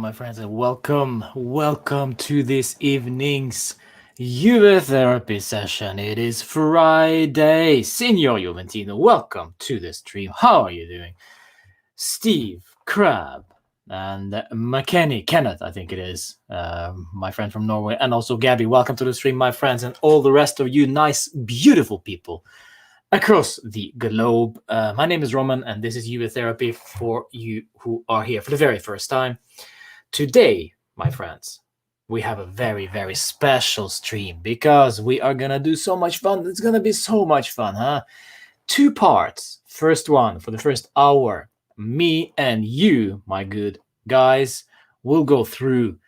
my friends, and welcome to this evening's Juve therapy session. It is Friday. Signor Juventino, welcome to the stream. How are you doing? Steve, Crab, and McKenny, Kenneth, I think it is, my friend from Norway, and also Gabby, welcome to the stream, my friends, and all the rest of you nice, beautiful people across the globe. My name is Roman, and this is Juve Therapy for you who are here for the very first time. Today, my friends, we have a very, very special stream because we are gonna do so much fun. It's gonna be so much fun, huh? Two parts. First one, for the first hour, me and you, my good guys, will go through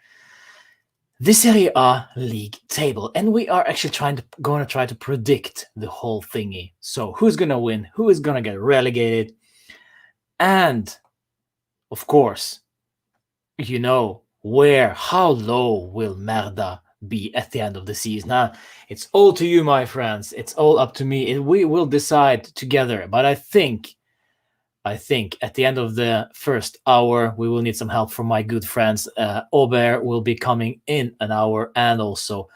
the Serie A league table, and we are actually going to try to predict the whole thingy. So who's going to win, who is going to get relegated, and of course, how low will Merda be at the end of the season? It's all to you, my friends. It's all up to me. We will decide together, but I think at the end of the first hour, we will need some help from my good friends. Aubert will be coming in an hour, and also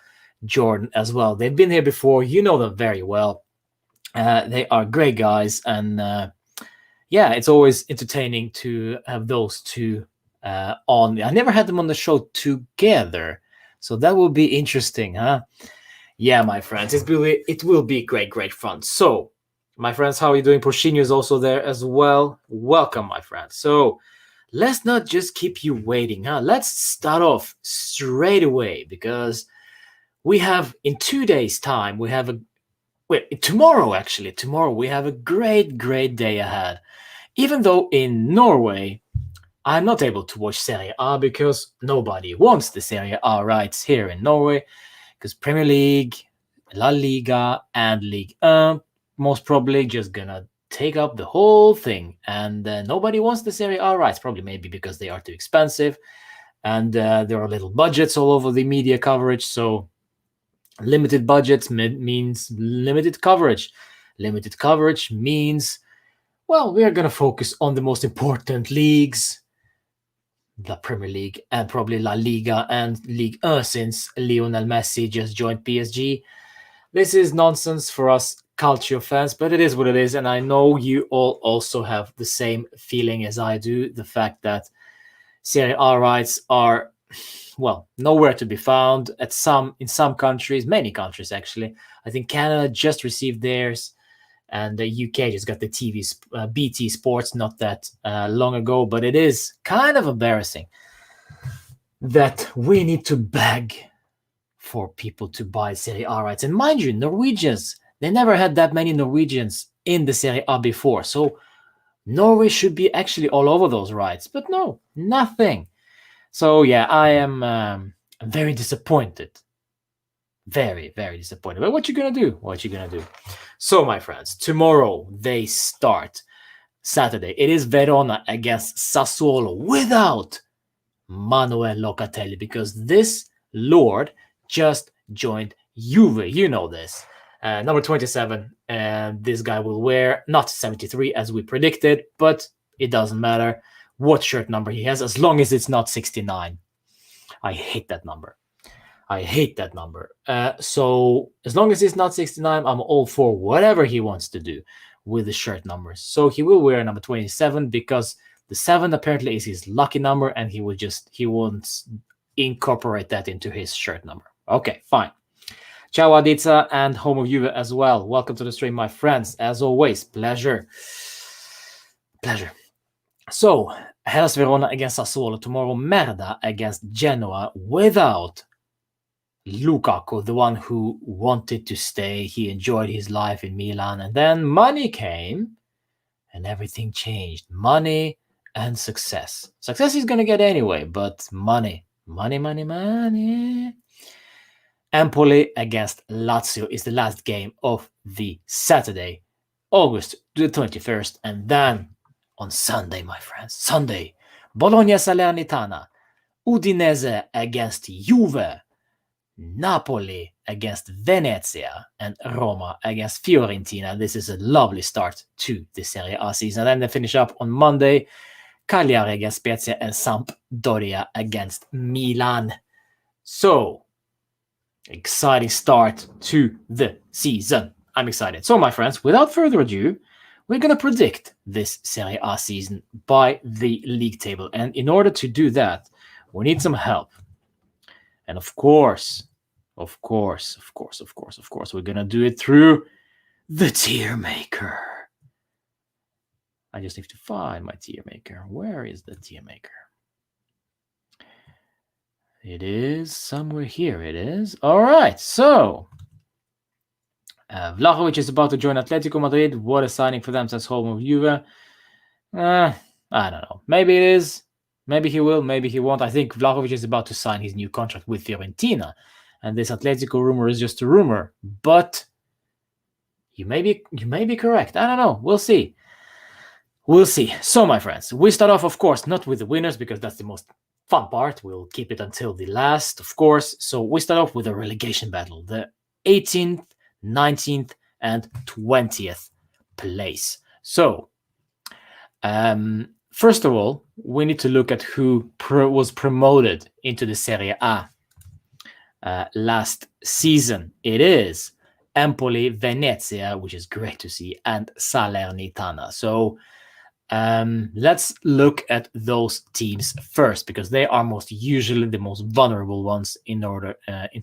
Jordan as well. They've been here before. You know them very well. They are great guys, and it's always entertaining to have those two on. I never had them on the show together, so that will be interesting, huh? Yeah, my friends, it will be great fun. So, my friends, how are you doing? Porcinho is also there as well. Welcome, my friends. So let's not just keep you waiting, huh? Let's start off straight away because we have, in 2 days' time, tomorrow we have a great day ahead. Even though in Norway, I'm not able to watch Serie A because nobody wants the Serie A rights here in Norway because Premier League, La Liga, and Ligue 1 most probably just gonna take up the whole thing, and nobody wants the Serie A rights, probably maybe because they are too expensive, and there are little budgets all over the media coverage, so limited budgets means limited coverage. Limited coverage means, well, we are gonna focus on the most important leagues, the Premier League, and probably La Liga and Ligue 1, since Lionel Messi just joined PSG. This is nonsense for us Calcio fans, but it is what it is, and I know you all also have the same feeling as I do. The fact that Serie A rights are, well, nowhere to be found in some countries, many countries actually. I think Canada just received theirs, and the UK just got the BT Sports not that long ago. But it is kind of embarrassing that we need to beg for people to buy Serie A rights, and mind you, Norwegians. They never had that many Norwegians in the Serie A before. So Norway should be actually all over those rights. But no, nothing. So yeah, I am very disappointed. Very, very disappointed. But what you going to do? So my friends, tomorrow they start. Saturday, it is Verona against Sassuolo without Manuel Locatelli, because this Lord just joined Juve. You know this. Number 27, and this guy will wear not 73 as we predicted, but it doesn't matter what shirt number he has as long as it's not 69. I hate that number. So as long as it's not 69, I'm all for whatever he wants to do with the shirt numbers. So he will wear number 27 because the 7 apparently is his lucky number, and he won't incorporate that into his shirt number. Okay, fine. Ciao Aditya and Home of Juve as well. Welcome to the stream, my friends. As always, pleasure. So, Hellas Verona against Sassuolo tomorrow. Merda against Genoa without Lukaku, the one who wanted to stay. He enjoyed his life in Milan, and then money came and everything changed. Money and success. Success he's going to get anyway, but money. Empoli against Lazio is the last game of the Saturday, August the 21st. And then on Sunday, my friends, Bologna Salernitana, Udinese against Juve, Napoli against Venezia, and Roma against Fiorentina. This is a lovely start to the Serie A season. And then they finish up on Monday, Cagliari against Spezia, and Sampdoria against Milan. So, exciting start to the season. I'm excited. So, my friends, without further ado, we're going to predict this Serie A season by the league table. And in order to do that, we need some help. And of course, we're going to do it through the tier maker. I just need to find my tier maker. Where is the tier maker? It is somewhere here. It is. All right. So, Vlahovic is about to join Atletico Madrid. What a signing for them since home of Juve. I don't know. Maybe it is. Maybe he will. Maybe he won't. I think Vlahovic is about to sign his new contract with Fiorentina. And this Atletico rumor is just a rumor. But you may be correct. I don't know. We'll see. We'll see. So, my friends, we start off, of course, not with the winners because that's the most fun part. We'll keep it until the last, of course. So we start off with a relegation battle. The 18th, 19th, and 20th place. So, first of all, we need to look at who was promoted into the Serie A last season. It is Empoli, Venezia, which is great to see, and Salernitana. So, let's look at those teams first because they are most usually the most vulnerable ones in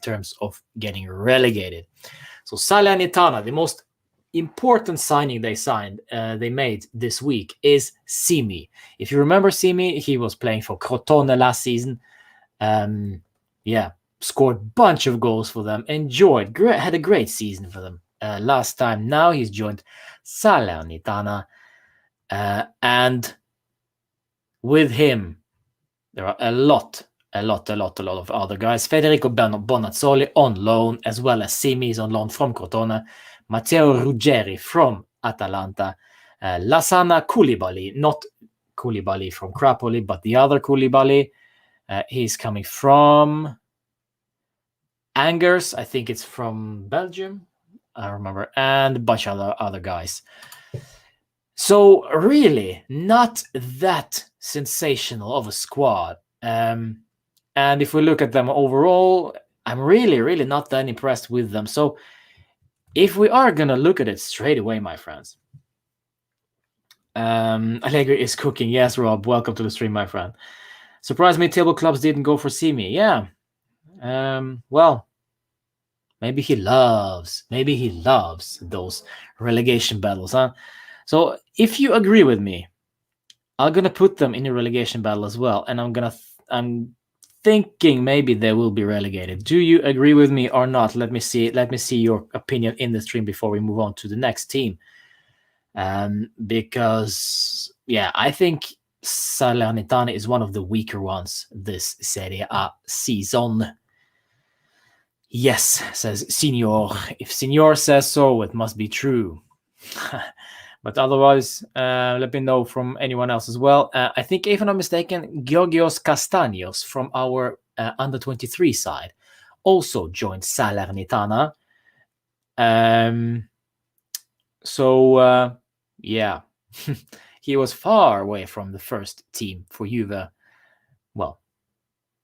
terms of getting relegated. So Salernitana, the most important signing they made this week is Simi. If you remember Simi, he was playing for Crotone last season. Scored a bunch of goals for them. Had a great season for them last time. Now he's joined Salernitana. And with him, there are a lot of other guys. Federico Bonazzoli on loan, as well as Simi is on loan from Crotone. Matteo Ruggeri from Atalanta. Lassana Koulibaly, not Koulibaly from Crapoli, but the other Koulibaly. He's coming from Angers. I think it's from Belgium. I remember. And a bunch of other guys. So really, not that sensational of a squad. And if we look at them overall, I'm really not that impressed with them. So if we are going to look at it straight away, my friends. Allegri is cooking. Yes, Rob, welcome to the stream, my friend. Surprised mid-table clubs didn't go for Simi. Yeah. Well, maybe he loves those relegation battles, huh? So if you agree with me, I'm gonna put them in a relegation battle as well, and I'm thinking maybe they will be relegated. Do you agree with me or not? Let me see your opinion in the stream before we move on to the next team. Because I think Salernitana is one of the weaker ones this Serie A season. Yes, says Signor. If Signor says so, it must be true. But otherwise, let me know from anyone else as well. I think, if I'm not mistaken, Georgios Castaños from our under-23 side also joined Salernitana. He was far away from the first team for Juve. Well,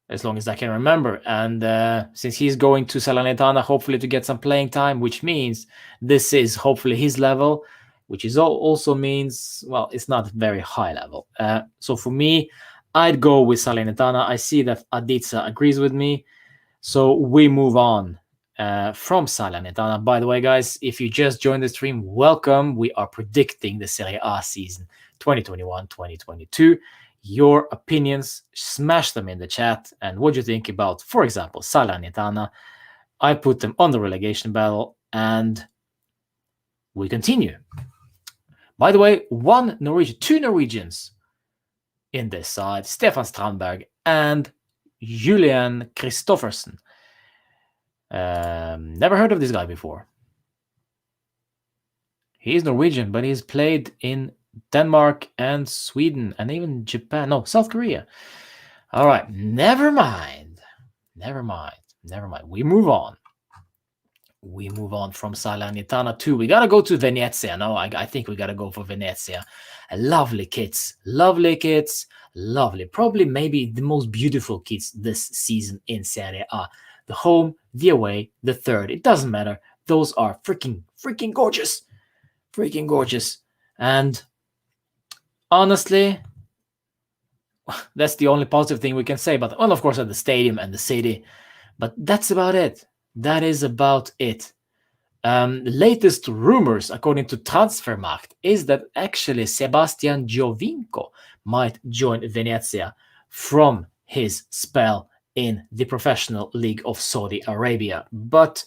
as long as I can remember. And since he's going to Salernitana, hopefully to get some playing time, which means this is hopefully his level, which is also means, well, it's not very high level. So for me, I'd go with Salernitana. I see that Aditsa agrees with me. So we move on from Salernitana. By the way, guys, if you just joined the stream, welcome. We are predicting the Serie A season 2021-2022. Your opinions, smash them in the chat. And what do you think about, for example, Salernitana? I put them on the relegation battle, and we continue. By the way, two Norwegians in this side, Stefan Strandberg and Julian Kristoffersen. Never heard of this guy before. He is Norwegian, but he's played in Denmark and Sweden and even Japan. No, South Korea. All right, never mind. We move on. we move on from Salernitana to, we got to go to Venezia. No, I think we got to go for Venezia. Lovely kits, lovely. Probably maybe the most beautiful kits this season in Serie A. The home, the away, the third. It doesn't matter. Those are freaking gorgeous. Freaking gorgeous. And honestly, that's the only positive thing we can say about, well, of course, at the stadium and the city. But that's about it. That is about it. Latest rumors, according to Transfermarkt, is that actually Sebastian Giovinco might join Venezia from his spell in the professional league of Saudi Arabia. But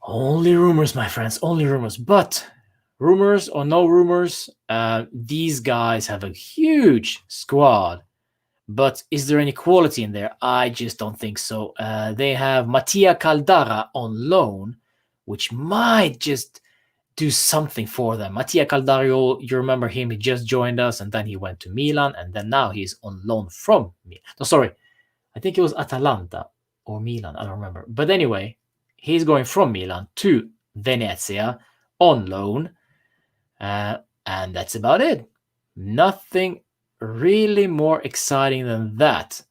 only rumors, my friends, only rumors. But rumors or no rumors, these guys have a huge squad. But is there any quality in there? I just don't think so. They have Mattia Caldara on loan, which might just do something for them. Mattia Caldara, you remember him, he just joined us, and then he went to Milan, and then now he's on loan from Milan. No, sorry, I think it was Atalanta or Milan, I don't remember. But anyway, he's going from Milan to Venezia on loan, and that's about it. Nothing really more exciting than that.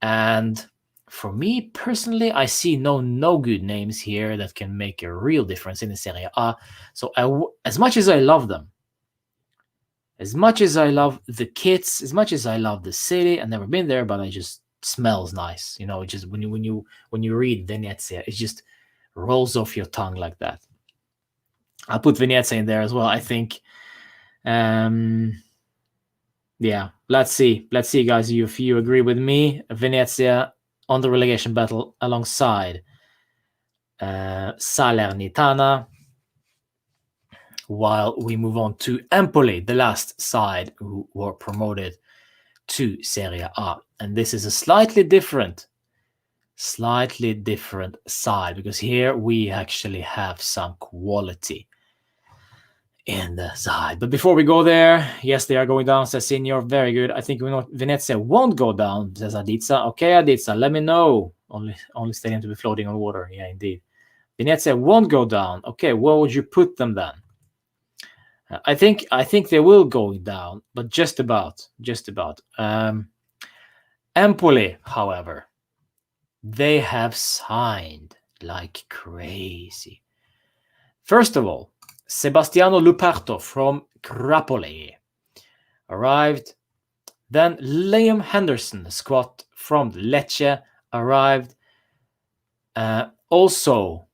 And for me personally, I see no good names here that can make a real difference in the Serie A. So as much as I love them, as much as I love the kits, as much as I love the city, I've never been there, but it just smells nice. You know, just when you read Venezia, it just rolls off your tongue like that. I'll put Venezia in there as well. I think. Yeah, let's see, guys, if you agree with me. Venezia on the relegation battle alongside Salernitana, while we move on to Empoli, the last side who were promoted to Serie A. And this is a slightly different side, because here we actually have some quality in the side. But before we go there, yes, they are going down, says Senior. Very good. I think Venezia won't go down, says Aditsa. Okay, Aditsa, let me know. Only stadium to be floating on water. Yeah, indeed. Venezia won't go down. Okay, where would you put them then? I think they will go down, but just about. Empoli, however, they have signed like crazy. First of all, Sebastiano Luperto from Crapoli arrived. Then Liam Henderson, the squad from Lecce, arrived. Also,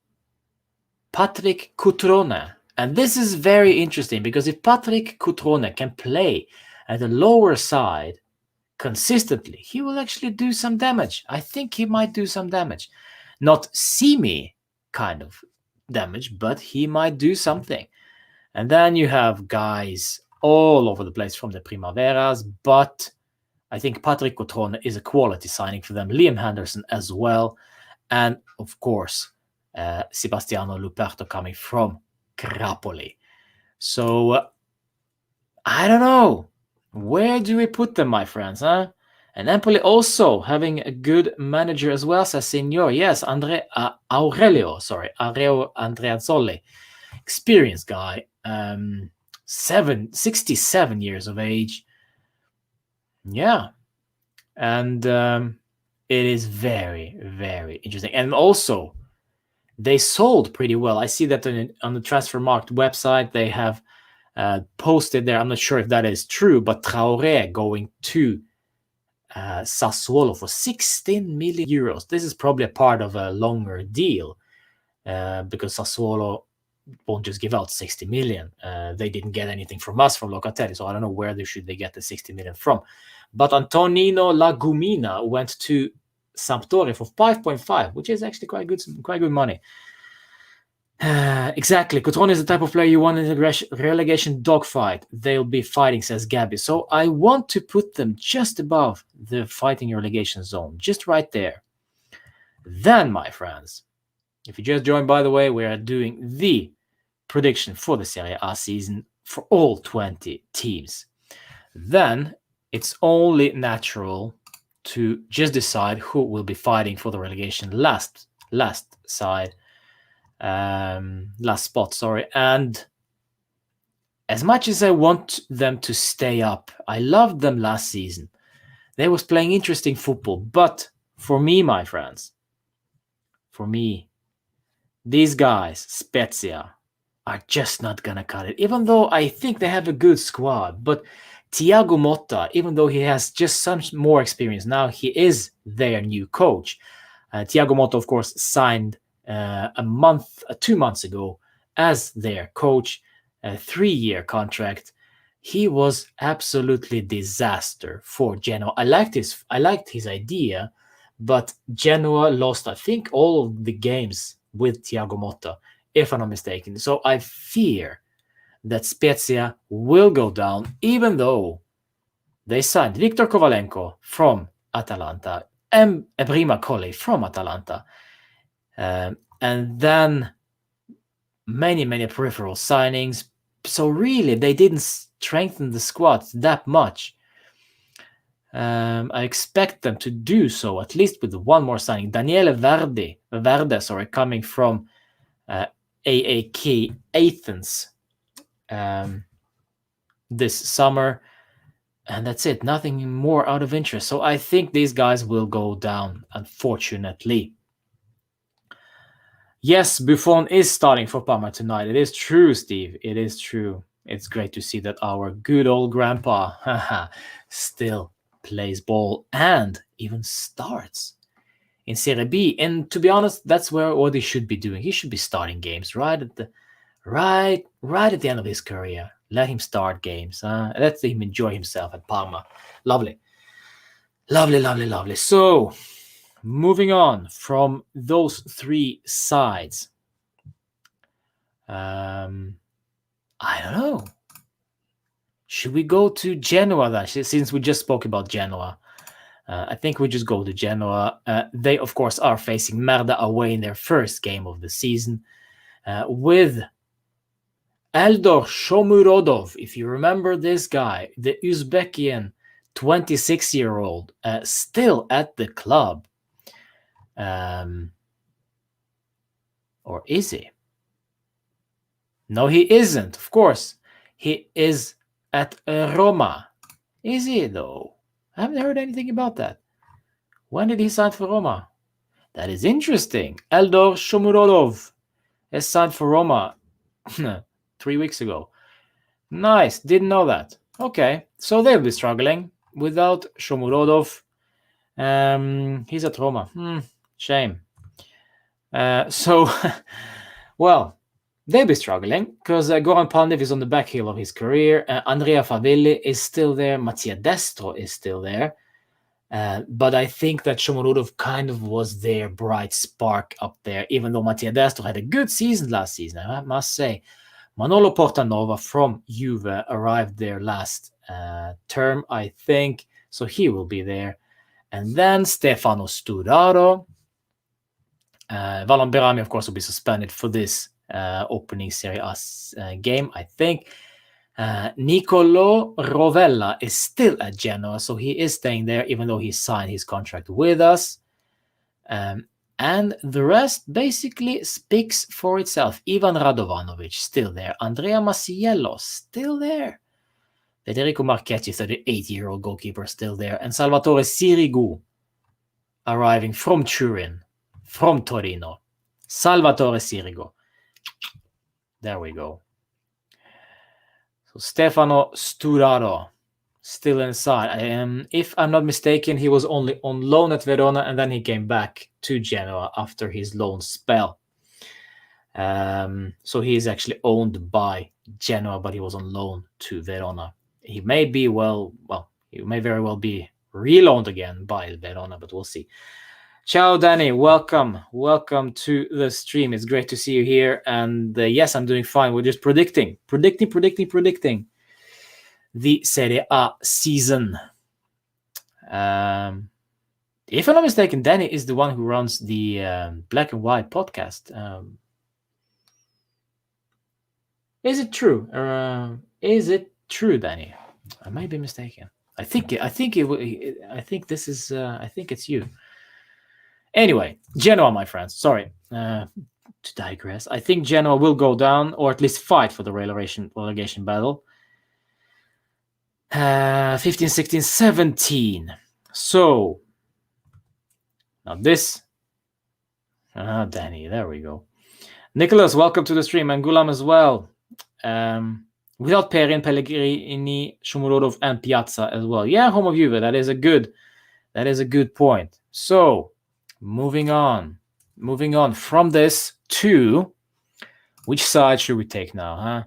Patrick Cutrone. And this is very interesting, because if Patrick Cutrone can play at the lower side consistently, he will actually do some damage. I think he might do some damage. Not see-me kind of damage, but he might do something. And then you have guys all over the place from the Primaveras, but I think Patrick Cutrone is a quality signing for them. Liam Henderson as well. And of course, Sebastiano Luperto coming from Crapoli. So, I don't know. Where do we put them, my friends? Huh? And Empoli also having a good manager as well, says Signor. Yes, Aurelio Andreazzoli. Experienced guy. 67 years of age. Yeah. And it is very, very interesting. And also, they sold pretty well. I see that on the Transfermarkt website, they have posted there. I'm not sure if that is true, but Traoré going to Sassuolo for 16 million euros. This is probably a part of a longer deal, because Sassuolo won't just give out 60 million. They didn't get anything from us, from Locatelli, so I don't know where they get the 60 million from. But Antonino Lagumina went to Sampdoria for 5.5, which is actually quite good money. Exactly. Cutrone is the type of player you want in a relegation dogfight. They'll be fighting, says Gabby. So I want to put them just above the fighting relegation zone, just right there. Then, my friends, if you just joined, by the way, we are doing the prediction for the Serie A season for all 20 teams. Then it's only natural to just decide who will be fighting for the relegation last side. last spot, sorry. And as much as I want them to stay up, I loved them last season. They was playing interesting football, but for me, my friends, for me, these guys, Spezia, are just not gonna cut it. Even though I think they have a good squad, but Thiago Motta, even though he has just some more experience now, he is their new coach. Thiago Motta, of course, signed 2 months ago as their coach, a 3-year contract. He was absolutely disaster for Genoa. I liked his idea, but Genoa lost, I think, all of the games with Thiago Motta, if I'm not mistaken. So I fear that Spezia will go down, even though they signed Viktor Kovalenko from Atalanta and Ebrima Colley from Atalanta. And then many peripheral signings. So really, they didn't strengthen the squad that much. I expect them to do so, at least with one more signing. Daniele Verde, coming from AAK Athens this summer. And that's it. Nothing more out of interest. So I think these guys will go down, unfortunately. Yes, Buffon is starting for Parma tonight. It is true, Steve. It is true. It's great to see that our good old grandpa still plays ball and even starts in Serie B. And to be honest, that's what he should be doing. He should be starting games right at the end of his career. Let him start games. Let him enjoy himself at Parma. Lovely. So, moving on from those three sides. I don't know. Should we go to Genoa then? Since we just spoke about Genoa. I think we just go to Genoa. They, of course, are facing Merda away in their first game of the season. With Eldor Shomurodov, if you remember this guy, the Uzbekian 26-year-old, still at the club. Or is he? No, he isn't, of course. He is at Roma. Is he, though? I haven't heard anything about that. When did he sign for Roma? That is interesting. Eldor Shomurodov has signed for Roma 3 weeks ago. Nice, didn't know that. Okay, so they'll be struggling without Shomurodov. He's at Roma. Shame. So, well, they'll be struggling because Goran Pandev is on the back heel of his career. Andrea Favilli is still there. Mattia Destro is still there. But I think that Shomurodov kind of was their bright spark up there, even though Mattia Destro had a good season last season, I must say. Manolo Portanova from Juve arrived there last term, I think, so he will be there. And then Stefano Sturaro. Valon Berami, of course, will be suspended for this opening Serie A game, I think. Nicolo Rovella is still at Genoa, so he is staying there, even though he signed his contract with us. And the rest basically speaks for itself. Ivan Radovanovic, still there. Andrea Masiello, still there. Federico Marchetti, 38-year-old goalkeeper, still there. And Salvatore Sirigu, arriving from Turin, from Torino. Salvatore Sirigu. There we go. So Stefano Sturaro, still inside. If I'm not mistaken, he was only on loan at Verona and then he came back to Genoa after his loan spell. So he is actually owned by Genoa, but he was on loan to Verona. He may very well be reloaned again by Verona, but we'll see. Ciao, Danny. Welcome to the stream. It's great to see you here. And yes, I'm doing fine. We're just predicting the Serie A season. If I'm not mistaken, Danny is the one who runs the Black and White podcast. Is it true? Is it true, Danny? I might be mistaken. I think this is. I think it's you. Anyway, Genoa, my friends. Sorry. to digress, I think Genoa will go down, or at least fight for the relegation battle. 15, 16, 17. So, now this. Danny, there we go. Nicholas, welcome to the stream, and Gulam as well. Without Perin, Pellegrini, Shomurodov, and Piazza as well. Yeah, home of Juve. That is a good point. So, moving on from this to which side should we take now, huh?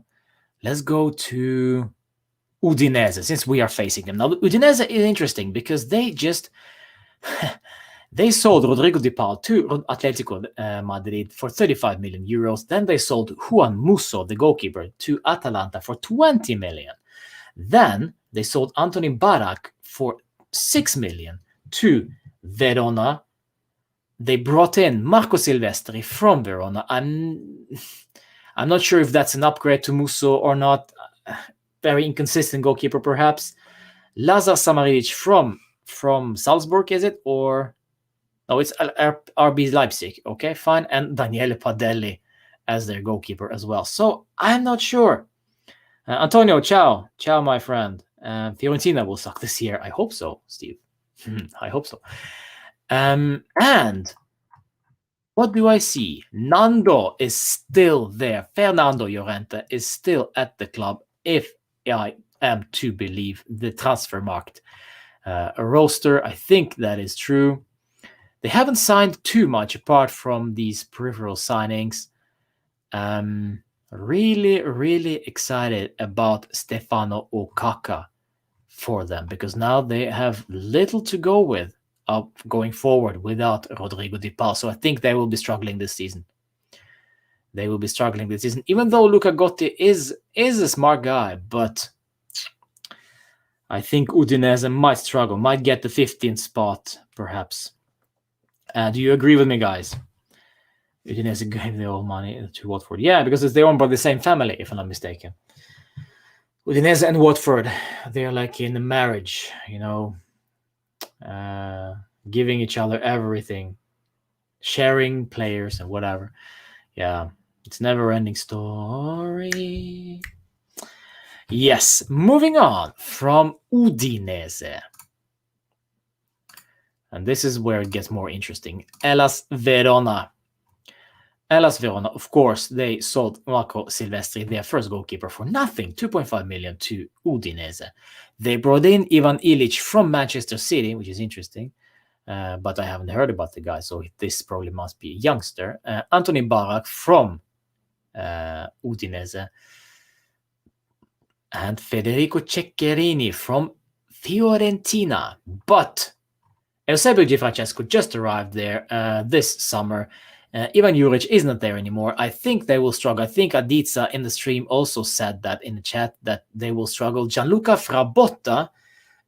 Let's go to Udinese, since we are facing them. Now, Udinese is interesting because they just they sold Rodrigo Di Paul to Atletico Madrid for 35 million euros. Then they sold Juan Musso, the goalkeeper, to Atalanta for 20 million. Then they sold Anthony Barak for 6 million to Verona. They brought in Marco Silvestri from Verona. I'm not sure if that's an upgrade to Musso or not. Very inconsistent goalkeeper, perhaps. Lazar Samaric from Salzburg, is it? Or no, it's RB Leipzig. Okay, fine. And Daniele Padelli as their goalkeeper as well. So I'm not sure. Antonio, ciao, my friend. Fiorentina will suck this year. I hope so, Steve. I hope so. And what do I see? Nando is still there. Fernando Llorente is still at the club, if I am to believe the Transfermarkt roster. I think that is true. They haven't signed too much apart from these peripheral signings. Really, really excited about Stefano Okaka for them, because now they have little to go with going forward without Rodrigo Di Paul. So I think they will be struggling this season. Even though Luca Gotti is a smart guy, but I think Udinese might struggle, might get the 15th spot, perhaps. Do you agree with me, guys? Udinese gave their own money to Watford. Yeah, because they're owned by the same family, if I'm not mistaken. Udinese and Watford, they're like in a marriage, giving each other everything, sharing players and whatever. Yeah, it's never-ending story. Yes, moving on from Udinese. And this is where it gets more interesting. Hellas Verona, of course, they sold Marco Silvestri, their first goalkeeper, for nothing, 2.5 million to Udinese. They brought in Ivan Ilic from Manchester City, which is interesting, but I haven't heard about the guy, so this probably must be a youngster. Anthony Barak from Udinese, and Federico Ceccherini from Fiorentina. But Eusebio Di Francesco just arrived there this summer. Ivan Juric isn't there anymore. I think they will struggle. I think Adiza in the stream also said that in the chat, that they will struggle. Gianluca Frabotta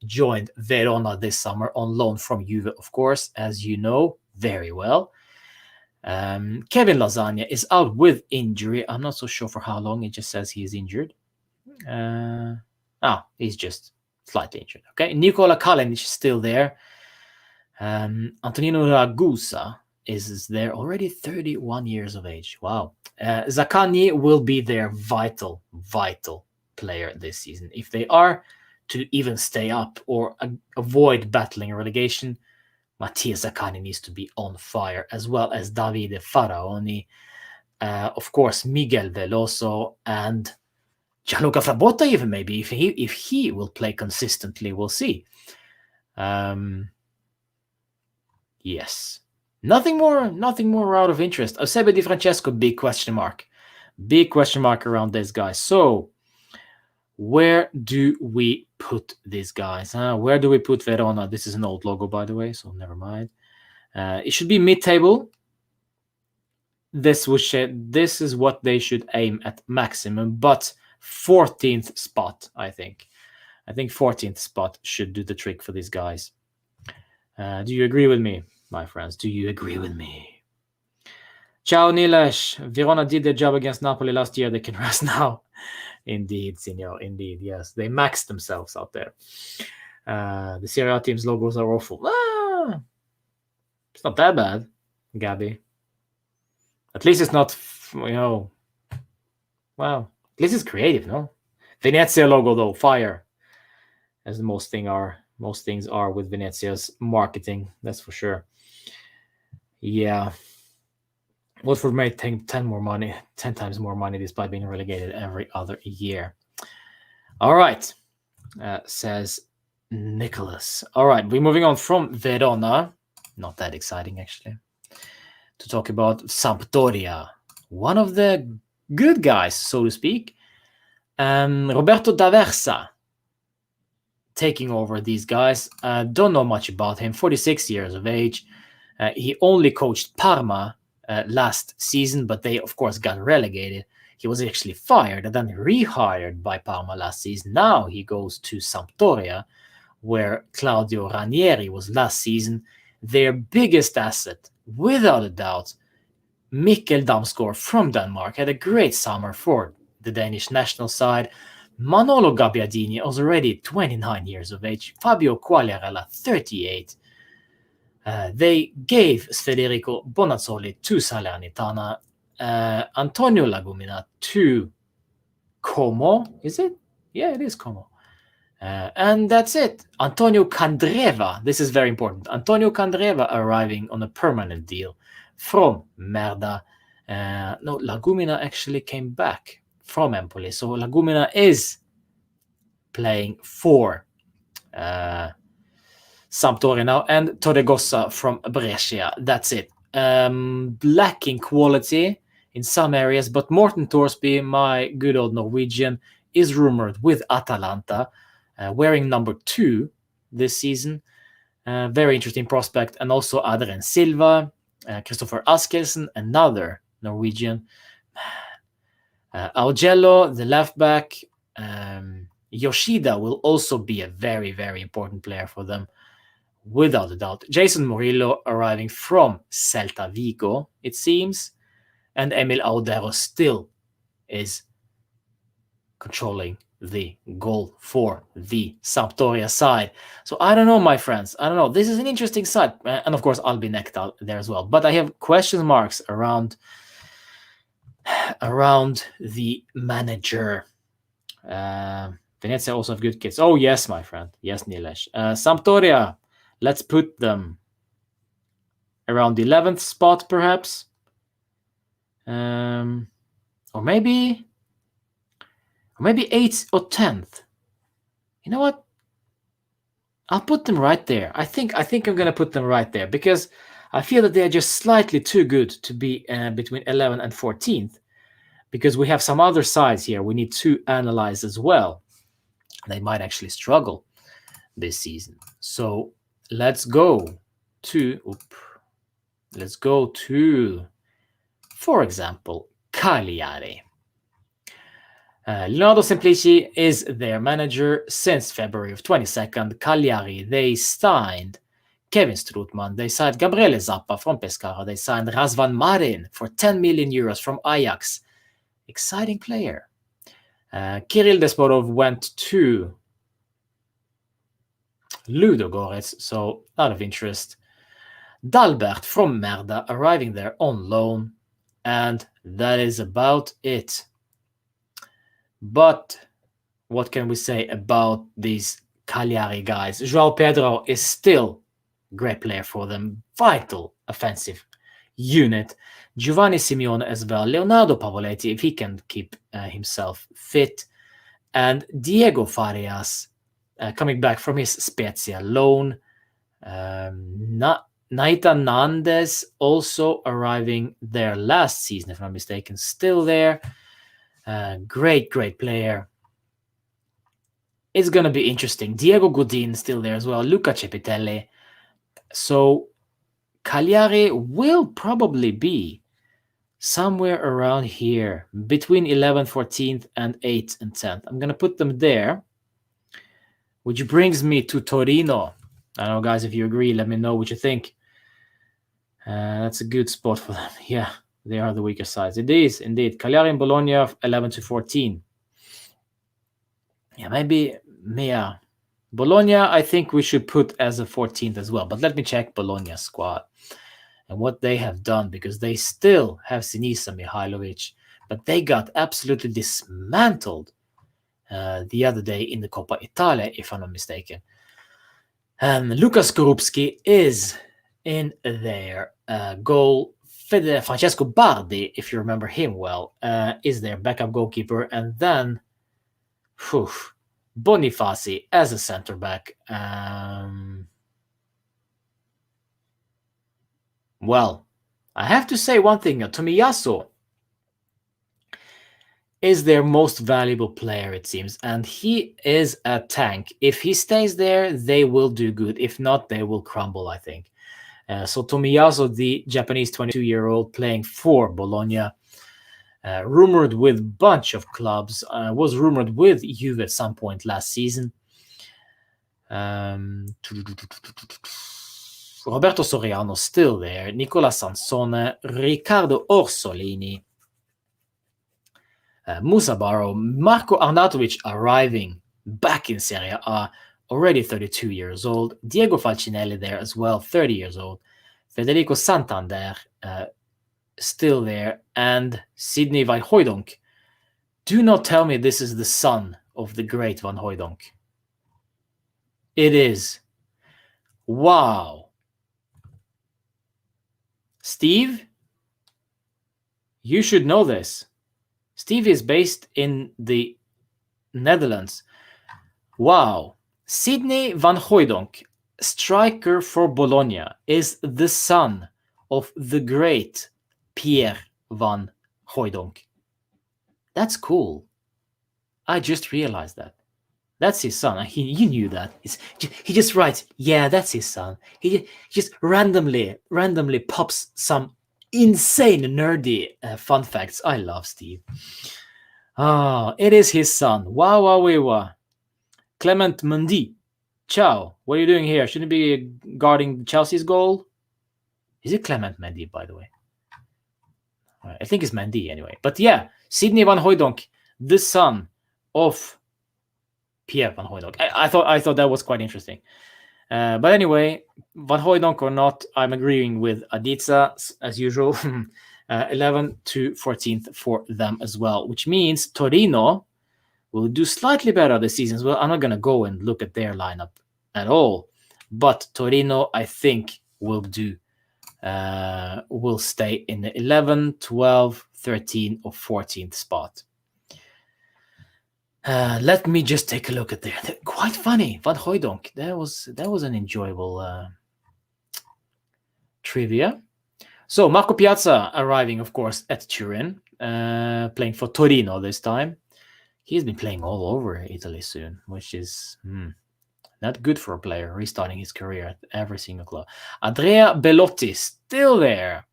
joined Verona this summer on loan from Juve, of course, as you know very well. Kevin Lasagna is out with injury. I'm not so sure for how long. It just says he is injured. He's just slightly injured. Okay, Nikola Kalinic is still there. Antonino Ragusa is there, already 31 years of age. Wow. Zaccagni will be their vital player this season. If they are to even stay up or avoid battling relegation, Mattia Zaccagni needs to be on fire, as well as Davide Faraoni, of course Miguel Veloso, and Gianluca Frabotta even, maybe, if he will play consistently. We'll see. Yes. Nothing more out of interest. Eusebio Di Francesco, big question mark around this guy. So where do we put these guys? Where do we put Verona? This is an old logo, by the way, so never mind. It should be mid-table. This is what they should aim at maximum, but 14th spot, I think. 14th spot should do the trick for these guys. Do you agree with me, my friends? Do you agree with me? Ciao, Nilesh. Verona did their job against Napoli last year. They can rest now. Indeed, Signor. Indeed, yes. They maxed themselves out there. The Serie A team's logos are awful. It's not that bad, Gabby. At least it's not, well, at least it's creative, no? Venezia logo though, fire, as most things are with Venezia's marketing. That's for sure. Yeah. Watford made 10 times more money despite being relegated every other year. All right, says Nicholas. All right, we're moving on from Verona. Not that exciting, actually. To talk about Sampdoria. One of the good guys, so to speak. Roberto D'Aversa taking over these guys. Don't know much about him. 46 years of age. He only coached Parma last season, but they, of course, got relegated. He was actually fired and then rehired by Parma last season. Now he goes to Sampdoria, where Claudio Ranieri was last season. Their biggest asset, without a doubt, Mikkel Damsgaard from Denmark, had a great summer for the Danish national side. Manolo Gabbiadini was already 29 years of age. Fabio Quagliarella, 38. They gave Federico Bonazzoli to Salernitana, Antonio Lagumina to Como. Is it? Yeah, it is Como. And that's it. Antonio Candreva, this is very important. Antonio Candreva arriving on a permanent deal from Merda. No, Lagumina actually came back from Empoli. So Lagumina is playing for Sampdoria now, and Torregosa from Brescia. That's it. Lacking quality in some areas, but Morten Thorsby, my good old Norwegian, is rumored with Atalanta, wearing number 2 this season. Very interesting prospect. And also Adrien Silva, Christopher Askelsen, another Norwegian. Augello, the left back. Yoshida will also be a very, very important player for them, without a doubt. Jason Murillo arriving from Celta Vigo, it seems. And Emil Audero still is controlling the goal for the Sampdoria side. So I don't know, my friends. I don't know. This is an interesting side. And of course, Albin Ekdal there as well. But I have question marks around the manager. Venezia also have good kids. Oh, yes, my friend. Yes, Nilesh. Sampdoria, let's put them around the 11th spot, perhaps. Or maybe 8th or 10th. You know what? I'll put them right there. I think I'm going to put them right there because I feel that they are just slightly too good to be between 11th and 14th, because we have some other sides here we need to analyze as well. They might actually struggle this season. So let's go to, for example, Cagliari. Leonardo Semplici is their manager since February of 22nd. Cagliari, they signed Kevin Strootman. They signed Gabriele Zappa from Pescara. They signed Razvan Marin for 10 million euros from Ajax. Exciting player. Kirill Desporov went to Ludogorets, so out of interest. Dalbert from Merda arriving there on loan. And that is about it. But what can we say about these Cagliari guys? João Pedro is still a great player for them. Vital offensive unit. Giovanni Simeone as well. Leonardo Pavoletti, if he can keep himself fit. And Diego Farias coming back from his Spezia loan. Naita Nandes also arriving there last season, if I'm not mistaken. Still there. Great player. It's going to be interesting. Diego Godin still there as well. Luca Cepitelli. So Cagliari will probably be somewhere around here between 11th, 14th, and 8th and 10th. I'm going to put them there, which brings me to Torino. I don't know, guys, if you agree, let me know what you think. That's a good spot for them. Yeah, they are the weaker sides. It is, indeed. Cagliari and Bologna, 11 to 14. Yeah, maybe Mia. Bologna, I think we should put as a 14th as well. But let me check Bologna's squad. and what they have done, because they still have Sinisa Mihailovic, but they got absolutely dismantled the other day in the Coppa Italia, if I'm not mistaken. And Lukas Skorupski is in their goal. Francesco Bardi, if you remember him well, is their backup goalkeeper. And then Bonifaci as a center back. Well, I have to say one thing. Tomiyasu is their most valuable player, it seems, and he is a tank. If he stays there, they will do good. If not, they will crumble, I think. So Tomiyasu, the Japanese 22-year-old playing for Bologna, rumored with bunch of clubs, was rumored with Juve at some point last season. Roberto Soriano still there, Nicola Sansone, Riccardo Orsolini, Musa Barrow, Marco Arnautovic arriving back in Serie A, already 32 years old. Diego Falcinelli there as well, 30 years old. Federico Santander, still there. And Sidney Van Hooijdonk. Do not tell me this is the son of the great Van Hooijdonk. It is. Wow. Steve, you should know this. Steve is based in the Netherlands. Wow. Sidney Van Hooijdonk, striker for Bologna, is the son of the great Pierre Van Hooijdonk. That's cool. I just realized that. That's his son. You knew that. He just writes, yeah, that's his son. He just randomly pops some insane nerdy fun facts. I love Steve. It is his son. Wow. Clement Mendy. Ciao. What are you doing here? Shouldn't you be guarding Chelsea's goal? Is it Clement Mendy, by the way? I think it's Mendy anyway. But yeah, Sidney Van Hooijdonk, the son of Pierre Van Hooijdonk. I thought that was quite interesting. But anyway, Van Hooijdonk or not, I'm agreeing with Adiza as usual. 11 to 14th for them as well, which means Torino will do slightly better this season as well. I'm not going to go and look at their lineup at all, but Torino, I think, will stay in the 11, 12, 13, or 14th spot. Let me just take a look at there. Quite funny, Van Hooijdonk. That was an enjoyable trivia. So Marco Piazza arriving, of course, at Turin, playing for Torino this time. He's been playing all over Italy soon, which is not good for a player restarting his career at every single club. Andrea Bellotti still there.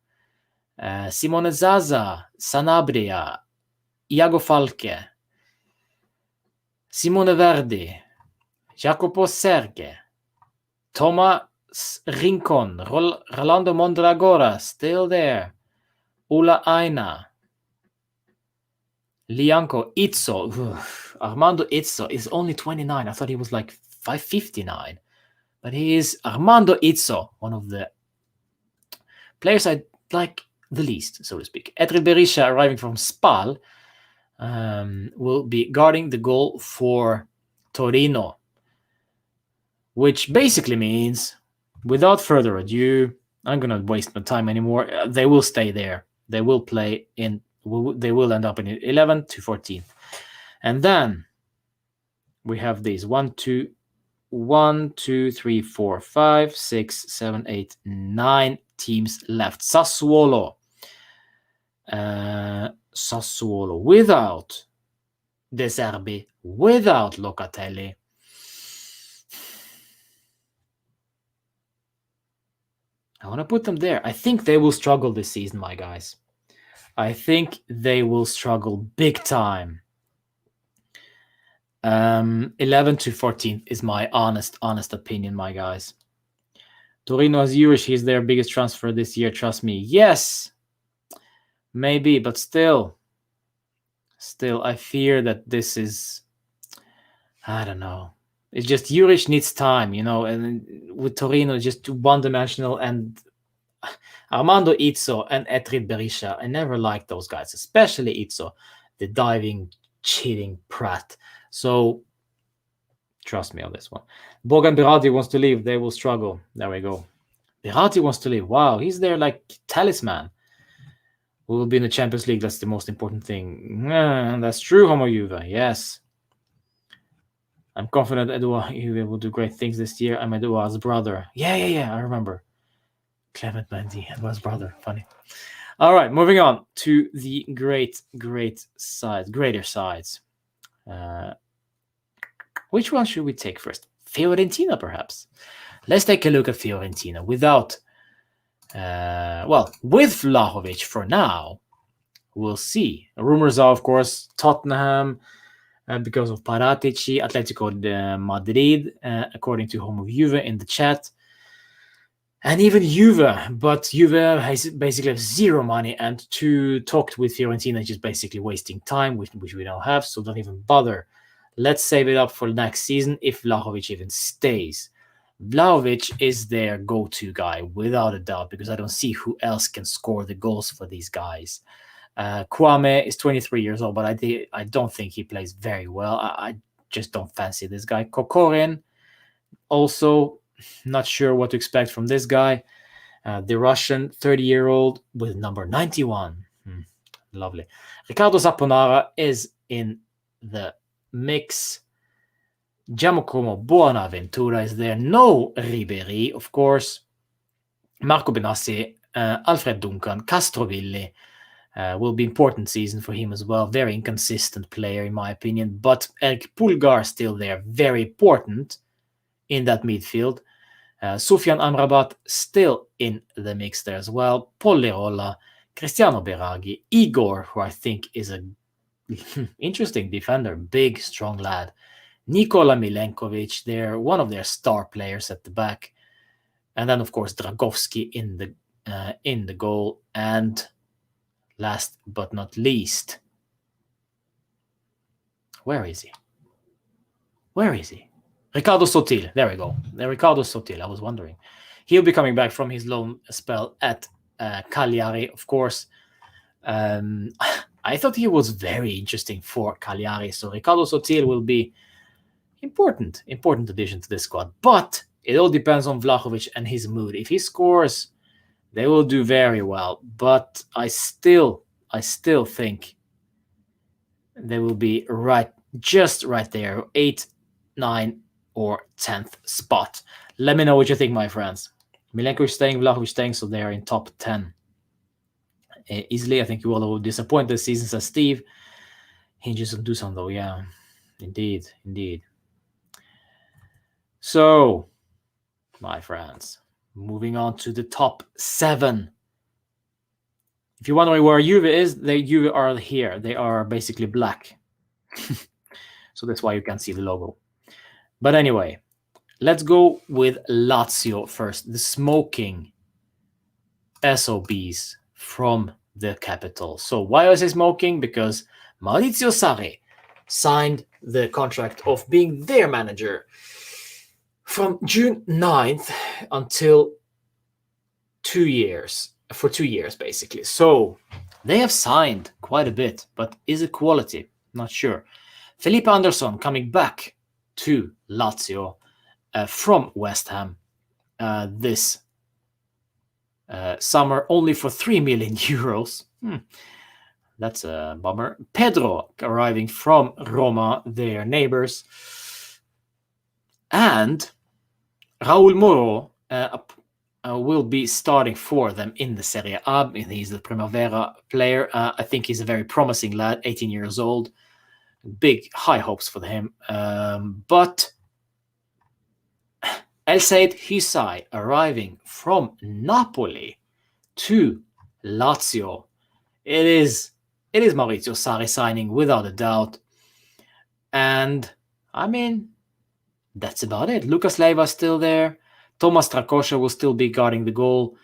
Simone Zaza, Sanabria, Iago Falche, Simone Verdi, Jacopo Serge, Thomas Rincon, Rolando Mondragora still there. Ula Aina, Lianco Izzo. Armando Izzo is only 29. I thought he was like 559. But he is Armando Izzo, one of the players I like the least, so to speak. Edri Berisha, arriving from Spal, will be guarding the goal for Torino, which basically means, without further ado, I'm going to waste my time anymore. They will stay there. They will play in. They will end up in 11 to 14th. And then we have these 1, 2, 3, 4, 5, 6, 7, 8, 9 teams left. Sassuolo without De Zerbi, without Locatelli. I want to put them there. I think they will struggle this season, my guys. I think they will struggle big time. 11 to 14th is my honest opinion, my guys. Torino has Juric. He's their biggest transfer this year. Trust me. Yes, maybe, but still, I fear that this is, I don't know. It's just Juric needs time, and with Torino, just one-dimensional, and Armando Izzo and Etrid Berisha. I never liked those guys, especially Izzo, the diving, cheating prat. So trust me on this one. Bogan Berardi wants to leave. They will struggle. There we go. Berardi wants to leave. Wow, he's their like talisman. We will be in the Champions League. That's the most important thing. That's true, Homo Juve. Yes. I'm confident Edouard Juve will do great things this year. I'm Edouard's brother. Yeah. I remember. Clement Mendy, Edouard's brother. Funny. All right, moving on to the greater sides. Which one should we take first? Fiorentina, perhaps. Let's take a look at Fiorentina without, with Vlahovic for now. We'll see. Rumors are, of course, Tottenham because of Paratici, Atletico de Madrid, according to Home of Juve in the chat. And even Juve, but Juve has basically zero money, and to talk with Fiorentina is just basically wasting time, which we don't have, so don't even bother. Let's save it up for next season if Vlahovic even stays. Vlahovic is their go-to guy, without a doubt, because I don't see who else can score the goals for these guys. Kwame is 23 years old, but I don't think he plays very well. I just don't fancy this guy. Kokorin, also not sure what to expect from this guy. The Russian 30-year-old with number 91. Lovely. Riccardo Saponara is in the mix. Giacomo Buonaventura is there. No Ribéry, of course. Marco Benassi, Alfred Duncan, Castrovilli. Will be important season for him as well. Very inconsistent player, in my opinion. But Eric Pulgar still there. Very important in that midfield. Sufjan Amrabat still in the mix there as well. Pollerola, Cristiano Beraghi, Igor, who I think is a interesting defender. Big, strong lad. Nikola Milenkovic, they're one of their star players at the back. And then, of course, Dragovski in the goal. And last but not least, where is he? Riccardo Sotil. There we go. Riccardo Sotil. I was wondering. He'll be coming back from his loan spell at Cagliari, of course. I thought he was very interesting for Cagliari. So Riccardo Sotil will be important addition to this squad. But it all depends on Vlahovic and his mood. If he scores, they will do very well. But I still think they will be just right there. 8, 9, or 10th spot. Let me know what you think, my friends. Milenkovic staying, Vlahovic staying, so they are in top 10. Easily, I think you all will disappoint this season, says Steve. He just do some though, yeah. Indeed. So, my friends, moving on to the top 7. If you're wondering where Juve is, Juve are here. They are basically black. So that's why you can't see the logo. But anyway, let's go with Lazio first. The smoking SOBs from the capital. So why was he smoking? Because Maurizio Sarri signed the contract of being their manager from June 9th until 2 years. For 2 years, basically. So they have signed quite a bit, but is it quality? Not sure. Felipe Anderson coming back to Lazio from West Ham this summer, only for 3 million euros. That's a bummer. Pedro arriving from Roma, their neighbors. And Raul Moro will be starting for them in the Serie A. He's the Primavera player. I think he's a very promising lad, 18 years old. Big, high hopes for him. But El Said Hisai arriving from Napoli to Lazio. It is Maurizio Sarri signing without a doubt. And, I mean, that's about it. Lucas Leiva still there. Thomas Strakosha will still be guarding the goal.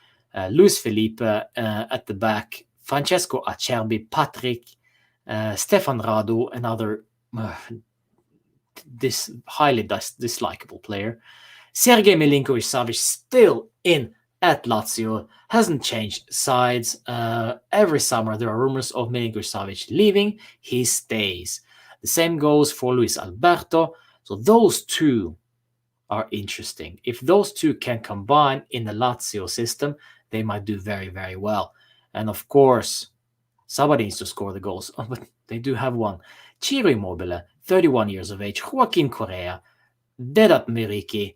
Luis Felipe at the back. Francesco Acerbi, Patrick, Stefan Radu, another highly dislikable player. Sergei Milinkovic-Savic still in at Lazio hasn't changed sides. Every summer there are rumors of Milinkovic-Savic leaving. He stays. The same goes for Luis Alberto. So those two are interesting. If those two can combine in the Lazio system, they might do very, very well. And of course, somebody needs to score the goals, but they do have one. Ciro Immobile, 31 years of age, Joaquin Correa, Vedat Miriki,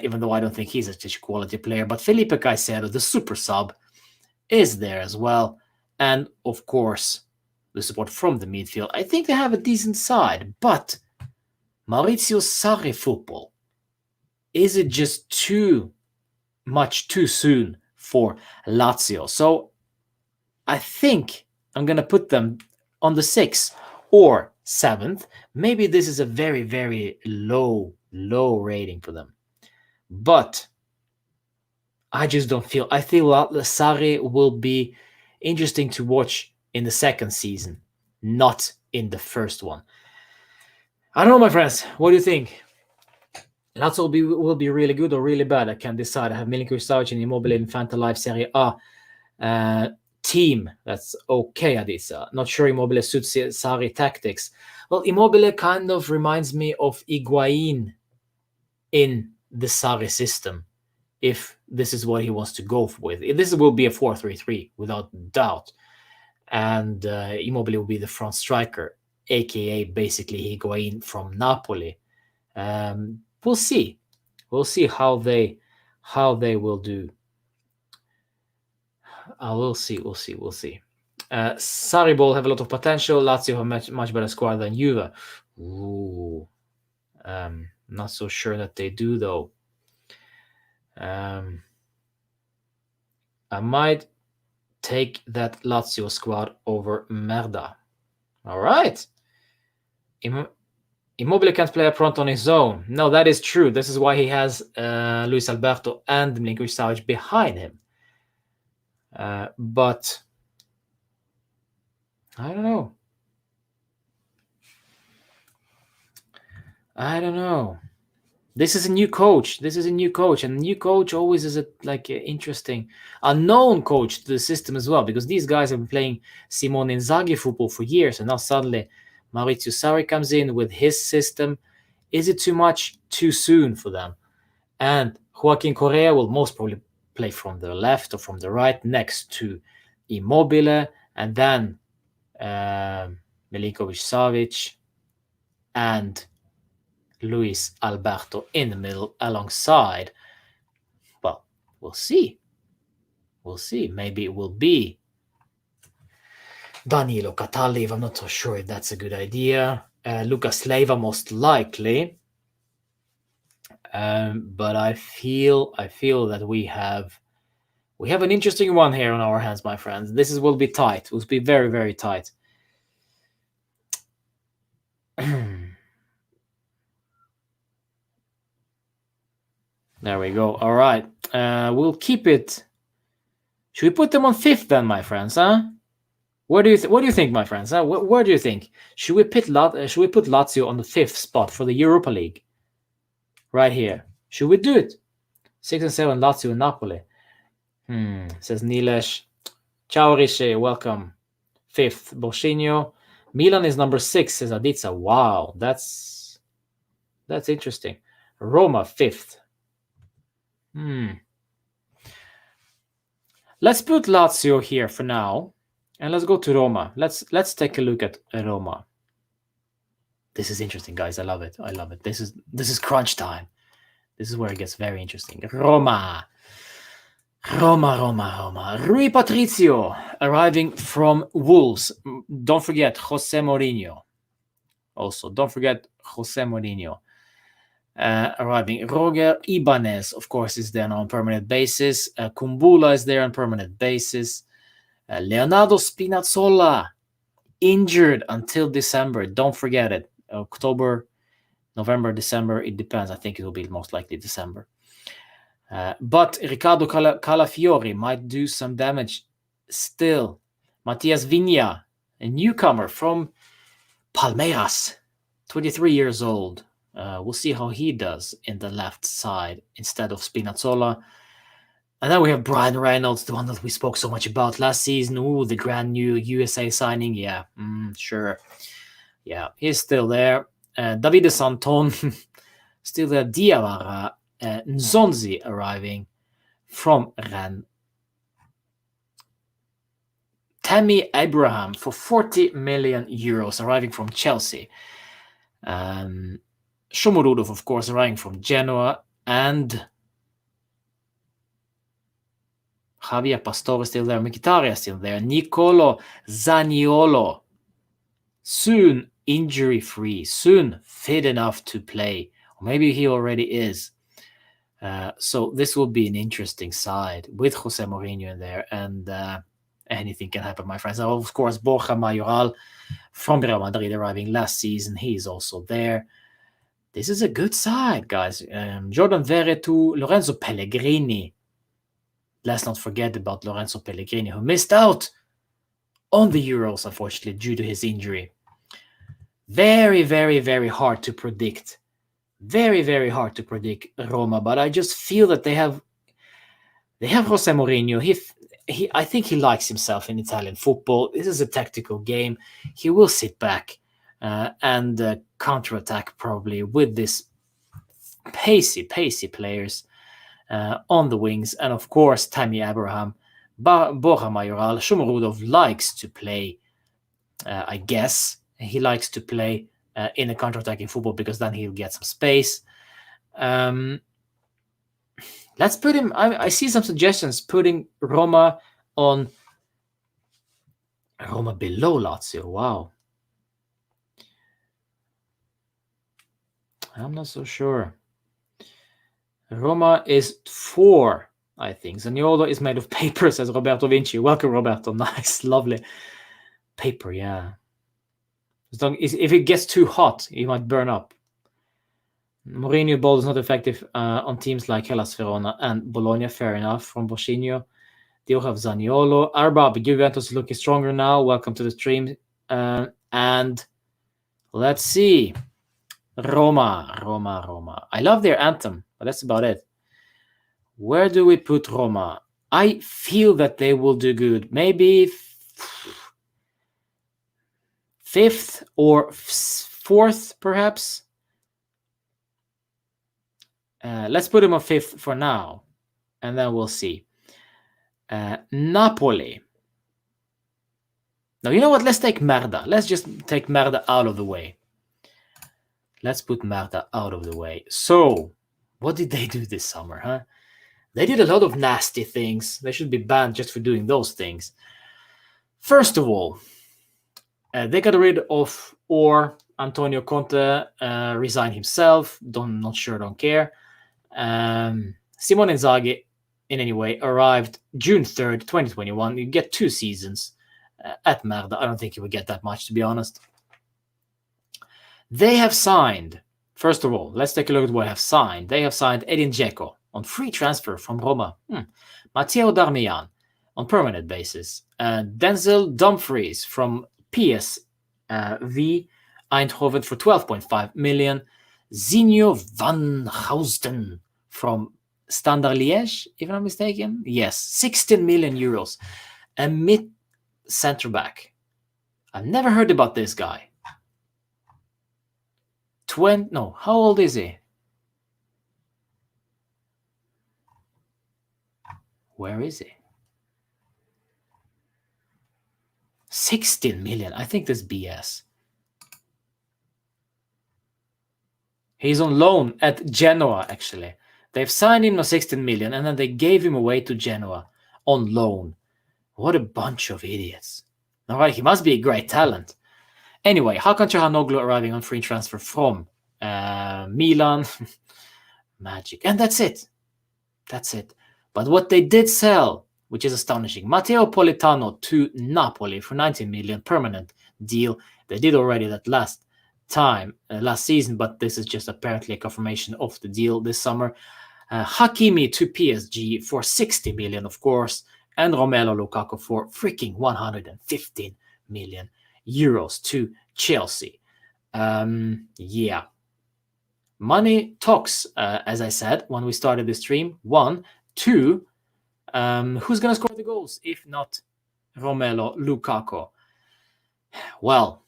even though I don't think he's a such a quality player, but Felipe Caicedo, the super sub, is there as well. And of course, the support from the midfield. I think they have a decent side, but Maurizio Sarri football, is it just too much too soon for Lazio? So I think I'm going to put them on the 6th or 7th. Maybe this is a very, very low rating for them. But I just don't feel. I feel Sarri will be interesting to watch in the second season, not in the first one. I don't know, my friends. What do you think? Lazio will be really good or really bad. I can't decide. I have Milinkovic-Savic and Immobile in Fanta Life Serie A. Team that's okay, Adisa. Not sure Immobile suits Sarri tactics. Well, Immobile kind of reminds me of Higuain in the Sarri system, if this is what he wants to go with. This will be a 4-3-3 without doubt, and Immobile will be the front striker, aka basically Higuain from Napoli. We'll see how they will do. We'll see. Sarri ball have a lot of potential. Lazio have much better squad than Juve. Ooh, not so sure that they do though. I might take that Lazio squad over Merda. All right. Immobile can't play up front on his own. No, that is true. This is why he has Luis Alberto and Milinkovic-Savic behind him. But I don't know. This is a new coach. And new coach always is interesting, unknown coach to the system as well, because these guys have been playing Simone Inzaghi football for years, and now suddenly Maurizio Sarri comes in with his system. Is it too much too soon for them? And Joaquin Correa will most probably play from the left or from the right next to Immobile, and then Milinkovic-Savic and Luis Alberto in the middle alongside. Well, we'll see. Maybe it will be Danilo Cataldi. I'm not so sure if that's a good idea. Lucas Leiva most likely. But I feel that we have an interesting one here on our hands, my friends. This will be tight. It will be very, very tight. There we go. All right. We'll keep it. Should we put them on 5th then, my friends? Huh? What do you think, my friends? Huh? Where do you think? Should we put Lazio on the 5th spot for the Europa League? Right here. Should we do it? 6 and 7, Lazio and Napoli. Says Nilesh. Ciao, Rishi. Welcome. 5th, Borsinho. Milan is number 6, says Aditsa. Wow, that's interesting. Roma 5th. Let's put Lazio here for now, and let's go to Roma. Let's take a look at Roma. This is interesting, guys. I love it. This is crunch time. This is where it gets very interesting. Roma. Rui Patricio arriving from Wolves. Don't forget Jose Mourinho. Also, don't forget Jose Mourinho. Arriving. Roger Ibanez, of course, is there on permanent basis. Kumbula is there on permanent basis. Leonardo Spinazzola, injured until December. Don't forget it. October, November, December, it depends. I think it will be most likely December. But Riccardo Calafiori might do some damage still. Matias Vigna, a newcomer from Palmeiras, 23 years old. We'll see how he does in the left side instead of Spinazzola. And then we have Brian Reynolds, the one that we spoke so much about last season. Ooh, the brand new USA signing. Yeah, sure. Yeah, he's still there. Davide Santon, still there. Diawara, Nzonzi arriving from Rennes. Tammy Abraham for 40 million euros arriving from Chelsea. Shomurodov, of course, arriving from Genoa. And Javier Pastore still there. Mkhitaryan still there. Nicolo Zaniolo, soon injury-free, soon fit enough to play. Or maybe he already is. So this will be an interesting side with Jose Mourinho in there. And anything can happen, my friends. Now, of course, Borja Mayoral from Real Madrid arriving last season. He's also there. This is a good side, guys. Jordan Veretout, Lorenzo Pellegrini. Let's not forget about Lorenzo Pellegrini, who missed out on the Euros, unfortunately, due to his injury. Very, very, very hard to predict. Very, very hard to predict Roma, but I just feel that they have Jose Mourinho. I think he likes himself in Italian football. This is a tactical game. He will sit back and counterattack probably with this pacey players on the wings. And of course, Tammy Abraham, Borja Mayoral, Shomurodov likes to play, I guess. He likes to play in a counterattacking football because then he'll get some space. Let's put him. I see some suggestions putting Roma below Lazio. Wow. I'm not so sure. Roma is 4, I think. Zaniolo is made of paper, says Roberto Vinci. Welcome, Roberto. Nice, lovely. Paper, yeah. If it gets too hot, he might burn up. Mourinho ball is not effective on teams like Hellas Verona and Bologna. Fair enough from Boscino. They'll have Zaniolo. Arbab, Juventus looking stronger now. Welcome to the stream. And let's see. Roma. I love their anthem, but that's about it. Where do we put Roma? I feel that they will do good. Maybe 5th or 4th, perhaps. Let's put him on 5th for now, and then we'll see. Napoli. Now, you know what? Let's take Merda. Let's just take Merda out of the way. Let's put Merda out of the way. So, what did they do this summer, huh? They did a lot of nasty things. They should be banned just for doing those things. First of all, they got rid of Antonio Conte resigned himself. Not sure, don't care. Simone Inzaghi, in any way, arrived June 3rd, 2021. You get 2 seasons at Merda. I don't think you would get that much, to be honest. They have signed, first of all, let's take a look at what they have signed. They have signed Edin Dzeko on free transfer from Roma. Matteo Darmian on permanent basis. Denzel Dumfries from PSV Eindhoven for 12.5 million. Zinho van Housten from Standard Liège, if I'm not mistaken. Yes, 16 million euros. A mid center back. I've never heard about this guy. How old is he? Where is he? 16 million. I think that's BS. He's on loan at Genoa, actually. They've signed him for 16 million, and then they gave him away to Genoa on loan. What a bunch of idiots. All right, he must be a great talent. Anyway, Hakan Çalhanoğlu arriving on free transfer from Milan. Magic. And that's it. But what they did sell, which is astonishing, Matteo Politano to Napoli for 19 million, permanent deal. They did already that last season, but this is just apparently a confirmation of the deal this summer. Hakimi to PSG for 60 million, of course, and Romelu Lukaku for freaking 115 million euros to Chelsea. Yeah. Money talks, as I said when we started the stream. 1, 2, Who's going to score the goals if not Romelu Lukaku? Well,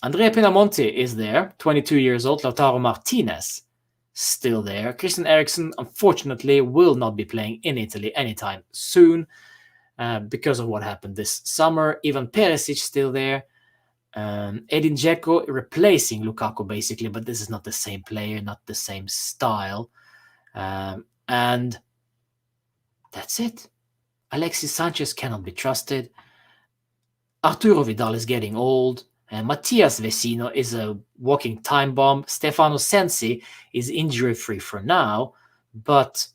Andrea Pinamonti is there, 22 years old. Lautaro Martinez still there. Christian Eriksen, unfortunately, will not be playing in Italy anytime soon because of what happened this summer. Ivan Perisic still there. Edin Dzeko replacing Lukaku basically, but this is not the same player, not the same style. And that's it. Alexis Sanchez cannot be trusted. Arturo Vidal is getting old. Matias Vecino is a walking time bomb. Stefano Sensi is injury-free for now, but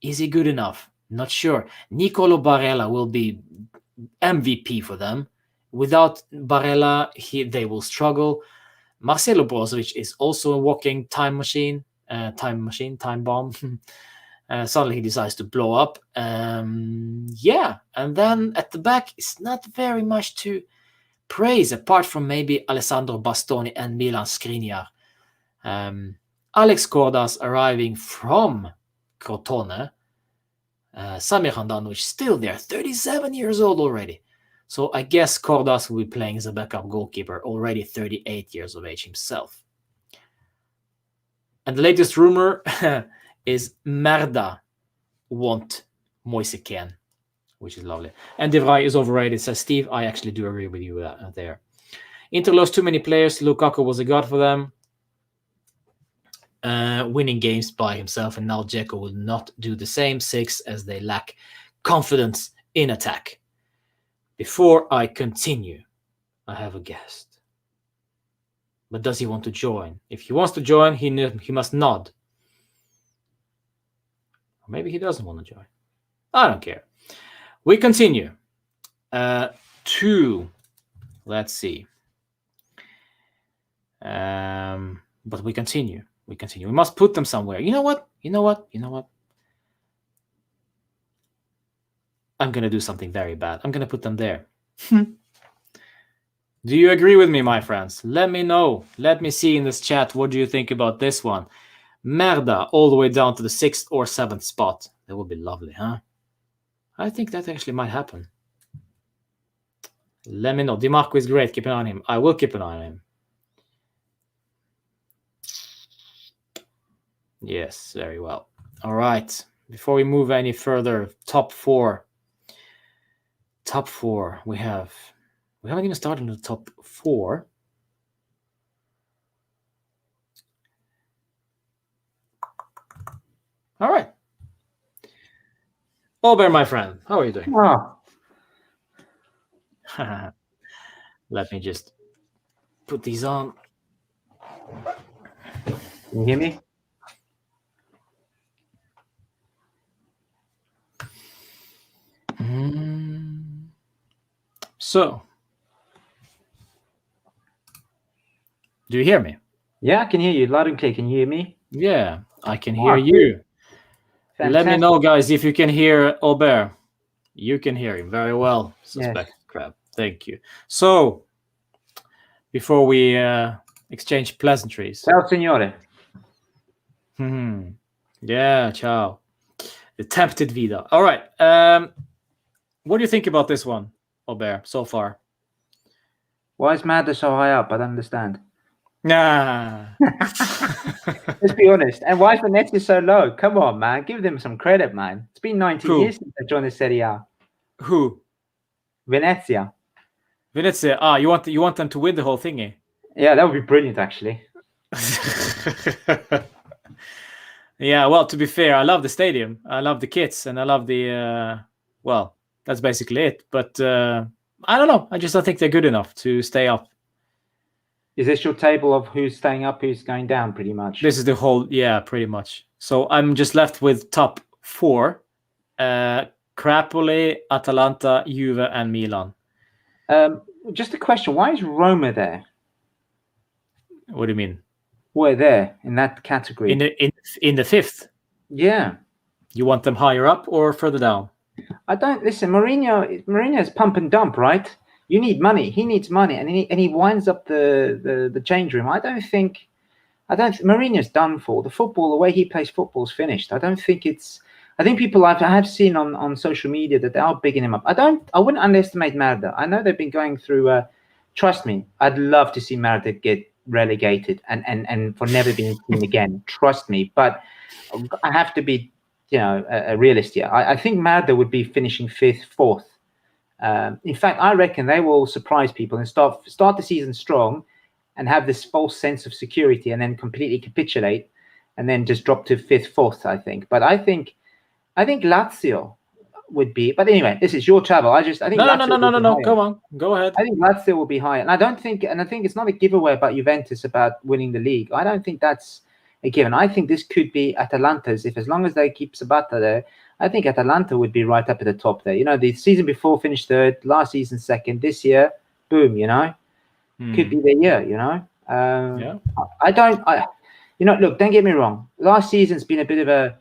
is he good enough? Not sure. Nicolo Barella will be MVP for them. Without Barella, they will struggle. Marcelo Brozovic is also a walking time bomb. Suddenly he decides to blow up. Yeah, and then at the back, it's not very much to praise apart from maybe Alessandro Bastoni and Milan Skriniar. Alex Cordas arriving from Crotone. Samir Handanovic still there, 37 years old already. So I guess Cordas will be playing as a backup goalkeeper, already 38 years of age himself. And the latest rumor is Merda want Moise Kean, which is lovely. And De Vrij is overrated, says Steve. I actually do agree with you there. Inter lost too many players. Lukaku was a god for them. Winning games by himself, and now Dzeko will not do the same. 6 as they lack confidence in attack. Before I continue, I have a guest. But does he want to join? If he wants to join, he must nod. Or maybe he doesn't want to join. I don't care. We continue. Let's see. But we continue. We must put them somewhere. You know what? I'm going to do something very bad. I'm going to put them there. Do you agree with me, my friends? Let me know. Let me see in this chat. What do you think about this one? Merda all the way down to the 6th or 7th spot. That would be lovely, huh? I think that actually might happen. Let me know. DiMarco is great. Keep an eye on him. I will keep an eye on him. Yes, very well. All right. Before we move any further, top four. We haven't even started in the top 4. All right. Albert, my friend, how are you doing? Oh. Let me just put these on. Can you hear me? So, do you hear me? Yeah, I can hear you loud and clear. Can you hear me? Yeah, I can hear you. Fantastic. Let me know, guys, if you can hear Albert. You can hear him very well. Suspect yes. crap. Thank you. So, before we exchange pleasantries. Ciao, signore. Yeah, ciao. The tempted Vida. All right. What do you think about this one, Albert, so far? Why is Madder so high up? I don't understand. Nah. Let's be honest. And why is Venezia so low? Come on, man. Give them some credit, man. It's been 90 years since they joined the Serie A. Who? Venezia. Venezia. You want them to win the whole thingy? Yeah, that would be brilliant, actually. Yeah, well, to be fair, I love the stadium. I love the kits, and I love the... well, that's basically it. But I don't know. I just don't think they're good enough to stay up. Is this your table of who's staying up, who's going down, pretty much? This is the whole... Yeah, pretty much. So I'm just left with top 4. Crapoli, Atalanta, Juve, and Milan. Just a question. Why is Roma there? What do you mean? We're there in that category. In the 5th? Yeah. You want them higher up or further down? I don't listen. Mourinho's pump and dump, right? You need money. He needs money, and he winds up the change room. I don't Mourinho's done for. The way he plays football is finished. I I think people I have seen on social media that they are bigging him up. I wouldn't underestimate Merda. I know they've been going through. Trust me, I'd love to see Merda get relegated and for never being seen again. Trust me, but I have to be, a realist here. I think Merda would be finishing fifth, fourth. In fact, I reckon they will surprise people and start the season strong, and have this false sense of security, and then completely capitulate, and then just drop to fifth, fourth. I think, but I think Lazio would be. But anyway, this is your travel. I think Lazio will be No. higher. Come on, go ahead. I think Lazio will be higher, and I think it's not a giveaway about Juventus about winning the league. I don't think that's a given. I think this could be Atalanta's, if as long as they keep Sabata there. I think Atalanta would be right up at the top there. The season before finished third, last season second. This year, boom. Could be their year. Yeah. Look, don't get me wrong. Last season's been a bit of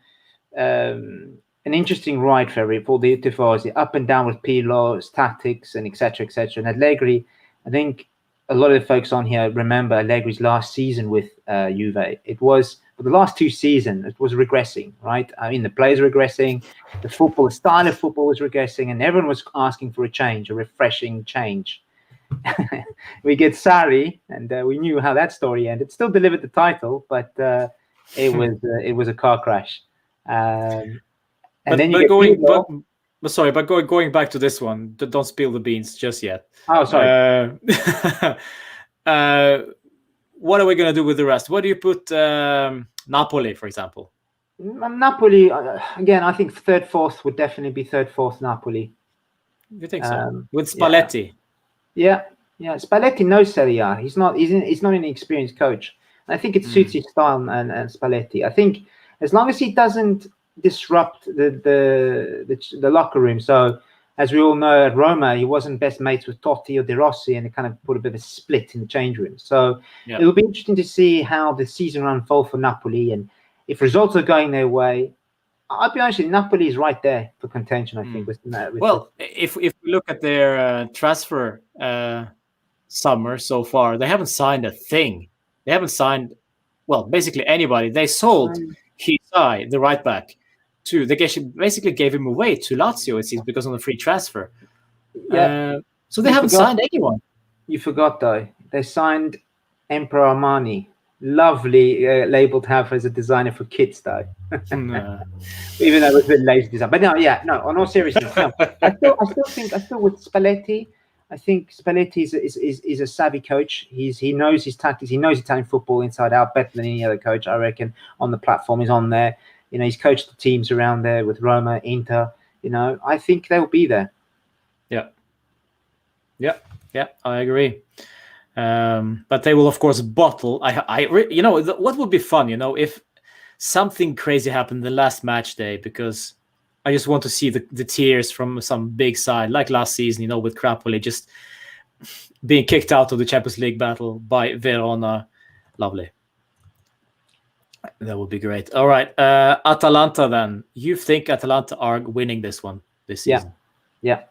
an interesting ride for the Tifosi, up and down with Pirlo's tactics and etc. And Allegri, I think a lot of the folks on here remember Allegri's last season with Juve. It was, for the last 2 seasons, it was regressing, right? I mean, the players were regressing, the style of football was regressing, and everyone was asking for a refreshing change. We get Sarri, and we knew how that story ended. Still delivered the title, but it was a car crash. Going back to this one, don't spill the beans just yet. Oh, sorry. What are we going to do with the rest? What do you put Napoli, for example? Napoli, again, I think third, fourth would definitely be third, fourth Napoli. You think so? With Spalletti? Yeah. Spalletti knows Serie A. He's not an experienced coach. I think it suits his style and Spalletti. I think as long as he doesn't disrupt the locker room. So, as we all know, at Roma, he wasn't best mates with Totti or De Rossi, and it kind of put a bit of a split in the change room. So, it'll be interesting to see how the season will unfold for Napoli, and if results are going their way. I'll be honest with you, Napoli is right there for contention, I think. If we look at their transfer summer so far, they haven't signed a thing. They haven't signed, basically anybody. They sold Hisai, the right back, they basically gave him away to Lazio, it seems, because of the free transfer. So they haven't signed anyone. You forgot, though. They signed Emperor Armani. Lovely label to have as a designer for kids, though. Even though it was a bit lazy design. But on all seriousness, no. I still with Spalletti. I think Spalletti is a savvy coach. He knows his tactics. He knows Italian football inside out better than any other coach, I reckon, on the platform. He's on there. He's coached the teams around there with Roma, Inter. I think they'll be there. Yeah, I agree. But they will, of course, bottle. What would be fun, if something crazy happened the last match day, because I just want to see the tears from some big side, like last season, with Crapoli just being kicked out of the Champions League battle by Verona. Lovely. That would be great. All right. Atalanta, then. You think Atalanta are winning this season? Yeah.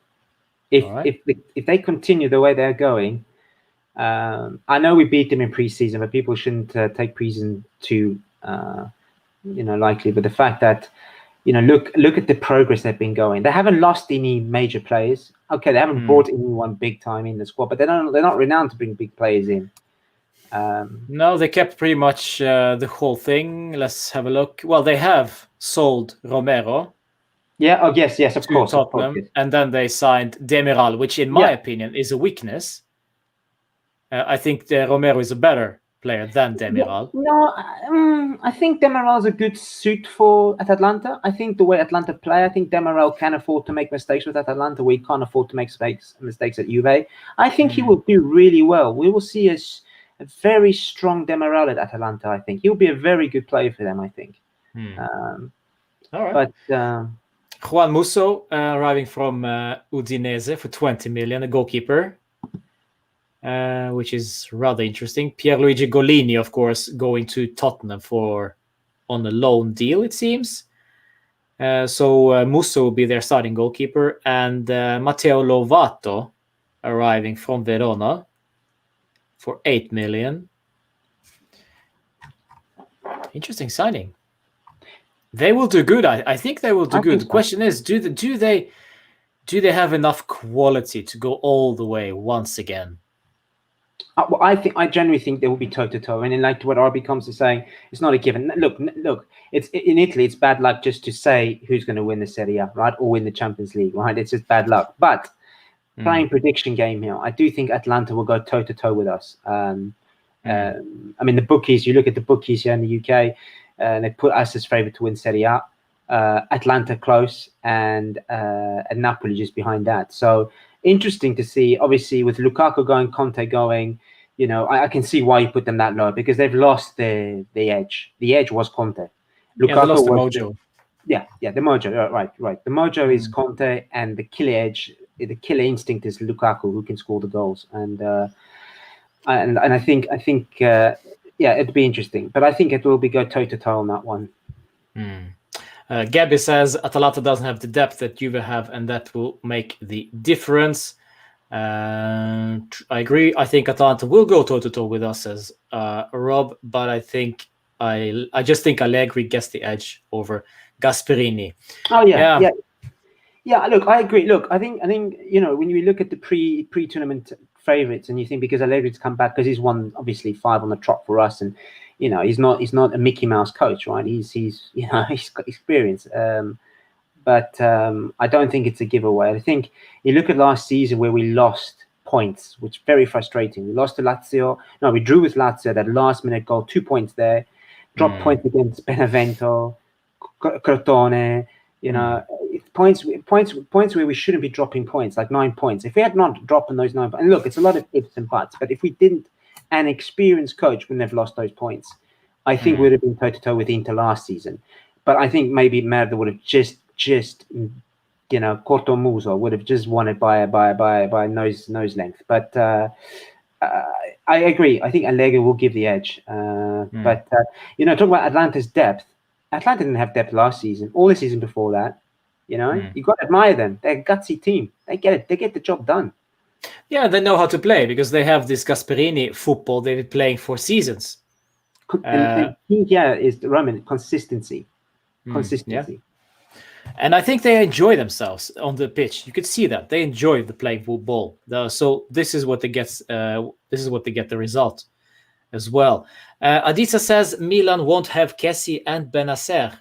If they continue the way they're going, I know we beat them in preseason, but people shouldn't take preseason too, lightly. But the fact that, look at the progress they've been going. They haven't lost any major players. Okay, they haven't brought anyone big time in the squad, but they're not renowned to bring big players in. No, they kept pretty much the whole thing. Let's have a look. Well, they have sold Romero. Yeah. Oh, yes, of course. Tottenham, and then they signed Demiral, which, in my opinion, is a weakness. I think Romero is a better player than Demiral. No, I think Demiral's a good suit for Atalanta. I think the way Atalanta play, I think Demiral can afford to make mistakes with Atalanta. We can't afford to make mistakes at Juve. I think he will do really well. We will see a very strong Demiral at Atalanta. I think he'll be a very good player for them. I think. All right. But Juan Musso arriving from Udinese for 20 million, a goalkeeper. Which is rather interesting. Pierluigi Golini, of course, going to Tottenham on a loan deal, it seems. So Musso will be their starting goalkeeper, and Matteo Lovato arriving from Verona for 8 million. Interesting signing. They will do good. I think they will do I good. think The so. question is, do they have enough quality to go all the way once again? Well, I generally think they will be toe to toe, and then like what RB comes to saying, it's not a given. Look, it's in Italy. It's bad luck just to say who's going to win the Serie A, right, or win the Champions League, right? It's just bad luck. But playing prediction game here, I do think Atlanta will go toe to toe with us. I mean, the bookies. You look at the bookies here in the UK, they put us as favourite to win Serie A. Atlanta close, and Napoli just behind that. So interesting to see. Obviously, with Lukaku going, Conte going, I can see why you put them that low, because they've lost the edge. The edge was Conte. Yeah, they Lukaku lost the was mojo. the mojo. Right. The mojo is Conte, and the killer edge, the killer instinct is Lukaku, who can score the goals. And I think it'd be interesting, but I think it will be go toe to toe on that one. Gabby says Atalanta doesn't have the depth that Juve have, and that will make the difference. I agree. I think Atalanta will go toe to toe with us, says Rob, but I just think Allegri gets the edge over Gasperini. Oh yeah. Look, I agree. Look, I think when you look at the pre-tournament favourites, and you think because Allegri's come back, because he's won obviously 5 on the trot for us, and he's not a Mickey Mouse coach, right? He's he's got experience. But I don't think it's a giveaway. I think you look at last season where we lost points, which is very frustrating. We lost to Lazio. No, we drew with Lazio, that last minute goal, 2 points there. Dropped points against Benevento, Crotone. Points where we shouldn't be dropping points, like 9 points. If we had not dropped those 9 points, and look, it's a lot of ifs and buts, but if we didn't, an experienced coach wouldn't have lost those points. I think we'd have been toe to toe with Inter last season. But I think maybe Merda would have just corto muso, would have just won it by nose length. But I agree. I think Allegri will give the edge. But talk about Atlanta's depth. Atlanta didn't have depth last season, or the season before that. You got to admire them. They're a gutsy team. They get it. They get the job done. Yeah, they know how to play, because they have this Gasperini football they've been playing for seasons. And is the Roman consistency. Consistency. Yeah. And I think they enjoy themselves on the pitch. You could see that they enjoy the playing football. So this is what they get. This is what they get the result as well. Adisa says Milan won't have Kessie and Benacer.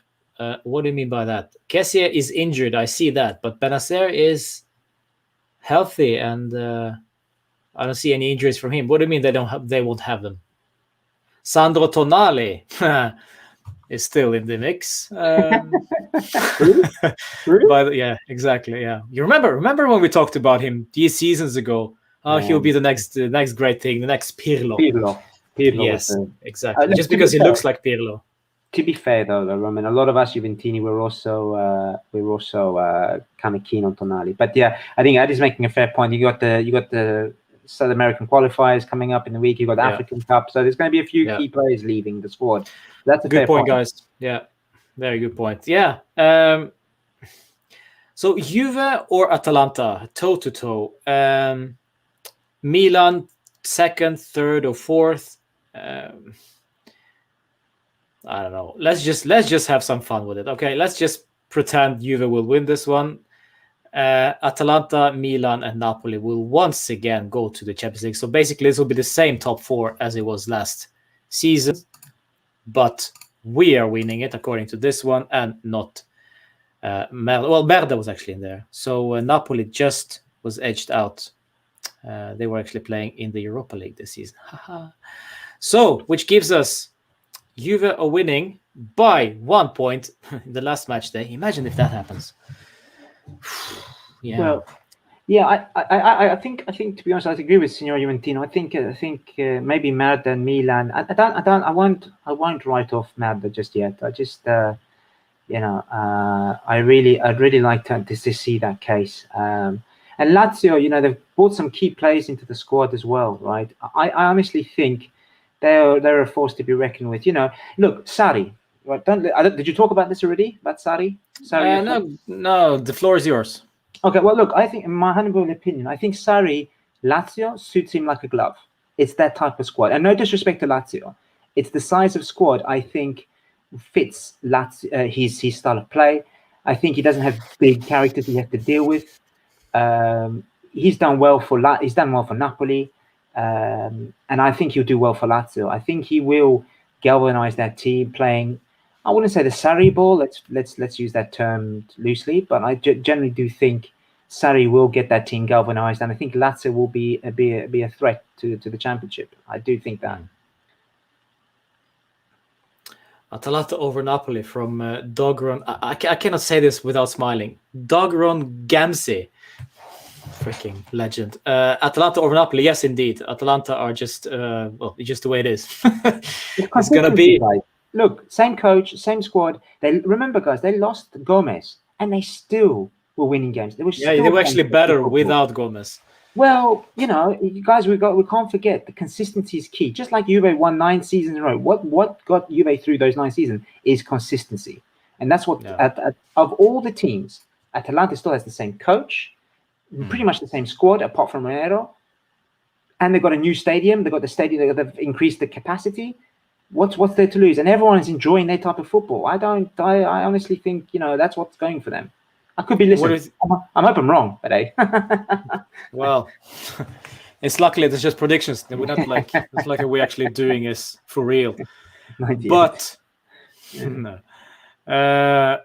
What do you mean by that? Kessie is injured. I see that, but Benacer is healthy, and I don't see any injuries from him. What do you mean they won't have them? Sandro Tonali is still in the mix. Really? But yeah, exactly. Yeah, you remember when we talked about him these seasons ago? He'll be the next great thing, the next Pirlo. Pirlo. Yes, exactly. Just because he looks like Pirlo. To be fair, though, Roman, a lot of us Juventini were also kind of keen on Tonali. But yeah, I think Addy's making a fair point. You got the South American qualifiers coming up in the week. You got the African Cup, so there's going to be a few key players leaving the squad. That's a good fair point, guys. Yeah, very good point. Yeah. So Juve or Atalanta, toe to toe. Milan, second, third, or fourth. I don't know. Let's just have some fun with it. Okay, let's just pretend Juve will win this one. Atalanta, Milan, and Napoli will once again go to the Champions League. So basically, this will be the same top 4 as it was last season, but we are winning it according to this one, and not Merda. Well, Merda was actually in there. So Napoli just was edged out. They were actually playing in the Europa League this season. So, which gives us Juve are winning by 1 point in the last match day. Imagine if that happens. Yeah. Well, yeah, I think to be honest, I agree with Signor Juventino. I think maybe Merda and Milan. I won't write off Merda just yet. I just I'd really like to see that case. And Lazio, they've brought some key players into the squad as well, right? I honestly think they're a force to be reckoned with. Look, Sarri. Right, did you talk about this already? About Sarri? No. The floor is yours. Okay. Well, look, I think, in my humble opinion, I think Sarri, Lazio suits him like a glove. It's that type of squad, and no disrespect to Lazio, it's the size of squad. I think fits his style of play. I think he doesn't have big characters he has to deal with. He's done well for Napoli, and I think he'll do well for Lazio. I think he will galvanize that team playing. I wouldn't say the Sarri ball. Let's use that term loosely, but I generally do think Sarri will get that team galvanized, and I think Lazio will be a threat to the championship. I do think that. Atalanta over Napoli from Dogron. I cannot say this without smiling. Dogron Gamsi. Freaking legend. Atalanta over Napoli. Yes, indeed. Atalanta are just just the way it is. It's going to be... Guys. Look, same coach, same squad. Remember, guys, they lost Gomez, and they still were winning games. They were actually better without Gomez. Well, you guys, we can't forget the consistency is key. Just like Juve won 9 seasons in a row. What got Juve through those 9 seasons is consistency, and that's what of all the teams, Atalanta still has the same coach, pretty much the same squad apart from Romero, and they've got a new stadium. They've got the stadium. They've increased the capacity. What's there to lose? And everyone is enjoying their type of football. I honestly think that's what's going for them. I could be listening. I hope I'm wrong, but hey. Well, it's luckily it's just predictions. We're not like it's like we're actually doing this for real. But no.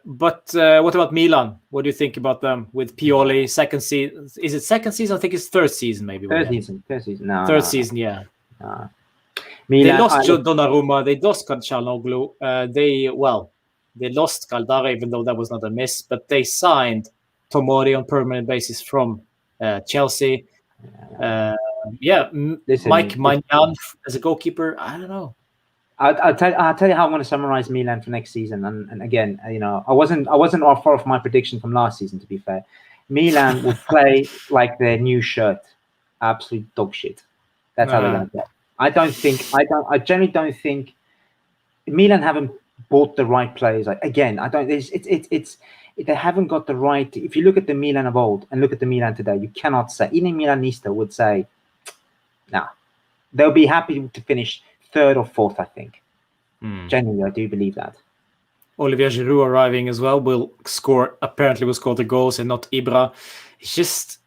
But what about Milan? What do you think about them with Pioli? Second season? Is it second season? I think it's third season, maybe. Third season. No. Third season, yeah. No. Milan, they lost Donnarumma. They lost Calhanoglu. They lost Caldara, even though that was not a miss. But they signed Tomori on permanent basis from Chelsea. Mike Maignan as a goalkeeper. I don't know. I'll tell you how I want to summarize Milan for next season. And again, I wasn't far off my prediction from last season. To be fair, Milan would play like their new shirt, absolute dog shit. That's how they're going to play. I generally don't think Milan haven't bought the right players. Again, I don't. They haven't got the right. If you look at the Milan of old and look at the Milan today, you cannot say. Even Milanista would say, nah. They'll be happy to finish 3rd or 4th, I think. Genuinely, I do believe that. Olivier Giroud arriving as well will score the goals and not Ibra. It's just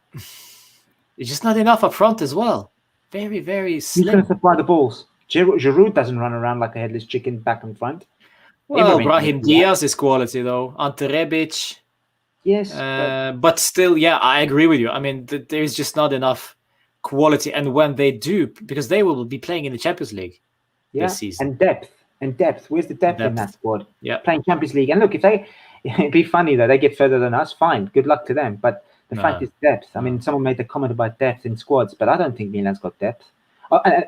not enough up front as well. Very, very slim. He's going to supply the balls. Giroud doesn't run around like a headless chicken back and front. Well, Brahim Diaz is quality though. Ante Rebic. Yes. But still, I agree with you. I mean, there's just not enough quality. And when they do, because they will be playing in the Champions League this season. And depth. Where's the depth in that squad? Yeah. Playing Champions League. And look, it'd be funny though. They get further than us. Fine. Good luck to them. But the fact is depth. I mean, someone made the comment about depth in squads, but I don't think Milan's got depth.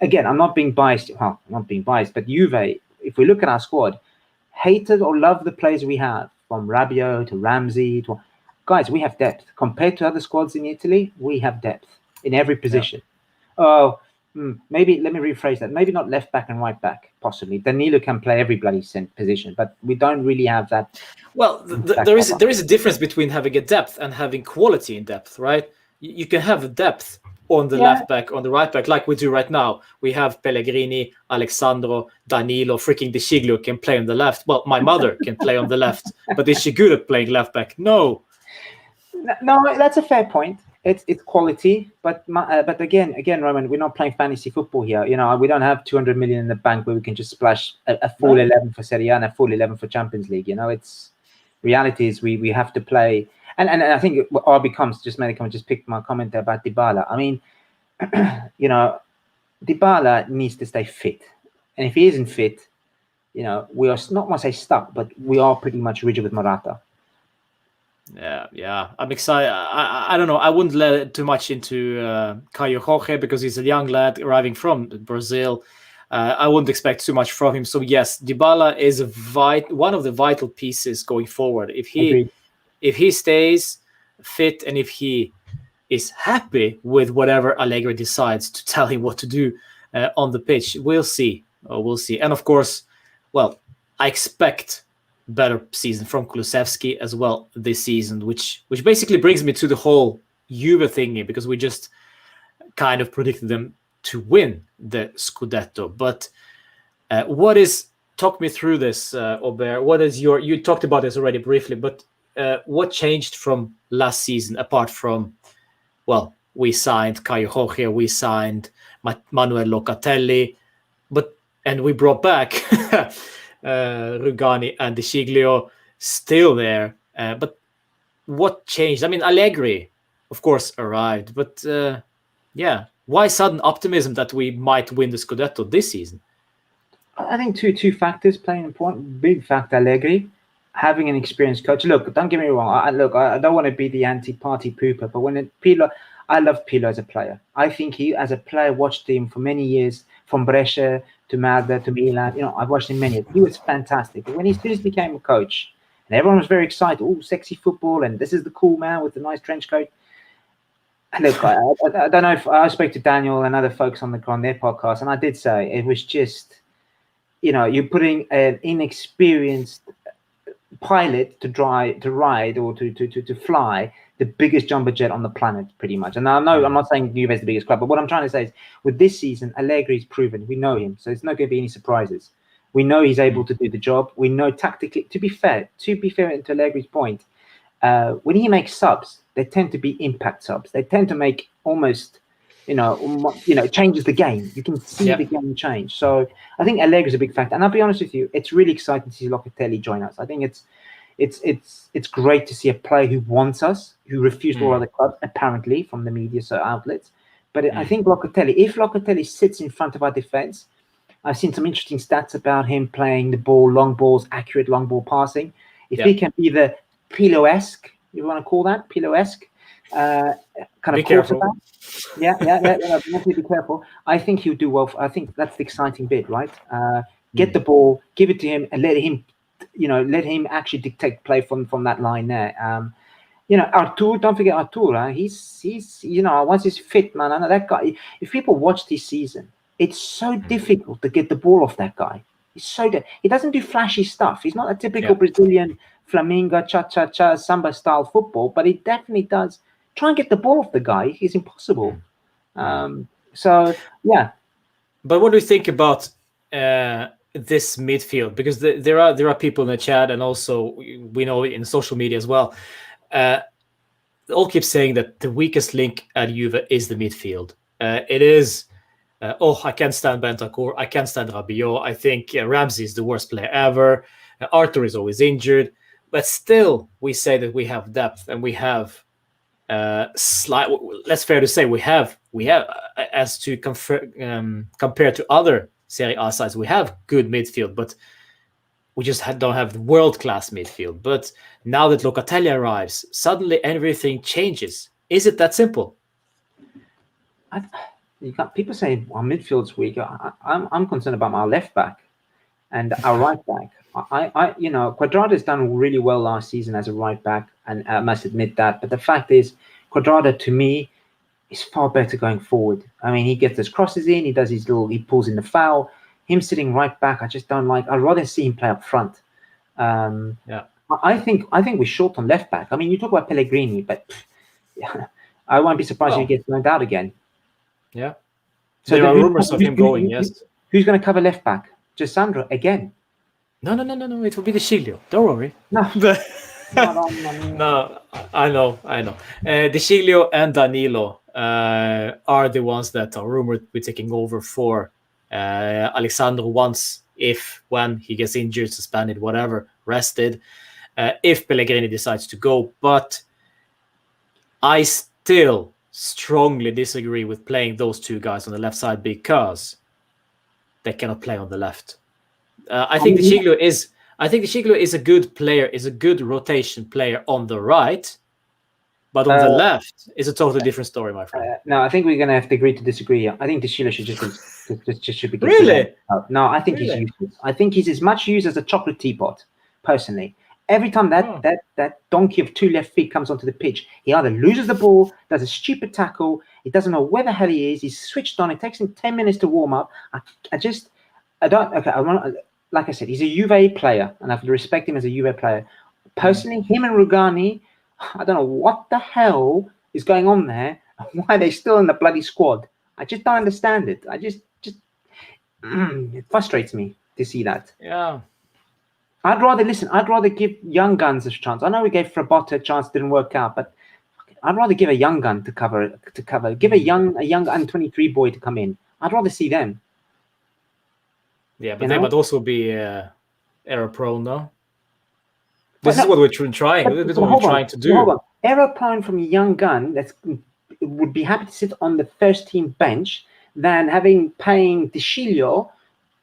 Again, I'm not being biased. Well, I'm not being biased, but Juve, if we look at our squad, hated or love the players we have, from Rabiot to Ramsey guys, we have depth. Compared to other squads in Italy, we have depth in every position. Yeah. Maybe, let me rephrase that. Maybe not left back and right back, possibly. Danilo can play every bloody position, but we don't really have that. Well, there is a difference between having a depth and having quality in depth, right? You can have depth on the left back, on the right back, like we do right now. We have Pellegrini, Alexandro, Danilo, freaking De Sciglio can play on the left. Well, my mother can play on the left, but is she good at playing left back? No, that's a fair point. It's quality, but again, Roman, we're not playing fantasy football here. We don't have 200 million in the bank where we can just splash a full 11 for Serie A and a full 11 for Champions League. It's reality is we have to play. And I think RB comes just made a comment, just picked my comment there about Dybala. I mean, Dybala needs to stay fit, and if he isn't fit, we are not want to say stuck, but we are pretty much rigid with Morata. Yeah. I'm excited. I don't know. I wouldn't let it too much into Caio Jorge because he's a young lad arriving from Brazil. I wouldn't expect too much from him. So yes, Dybala is one of the vital pieces going forward. If he stays fit and if he is happy with whatever Allegri decides to tell him what to do on the pitch, we'll see. And of course, I expect better season from Kulusevski as well this season, which basically brings me to the whole Juve thingy, because we just kind of predicted them to win the Scudetto. But what is talk me through this, Aubert. What is you talked about this already briefly, but what changed from last season apart from, well, we signed Caio Jorge, we signed Manuel Locatelli, and we brought back Rugani and De Sciglio still there. But what changed? I mean, Allegri, of course, arrived, but yeah, why sudden optimism that we might win the Scudetto this season? I think two factors play an important big factor. Allegri having an experienced coach. Look, don't get me wrong. I don't want to be the anti-party pooper, but Pirlo, I love Pirlo as a player. I think he, as a player, watched him for many years, from Brescia to Malta to Milan. You know, I've watched him many. He was fantastic. But when he first became a coach, and everyone was very excited, oh, sexy football, and this is the cool man with the nice trench coat. Look, I don't know if I spoke to Daniel and other folks on their podcast, and I did say it was just, you're putting an inexperienced pilot to ride or to fly the biggest jumbo jet on the planet, pretty much. And I know I'm not saying Juve is the biggest club, but what I'm trying to say is, with this season, Allegri's proven. We know him, so it's not going to be any surprises. We know he's able to do the job. We know tactically. To be fair, to Allegri's point, when he makes subs, they tend to be impact subs. They tend to make almost, changes the game. You can see the game change. So I think Allegri's a big factor. And I'll be honest with you, it's really exciting to see Locatelli join us. I think it's great to see a player who wants us, who refused all other clubs, apparently, from the media outlets. But I think if Locatelli sits in front of our defense, I've seen some interesting stats about him playing the ball, long balls, accurate long ball passing. If he can be the Pirlo-esque, you want to call that Pirlo-esque, kind of quarterback. Yeah. Be careful. I think he'll do well. I think that's the exciting bit, right? Get the ball, give it to him, and let him actually dictate play from that line there. Artur, don't forget Artur. He's once he's fit, man. I know that guy. If people watch this season, it's so difficult to get the ball off that guy. He doesn't do flashy stuff. He's not a typical Brazilian flamingo, cha-cha-cha, samba-style football, but he definitely does. Try and get the ball off the guy. It's impossible. So, yeah. But what do you think about this midfield? Because there are people in the chat, and also we know in social media as well, all keep saying that the weakest link at Juve is the midfield. It is... I can't stand Bentancur. I can't stand Rabiot. I think Ramsey is the worst player ever. Arthur is always injured. But still, we say that we have depth, and we have that's fair to say we have as to compared to other Serie A sides, we have good midfield, but we just don't have world-class midfield. But now that Locatelli arrives, suddenly everything changes. Is it that simple? You got people saying our midfield's weak. I'm concerned about our left back and our right back. Quadrado's done really well last season as a right back, and I must admit that. But the fact is, Quadrado to me is far better going forward. I mean, he gets his crosses in, he pulls in the foul. Him sitting right back, I just don't like. I'd rather see him play up front. I think we're short on left back. I mean, you talk about Pellegrini, but I won't be surprised if he gets loaned out again. Yeah. So there are rumors of him going, yes. Who's going to cover left back? Just Sandro again? No. It will be De Sciglio. Don't worry. No. No, I know. De Sciglio and Danilo are the ones that are rumored to be taking over for Alexandro once, when he gets injured, suspended, whatever, rested, if Pellegrini decides to go. But I still strongly disagree with playing those two guys on the left side because they cannot play on the left. I think De Sciglio is a good player, is a good rotation player on the right, but on the left is a totally different story, my friend. No, I think we're going to have to agree to disagree here. I think De Sciglio should be really. No, I think he's useless. I think he's as much used as a chocolate teapot, personally. Every time that donkey of two left feet comes onto the pitch, he either loses the ball, does a stupid tackle, he doesn't know where the hell he is, he's switched on, it takes him 10 minutes to warm up. Like I said, he's a Juve player, and I have to respect him as a Juve player. Personally, him and Rugani, I don't know what the hell is going on there, and why they're still in the bloody squad. I just don't understand it. It frustrates me. to see that. Yeah. I'd rather give young guns a chance. I know we gave Frabotta a chance, didn't work out, but I'd rather give a young gun to cover. Give a young U23 boy to come in. I'd rather see them. Yeah, but they might also be error prone, no? This But is what we're trying. This is what we're trying to do. Hold on. Error prone from a young gun that would be happy to sit on the first team bench than paying De Sciglio.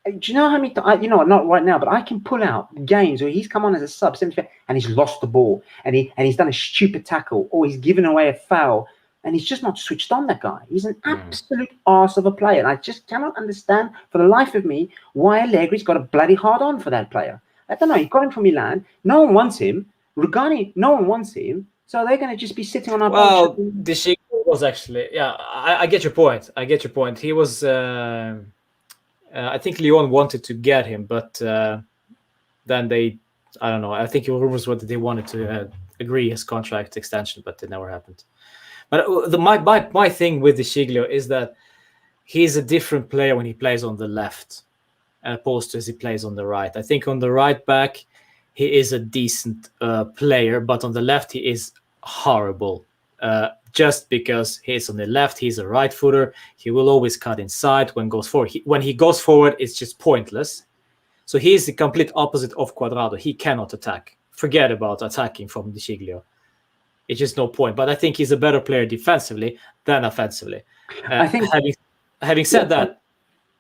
Do you know how many? Not right now, but I can pull out games where he's come on as a sub 75 and he's lost the ball and he's done a stupid tackle or he's given away a foul and he's just not switched on. That guy, he's an absolute arse of a player, and I just cannot understand for the life of me why Allegri's got a bloody hard on for that player. I don't know. He got him from Milan. No one wants him. Rugani, no one wants him. So they're going to just be sitting on our bench. Well, De Sciglio was actually, I get your point. He was. I think Lyon wanted to get him, but then I don't know. I think rumors were that they wanted to agree his contract extension, but it never happened. But my thing with De Sciglio is that he's a different player when he plays on the left, opposed to as he plays on the right. I think on the right back, he is a decent player, but on the left, he is horrible. Just because he's on the left, he's a right footer. He will always cut inside when goes forward. When he goes forward, it's just pointless. So he's the complete opposite of Cuadrado. He cannot attack. Forget about attacking from De Sciglio. It's just no point. But I think he's a better player defensively than offensively. I think having said that,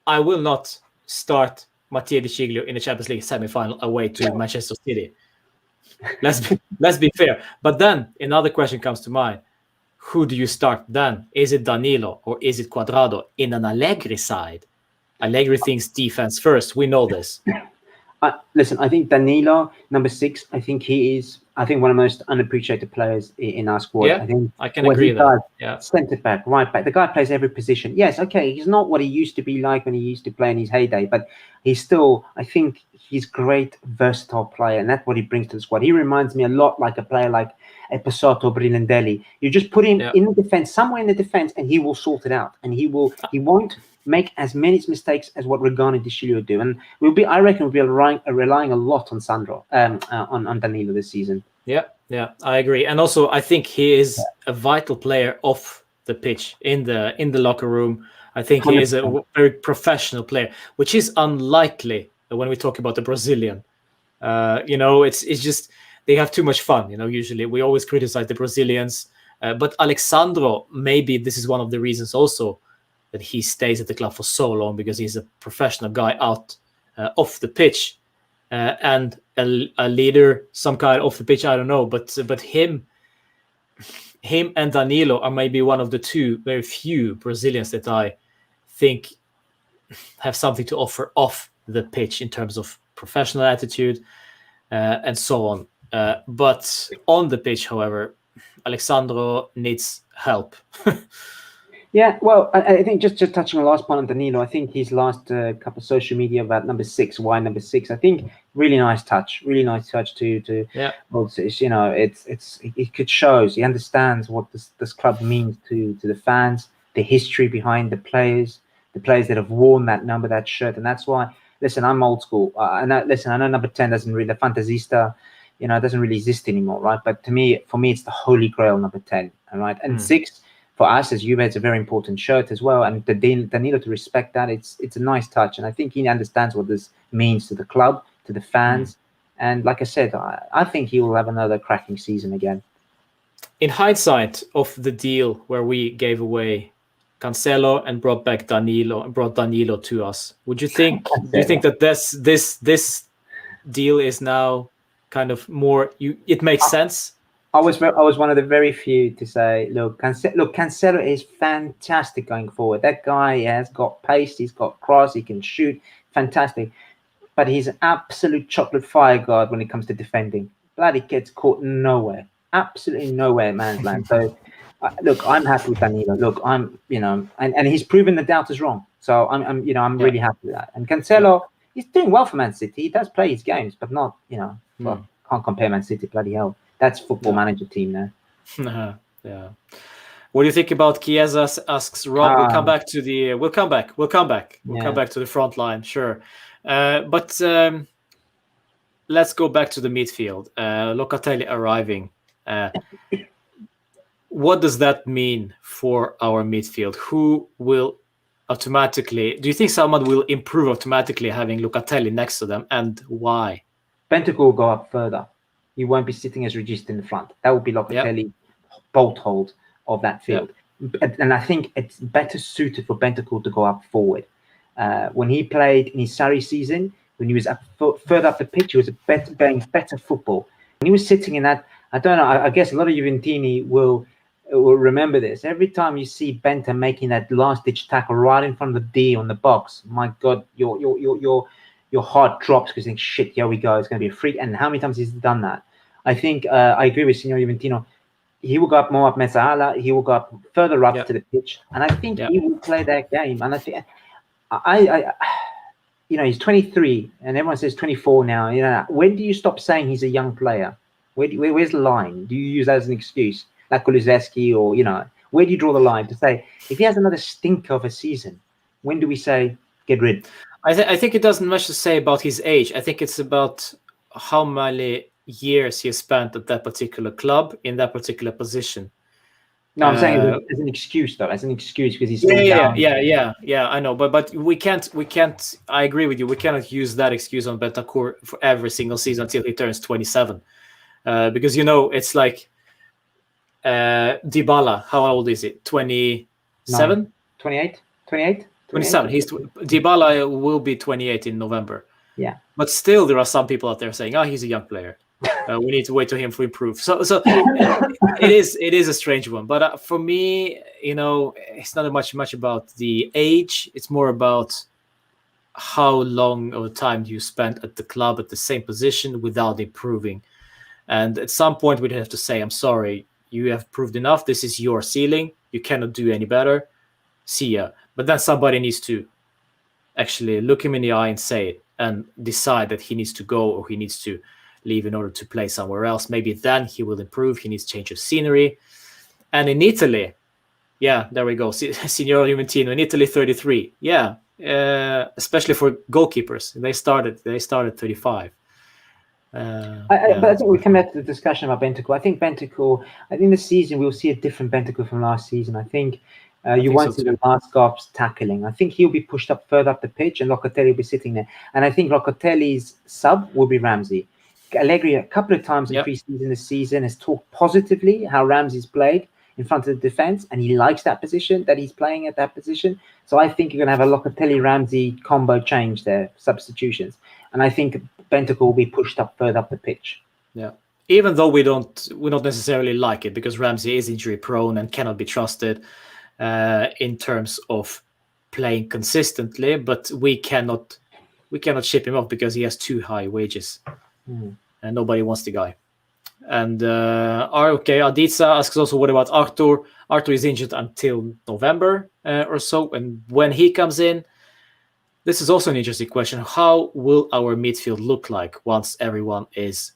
I will not start Mattia De Sciglio in the Champions League semi-final away to Manchester City. Let's be fair. But then another question comes to mind. Who do you start then? Is it Danilo or is it Cuadrado in an Allegri side? Allegri thinks defense first. We know this. Listen, I think Danilo, number 6, I think he is one of the most unappreciated players in our squad. Yeah, I can agree with that. Yeah. Centre back, right back. The guy plays every position. Yes, okay, he's not what he used to be like when he used to play in his heyday, but he's still, I think he's great, versatile player, and that's what he brings to the squad. He reminds me a lot like a player like a Passato Brillandelli. You just put him in the defense, somewhere in the defense, and he will sort it out. And he won't make as many mistakes as what Rugani and De Sciglio do. And I reckon we'll be relying a lot on Sandro, on Danilo this season. Yeah, I agree. And also, I think he is a vital player off the pitch, in the locker room. I think 100%. He is a very professional player, which is unlikely when we talk about the Brazilian. It's just they have too much fun. Usually we always criticize the Brazilians, but Alexandro, maybe this is one of the reasons also that he stays at the club for so long, because he's a professional guy out off the pitch, and a leader, some kind off the pitch. I don't know, but him and Danilo are maybe one of the two very few Brazilians that I think have something to offer off the pitch in terms of professional attitude and so on. But on the pitch, however, Alexandro needs help. Yeah, well, I think just touching on the last point on Danilo, I think his last couple of social media about number 6, why number 6. I think really nice touch to it shows he understands what this club means to the fans, the history behind the players that have worn that number, that shirt, and that's why. Listen, I'm old school. I know number 10 doesn't really, the Fantasista, doesn't really exist anymore, right? But for me, it's the holy grail, number 10, all right? And 6. For us as Juve, it's a very important shirt as well. And Danilo to respect that, it's a nice touch. And I think he understands what this means to the club, to the fans. And like I said, I think he will have another cracking season again. In hindsight of the deal where we gave away Cancelo and brought Danilo to us, would you think? Do you think that this deal is now kind of more? It makes sense. I was one of the very few to say, look, Cancelo is fantastic going forward. That guy has got pace, he's got cross, he can shoot, fantastic. But he's an absolute chocolate fire guard when it comes to defending. Bloody gets caught nowhere, absolutely nowhere, man's land. So, look, I'm happy with Danilo. Look, and he's proven the doubters wrong. So I'm really happy with that. And Cancelo, he's doing well for Man City. He does play his games, but not, well, can't compare Man City, bloody hell. That's football manager team there. Yeah. What do you think about Chiesa? Asks Rob. We'll come back to the. We'll come back to the front line. Sure. But let's go back to the midfield. Locatelli arriving. What does that mean for our midfield? Who will automatically? Do you think someone will improve automatically having Locatelli next to them, and why? Bentancur will go up further. He won't be sitting as Regista in the front. That will be Locatelli bolt hold of that field. And I think it's better suited for Bentancur to go up forward. When he played in his Serie season, when he was further up the pitch, he was playing better football. When he was sitting in that, I don't know, I guess a lot of Juventini will remember this. Every time you see Benta making that last-ditch tackle right in front of the D on the box, my God, your heart drops because you think, shit, here we go, it's going to be a freak. And how many times he's done that? I think I agree with Signor Juventino. He will go up more up Mezzaala. He will go up further up to the pitch, and I think he will play that game. And I think, he's 23, and everyone says 24 now. When do you stop saying he's a young player? Where's the line? Do you use that as an excuse, like Kulusevski, or where do you draw the line to say if he has another stink of a season? When do we say get rid? I think it doesn't much to say about his age. I think it's about how many years he has spent at that particular club in that particular position. No, I'm saying as an excuse, though, as an excuse because he's still young. Yeah. I know, but we can't. I agree with you. We cannot use that excuse on Bentancur for every single season until he turns 27, because it's like Dybala. How old is he? 27, 28. 27. Dybala will be 28 in November. Yeah, but still, there are some people out there saying, he's a young player. We need to wait to him to improve. So it is a strange one. But for me, it's not much about the age. It's more about how long of a time do you spend at the club at the same position without improving. And at some point, we'd have to say, I'm sorry, you have proved enough. This is your ceiling. You cannot do any better. See ya. But then somebody needs to actually look him in the eye and say it and decide that he needs to go or he needs to leave in order to play somewhere else. Maybe then he will improve. He needs change of scenery. And in Italy, there we go. Signor Juventino in Italy, 33. Especially for goalkeepers, they started 35. But I think we come back to the discussion about Bentancur. I think this season we'll see a different Bentancur from last season. I think you won't see the last gasps tackling. I think he'll be pushed up further up the pitch, and Locatelli will be sitting there. And I think Locatelli's sub will be Ramsey. Allegri a couple of times in pre-season this season has talked positively how Ramsey's played in front of the defense, and he likes that position, that he's playing at that position. So I think you're going to have a Locatelli-Ramsey combo change there, substitutions. And I think Bentancur will be pushed up further up the pitch. Yeah. Even though we don't necessarily like it because Ramsey is injury prone and cannot be trusted in terms of playing consistently, but we cannot ship him off because he has too high wages. And nobody wants the guy. And Aditsa asks also, what about Arthur? Arthur is injured until November or so. And when he comes in, this is also an interesting question. How will our midfield look like once everyone is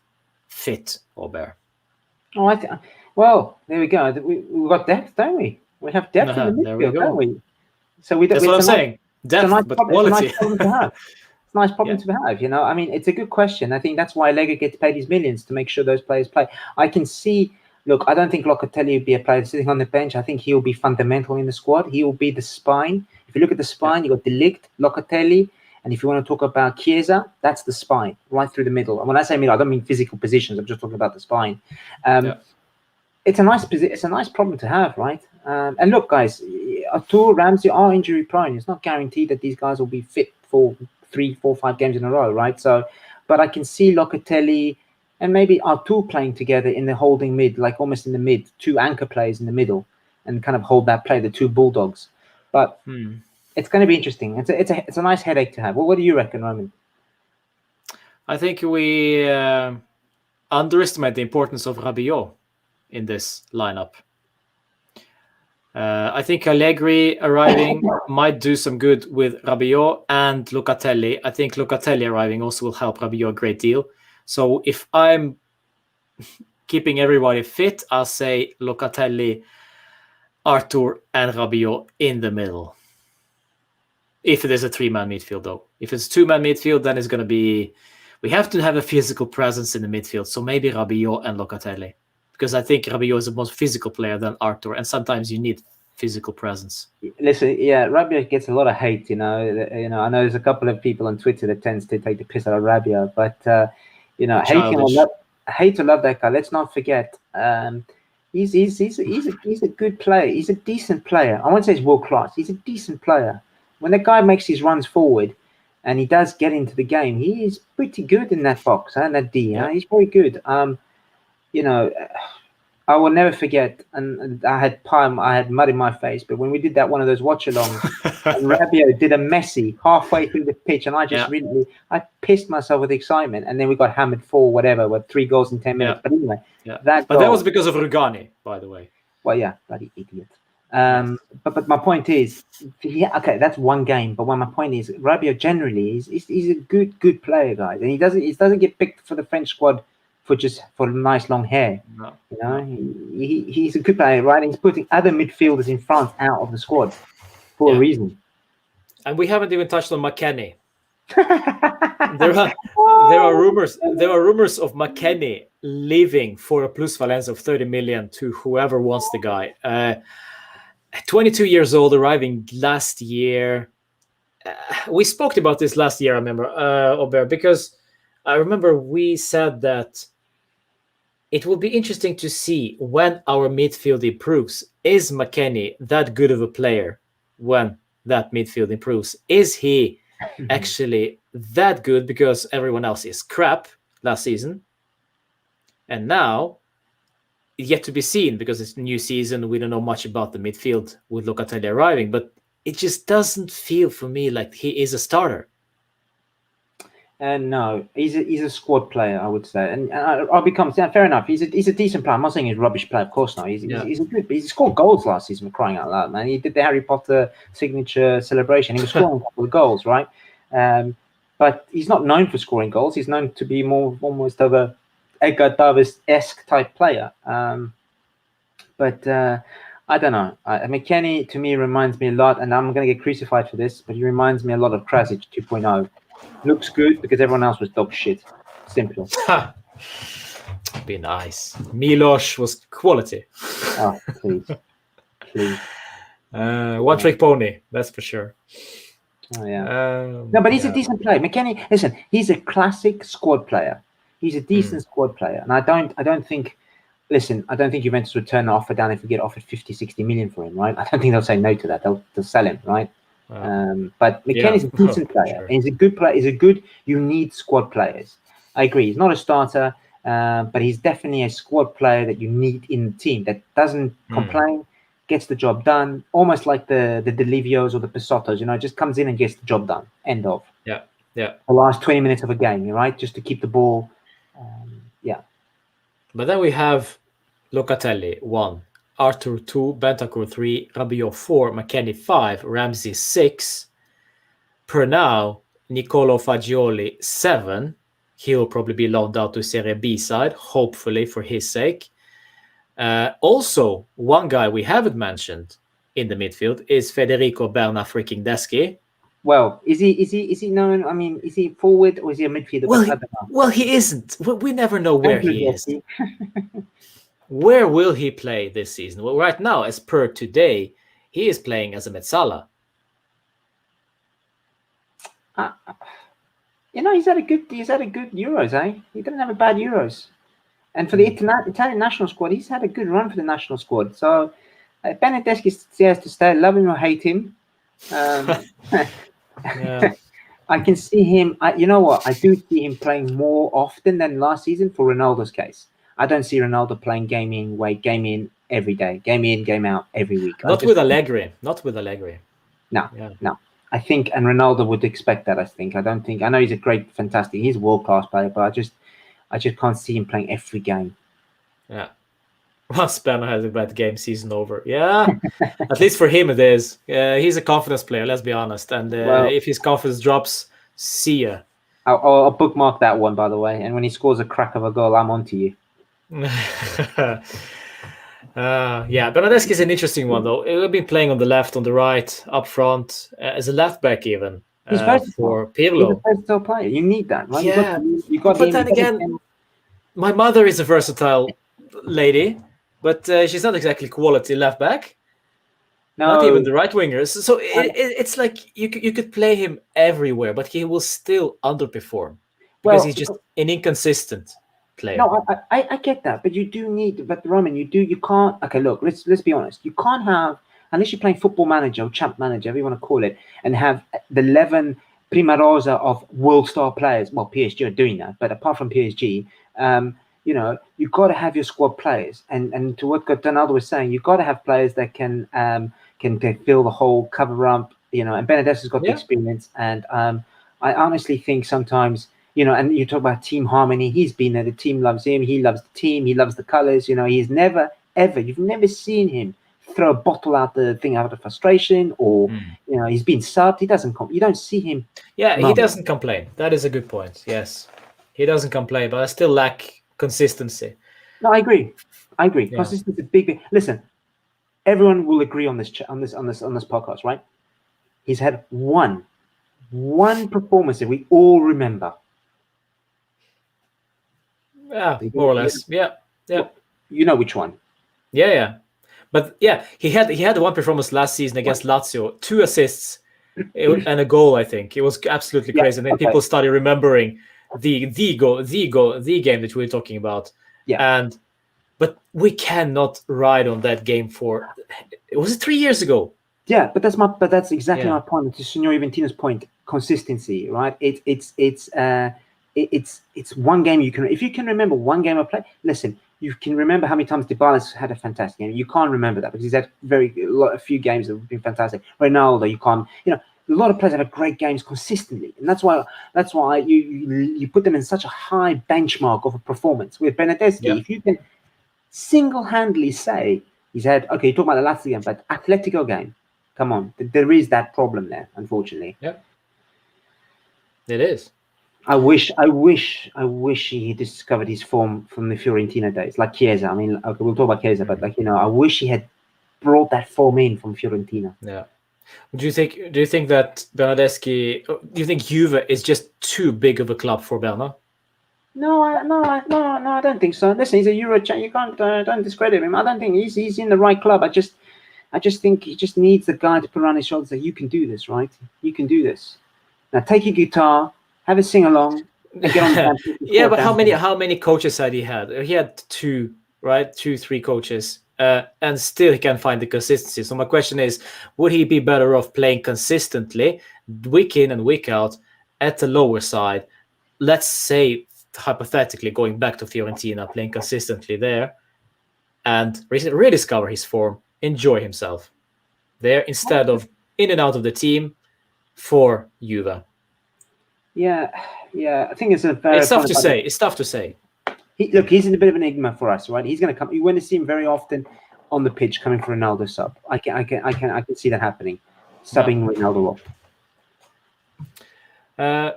fit, Aubert? Well, there we go. We've got depth, don't we? We have depth in the midfield, don't we? So that's what I'm saying. Depth, but quality. It's a nice problem to have. It's a nice problem to have, I mean, it's a good question. I think that's why Allegri gets paid his millions to make sure those players play. I can see, look, I don't think Locatelli will be a player sitting on the bench. I think he'll be fundamental in the squad. He will be the spine. If you look at the spine, you've got De Ligt, Locatelli, and if you want to talk about Chiesa, that's the spine, right through the middle. And when I say middle, I don't mean physical positions. I'm just talking about the spine. It's a nice problem to have, right? And look, guys, Artur, Ramsey are injury prone. It's not guaranteed that these guys will be fit for 3, 4, 5 games in a row, right? So, but I can see Locatelli and maybe Artur playing together in the holding mid, like almost in the mid, 2 anchor players in the middle, and kind of hold that play, the 2 bulldogs. But it's going to be interesting. It's a nice headache to have. What do you reckon, Roman? I think we underestimate the importance of Rabiot in this lineup. I think Allegri arriving might do some good with Rabiot and Locatelli. I think Locatelli arriving also will help Rabiot a great deal. So if I'm keeping everybody fit, I'll say Locatelli, Arthur, and Rabiot in the middle. If it is a 3-man midfield, though. If it's 2-man midfield, then it's going to be... We have to have a physical presence in the midfield, so maybe Rabiot and Locatelli. Because I think Rabiot is a more physical player than Arthur, and sometimes you need physical presence. Listen, yeah, Rabiot gets a lot of hate. I know there's a couple of people on Twitter that tends to take the piss out of Rabiot, but hate or love that guy. Let's not forget, he's a good player. He's a decent player. I won't say he's world class. He's a decent player. When the guy makes his runs forward, and he does get into the game, he is pretty good in that box, that D. Yeah. He's very good. I will never forget, and I had mud in my face, but when we did that one of those watch-alongs, and Rabiot did a Messi halfway through the pitch, and I just I pissed myself with excitement, and then we got hammered for whatever, with 3 goals in 10 minutes. But anyway, that was because of Rugani, by the way. Well, yeah, bloody idiot. But my point is, that's one game. But my point is, Rabiot generally he's a good player, guys, and he doesn't get picked for the French squad for nice long hair. No. He's a good player, right? And he's putting other midfielders in France out of the squad for a reason. And we haven't even touched on McKennie. there are rumors of McKennie leaving for a plusvalence of 30 million to whoever wants the guy. 22 years old, arriving last year. We spoke about this last year, I remember, Aubert, because I remember we said that it will be interesting to see when our midfield improves. Is McKennie that good of a player when that midfield improves? Is he actually that good because everyone else is crap last season? And now, yet to be seen, because it's a new season. We don't know much about the midfield with Locatelli arriving, but it just doesn't feel for me like he is a starter. No, he's a squad player, I would say, and I'll become fair enough. He's a decent player. I'm not saying he's a rubbish player, of course not. He's a good. He scored goals last season, for crying out loud, man. He did the Harry Potter signature celebration. He was scoring a couple of goals, right? But he's not known for scoring goals. He's known to be more almost of a Edgar Davids-esque type player. But I don't know. McKennie to me reminds me a lot, and I'm going to get crucified for this, but he reminds me a lot of Krasic 2.0. Looks good because everyone else was dog shit. Simple. Be nice. Milos was quality. Oh, please. One trick pony, that's for sure. Oh, yeah. No, but he's a decent player. McKennie, listen, he's a classic squad player. He's a decent squad player. And I don't think Juventus would turn the offer down if we get offered 50, 60 million for him, right? I don't think they'll say no to that. They'll sell him, right? But McKennie's a decent player. Sure. And he's a good player. You need squad players. I agree. He's not a starter, but he's definitely a squad player that you need in the team that doesn't complain, gets the job done, almost like the Delivios or the Pisottos, just comes in and gets the job done. End of. Yeah. The last 20 minutes of a game, right? Just to keep the ball. But then we have Locatelli 1, Arthur 2, Bentancur 3, Rabiot 4, McKennie 5, Ramsey 6. Per now, Nicolo Fagioli 7. He'll probably be loaned out to Serie B side, hopefully for his sake. Also, one guy we haven't mentioned in the midfield is Federico Berna freaking Deschi. Well, is he known? I mean, is he forward or is he a midfielder? Well, he isn't. We never know where he is. Where will he play this season? Well, right now, as per today, he is playing as a Mezzala. He's had a good Euros, eh? He didn't have a bad Euros. And for the Italian national squad, he's had a good run for the national squad. So, Benedeschi has to stay. Love him or hate him. I can see him. You know what? I do see him playing more often than last season for Ronaldo's case. I don't see Ronaldo playing game in every day, game in, game out every week. Not with Allegri. No. I think, and Ronaldo would expect that. I know he's a great, fantastic. He's a world-class player, but I just can't see him playing every game. Yeah. Once Berna has a bad game, season over. Yeah, at least for him it is. He's a confidence player, let's be honest. And if his confidence drops, see ya. I'll bookmark that one, by the way. And when he scores a crack of a goal, I'm on to you. Bernardeschi is an interesting one though. He'll be playing on the left, on the right, up front, as a left back even He's versatile. for He's a Pirlo. versatile player. You need that, right? Yeah, You got but him. then You got again, him. my mother is a versatile lady, but she's not exactly quality left back. Not even No, the right wingers. So I, it's like you could play him everywhere, but he will still underperform because well, he's just an inconsistent player. no, I get that, but you do need, but Roman, you can't. Okay, look, let's be honest. You can't have unless you're playing Football Manager or Champ Manager, whatever you want to call it, and have the 11 prima rosa of world star players. Well, PSG are doing that, but apart from PSG, you got to have your squad players, and to what Donaldo was saying, you got to have players that can fill the whole cover up. And Benedetto's got the Yeah. experience, and I honestly think sometimes. And you talk about team harmony. He's been there. The team loves him. He loves the team. He loves the colors. He's never, ever, you've never seen him throw a bottle out of frustration or, he's been subbed. He doesn't come. You don't see him. Yeah, he No. doesn't complain. That is a good point. Yes, he doesn't complain, but I still lack consistency. No, I agree. Yeah. Consistency is a big. Listen, everyone will agree on this podcast, right? He's had one performance that we all remember. Yeah, more or less. Yeah. You know which one? Yeah. But yeah, he had one performance last season against Lazio, 2 assists and a goal. I think it was absolutely crazy. And then people started remembering the game that we were talking about. Yeah. But we cannot ride on that game for. Was it 3 years ago? Yeah, but that's exactly my point. To Signor Juventino's point, consistency, right? It's one game you can. If you can remember one game of play, listen, you can remember how many times Dybala's had a fantastic game. You can't remember that because he's had a few games that have been fantastic. Ronaldo, you can't. A lot of players have great games consistently, and that's why you put them in such a high benchmark of a performance. With Bernardeschi, if you can single-handedly say he's had, okay, you talk about the Lazio game, but Atletico game. Come on, there is that problem there, unfortunately. Yeah, it is. I wish he discovered his form from the Fiorentina days, like Chiesa. I mean, okay, we'll talk about Chiesa, but I wish he had brought that form in from Fiorentina. Yeah. Do you think that Bernardeschi? Do you think Juve is just too big of a club for Berna? No, I don't think so. Listen, he's a Euro champ. You can't don't discredit him. I don't think he's in the right club. I just think he just needs the guy to put around his shoulders that you can do this, right? You can do this. Now take your guitar, have a sing along, and get on. Yeah, but how many coaches had he had? He had 2, right? 2, 3 coaches, and still he can find the consistency. So my question is, would he be better off playing consistently, week in and week out, at the lower side? Let's say hypothetically going back to Fiorentina, playing consistently there, and rediscover his form. Enjoy himself there instead of in and out of the team for Juve. Yeah. I think it's It's tough to say. It's tough to say. He's in a bit of an enigma for us, right? He's going to come. You're going to see him very often on the pitch coming for Ronaldo sub. I can see that happening, subbing Ronaldo off.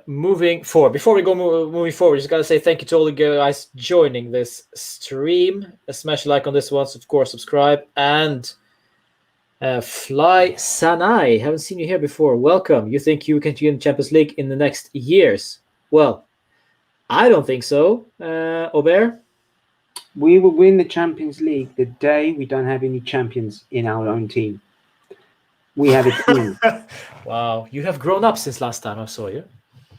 Moving forward, before we go moving forward, just gotta say thank you to all the guys joining this stream. Smash a like on this one, so of course subscribe, and Fly Sanai, haven't seen you here before. Welcome. You think you can win Champions League in the next years? Well, I don't think so. Aubert? We will win the Champions League the day we don't have any champions in our own team. We have a team. Wow, you have grown up since last time I saw you.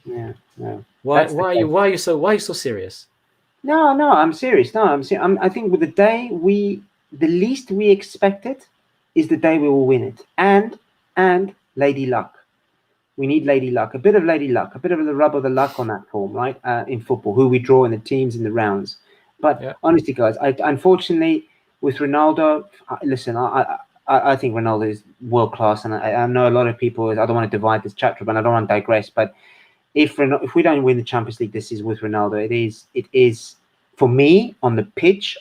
Yeah, no. Why are you so serious? No, I'm serious. No, I think with the least we expect it is the day we will win it. And Lady Luck. We need Lady Luck, a bit of Lady Luck, a bit of the rub of the luck on that form, right? In football, who we draw in the teams in the rounds. But honestly, guys, unfortunately with Ronaldo, listen, I think Ronaldo is world class, and I know a lot of people. I don't want to divide this chapter, but I don't want to digress. But if we don't win the Champions League this season with Ronaldo, it is for me on the pitch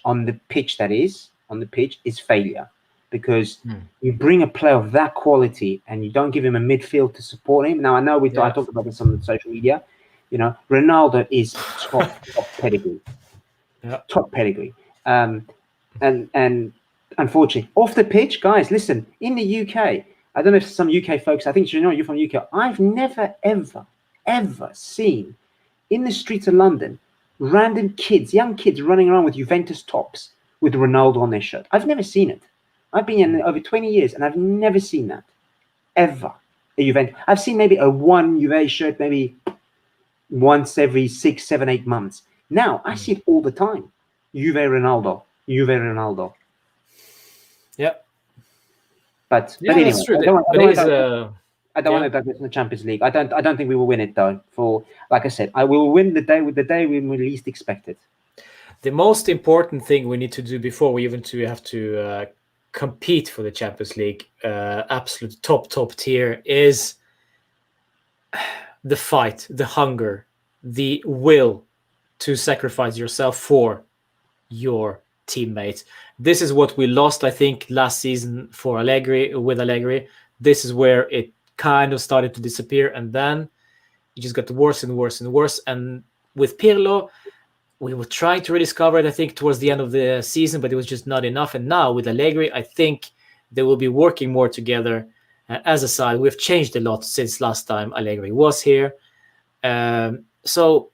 is failure, because you bring a player of that quality and you don't give him a midfield to support him. Now I know I talked about this on social media. Ronaldo is top pedigree, top pedigree, and unfortunately. Off the pitch, guys, listen, in the UK, I don't know if some UK folks, I think you're from UK, I've never, ever seen in the streets of London random kids, young kids running around with Juventus tops with Ronaldo on their shirt. I've never seen it. I've been in over 20 years and I've never seen that, ever. A Juventus. I've seen maybe a one Juve shirt maybe once every 6, 7, 8 months. Now I see it all the time. Juve Ronaldo, Juve Ronaldo. Yeah. But Yeah, anyway, that's true. I don't But it is I don't want to digress in the Champions League. I don't think we will win it though. For like I said, I will win the day when we least expect it. the most important thing we need to do before we even have to compete for the Champions League, absolute top tier, is the fight, the hunger, the will to sacrifice yourself for your teammates. This is what we lost, I think, last season for Allegri. This is where it kind of started to disappear, and then it just got worse and worse and worse. And with Pirlo, we were trying to rediscover it, I think, towards the end of the season, but it was just not enough. And now with Allegri, I think they will be working more together as a side. We've changed a lot since last time Allegri was here. So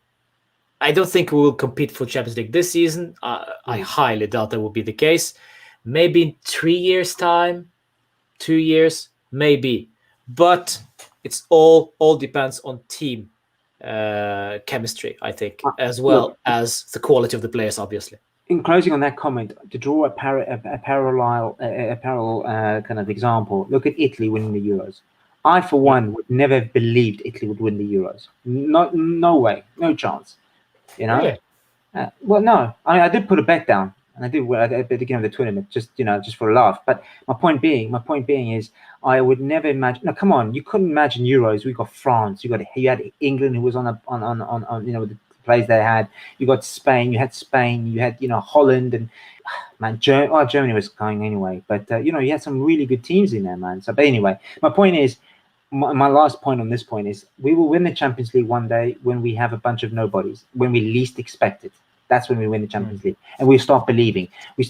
I don't think we will compete for Champions League this season. I highly doubt that will be the case. Maybe in 3 years' time, 2 years, maybe. But it's all depends on team chemistry, I think, as well as the quality of the players, obviously. In closing on that comment, to draw a parallel kind of example, look at Italy winning the Euros. I, for one, would never have believed Italy would win the Euros. No way, no chance. You know? Really? Well, no. I did put a bet down, and I did at the beginning of the tournament, just for a laugh. But my point being is, I would never imagine. No, come on, you couldn't imagine Euros. We got France. You had England, who was on the plays they had. You got Spain. You had Holland, and man, Germany was going anyway. But you had some really good teams in there, man. So, but anyway, my point is. My last point on this point is we will win the Champions League one day when we have a bunch of nobodies, when we least expect it. That's when we win the Champions League. And we start believing. We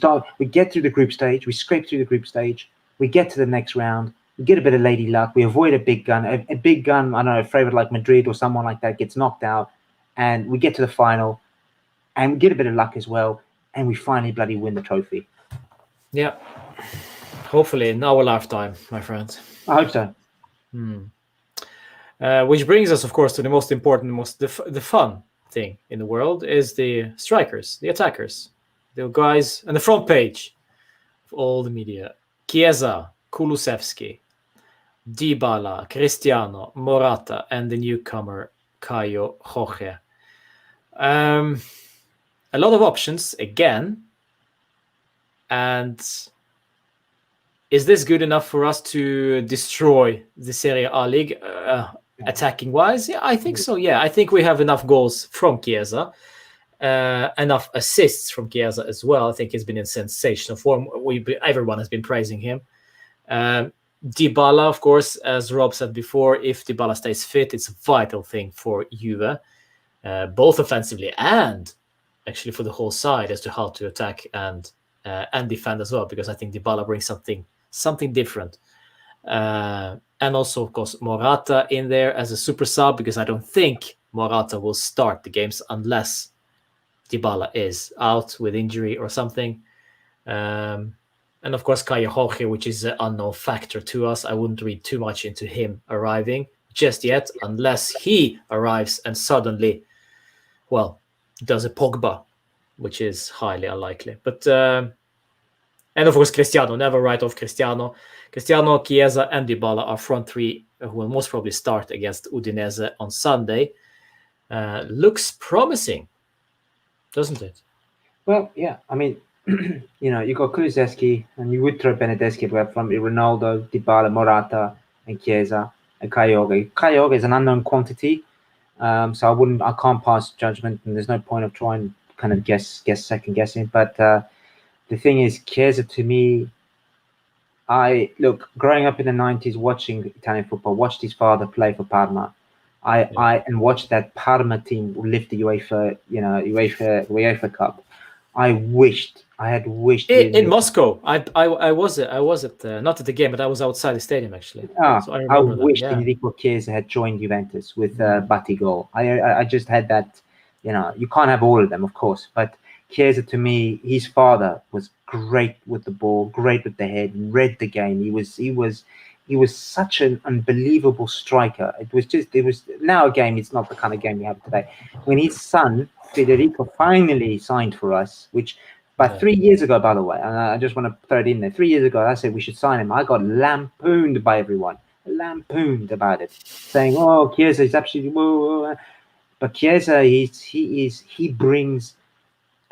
get through the group stage, we scrape through the group stage, we get to the next round, we get a bit of lady luck, we avoid a big gun. A big gun, I don't know, a favorite like Madrid or someone like that gets knocked out, and we get to the final, and we get a bit of luck as well, and we finally bloody win the trophy. Yeah. Hopefully in our lifetime, my friends. I hope so. Which brings us, of course, to the most important, the fun thing in the world is the strikers, the attackers, the guys on the front page of all the media. Chiesa, Kulusevski, Dybala, Cristiano, Morata, and the newcomer Caio Jorge. A lot of options again, and is this good enough for us to destroy the Serie A league attacking wise? Yeah, I think so. Yeah, I think we have enough goals from Chiesa, enough assists from Chiesa as well. I think he's been in sensational form. Everyone has been praising him. Dybala, of course, as Rob said before, if Dybala stays fit, it's a vital thing for Juve, both offensively and actually for the whole side as to how to attack and defend as well, because I think Dybala brings something different. And also, of course, Morata in there as a super sub, because I don't think Morata will start the games unless Dybala is out with injury or something. And of course, Caio Jorge, which is an unknown factor to us. I wouldn't read too much into him arriving just yet, unless he arrives and suddenly, does a Pogba, which is highly unlikely. But and of course, Cristiano, never write off Cristiano. Cristiano, Chiesa, and Dybala are front three who will most probably start against Udinese on Sunday. Looks promising, doesn't it? Well, yeah. I mean, you got Kulusevski, and you would throw Benedeschi from Ronaldo, Dybala, Morata, and Chiesa, and Caio Jorge. Caio Jorge is an unknown quantity, so I can't pass judgment, and there's no point of trying kind of second guessing. But the thing is, Chiesa to me, growing up in the 90s, watching Italian football, watched his father play for Parma. I watched that Parma team lift the UEFA Cup. I had wished In Moscow. I was at not at the game, but I was outside the stadium actually. So I I remember that. wished Yeah. Enrico Chiesa had joined Juventus with Batigol. I just had that, you can't have all of them, of course, but Chiesa, to me, his father was great with the ball, great with the head, read the game. He was such an unbelievable striker. It was now a game. It's not the kind of game we have today. When his son Federico finally signed for us, which but 3 years ago, by the way, and I just want to throw it in there. 3 years ago, I said we should sign him. I got lampooned by everyone, lampooned about it, saying, "Oh, Chiesa is absolutely whoa." But Chiesa, he brings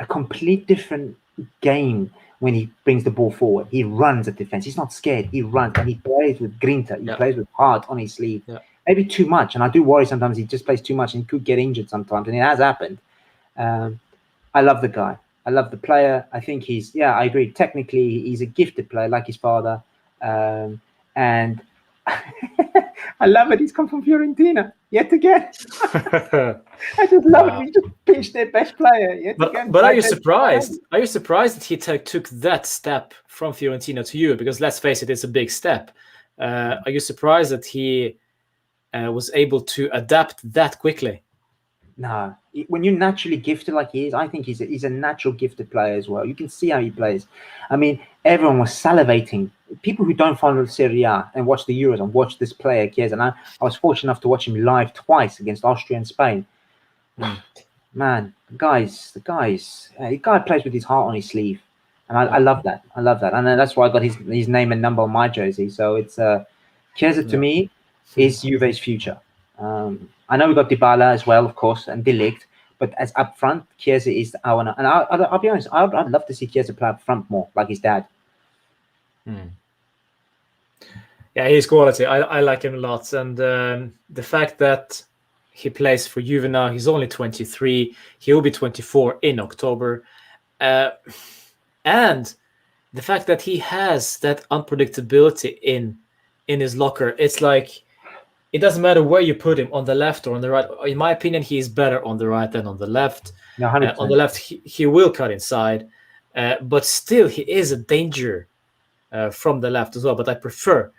a complete different game when he brings the ball forward. He runs at defense. He's not scared. He runs and he plays with grinta. He plays with heart on his sleeve. Yeah. Maybe too much, and I do worry sometimes he just plays too much and he could get injured sometimes, and it has happened. I love the guy. I love the player. I think I agree. Technically, he's a gifted player like his father. And I love it. He's come from Fiorentina yet again. I just love it. We just pinched their best player yet again. But are you surprised? Are you surprised that he took that step from Fiorentina to you? Because let's face it, it's a big step. Are you surprised that he was able to adapt that quickly? No, when you're naturally gifted like he is, I think he's a natural gifted player as well. You can see how he plays. I mean, everyone was salivating. People who don't follow the Serie A and watch the Euros and watch this player, Chiesa, and I was fortunate enough to watch him live twice against Austria and Spain. Man, the guy plays with his heart on his sleeve, and I love that. I love that, and that's why I got his name and number on my jersey. So it's Chiesa to me is Juve's future. I know we got Dybala as well, of course, and De Ligt, but as up front, Chiesa is our. And I'll be honest, I'd love to see Chiesa play up front more, like his dad. Yeah, he's quality. I like him a lot, and the fact that he plays for Juve now, he's only 23. He will be 24 in October, and the fact that he has that unpredictability in his locker, it's like. It doesn't matter where you put him, on the left or on the right. In my opinion, he is better on the right than on the left. No, on the left, he will cut inside, but still he is a danger from the left as well. But I prefer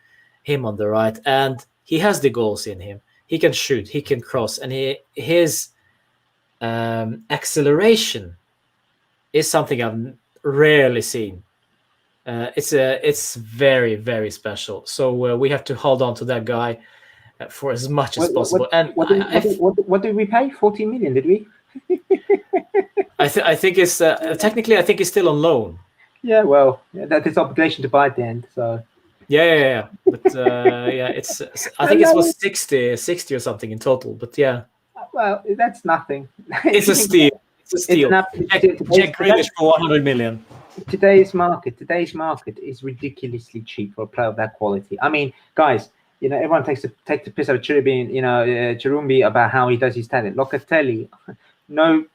him on the right, and he has the goals in him. He can shoot, he can cross, and his acceleration is something I've rarely seen. It's very, very special. So we have to hold on to that guy for as much as possible. What did we pay? 14 million, did we? I think it's technically I think he's still on loan. Yeah, well, that is obligation to buy at the end. So yeah. But it's I think it was 60 or something in total. But yeah, well, that's nothing. It's a steal. It's a steal. Jack Grealish for 100 million. Today's market is ridiculously cheap for a player of that quality. I mean, guys. Everyone takes the piss out of Chirumbi about how he does his talent. Locatelli, no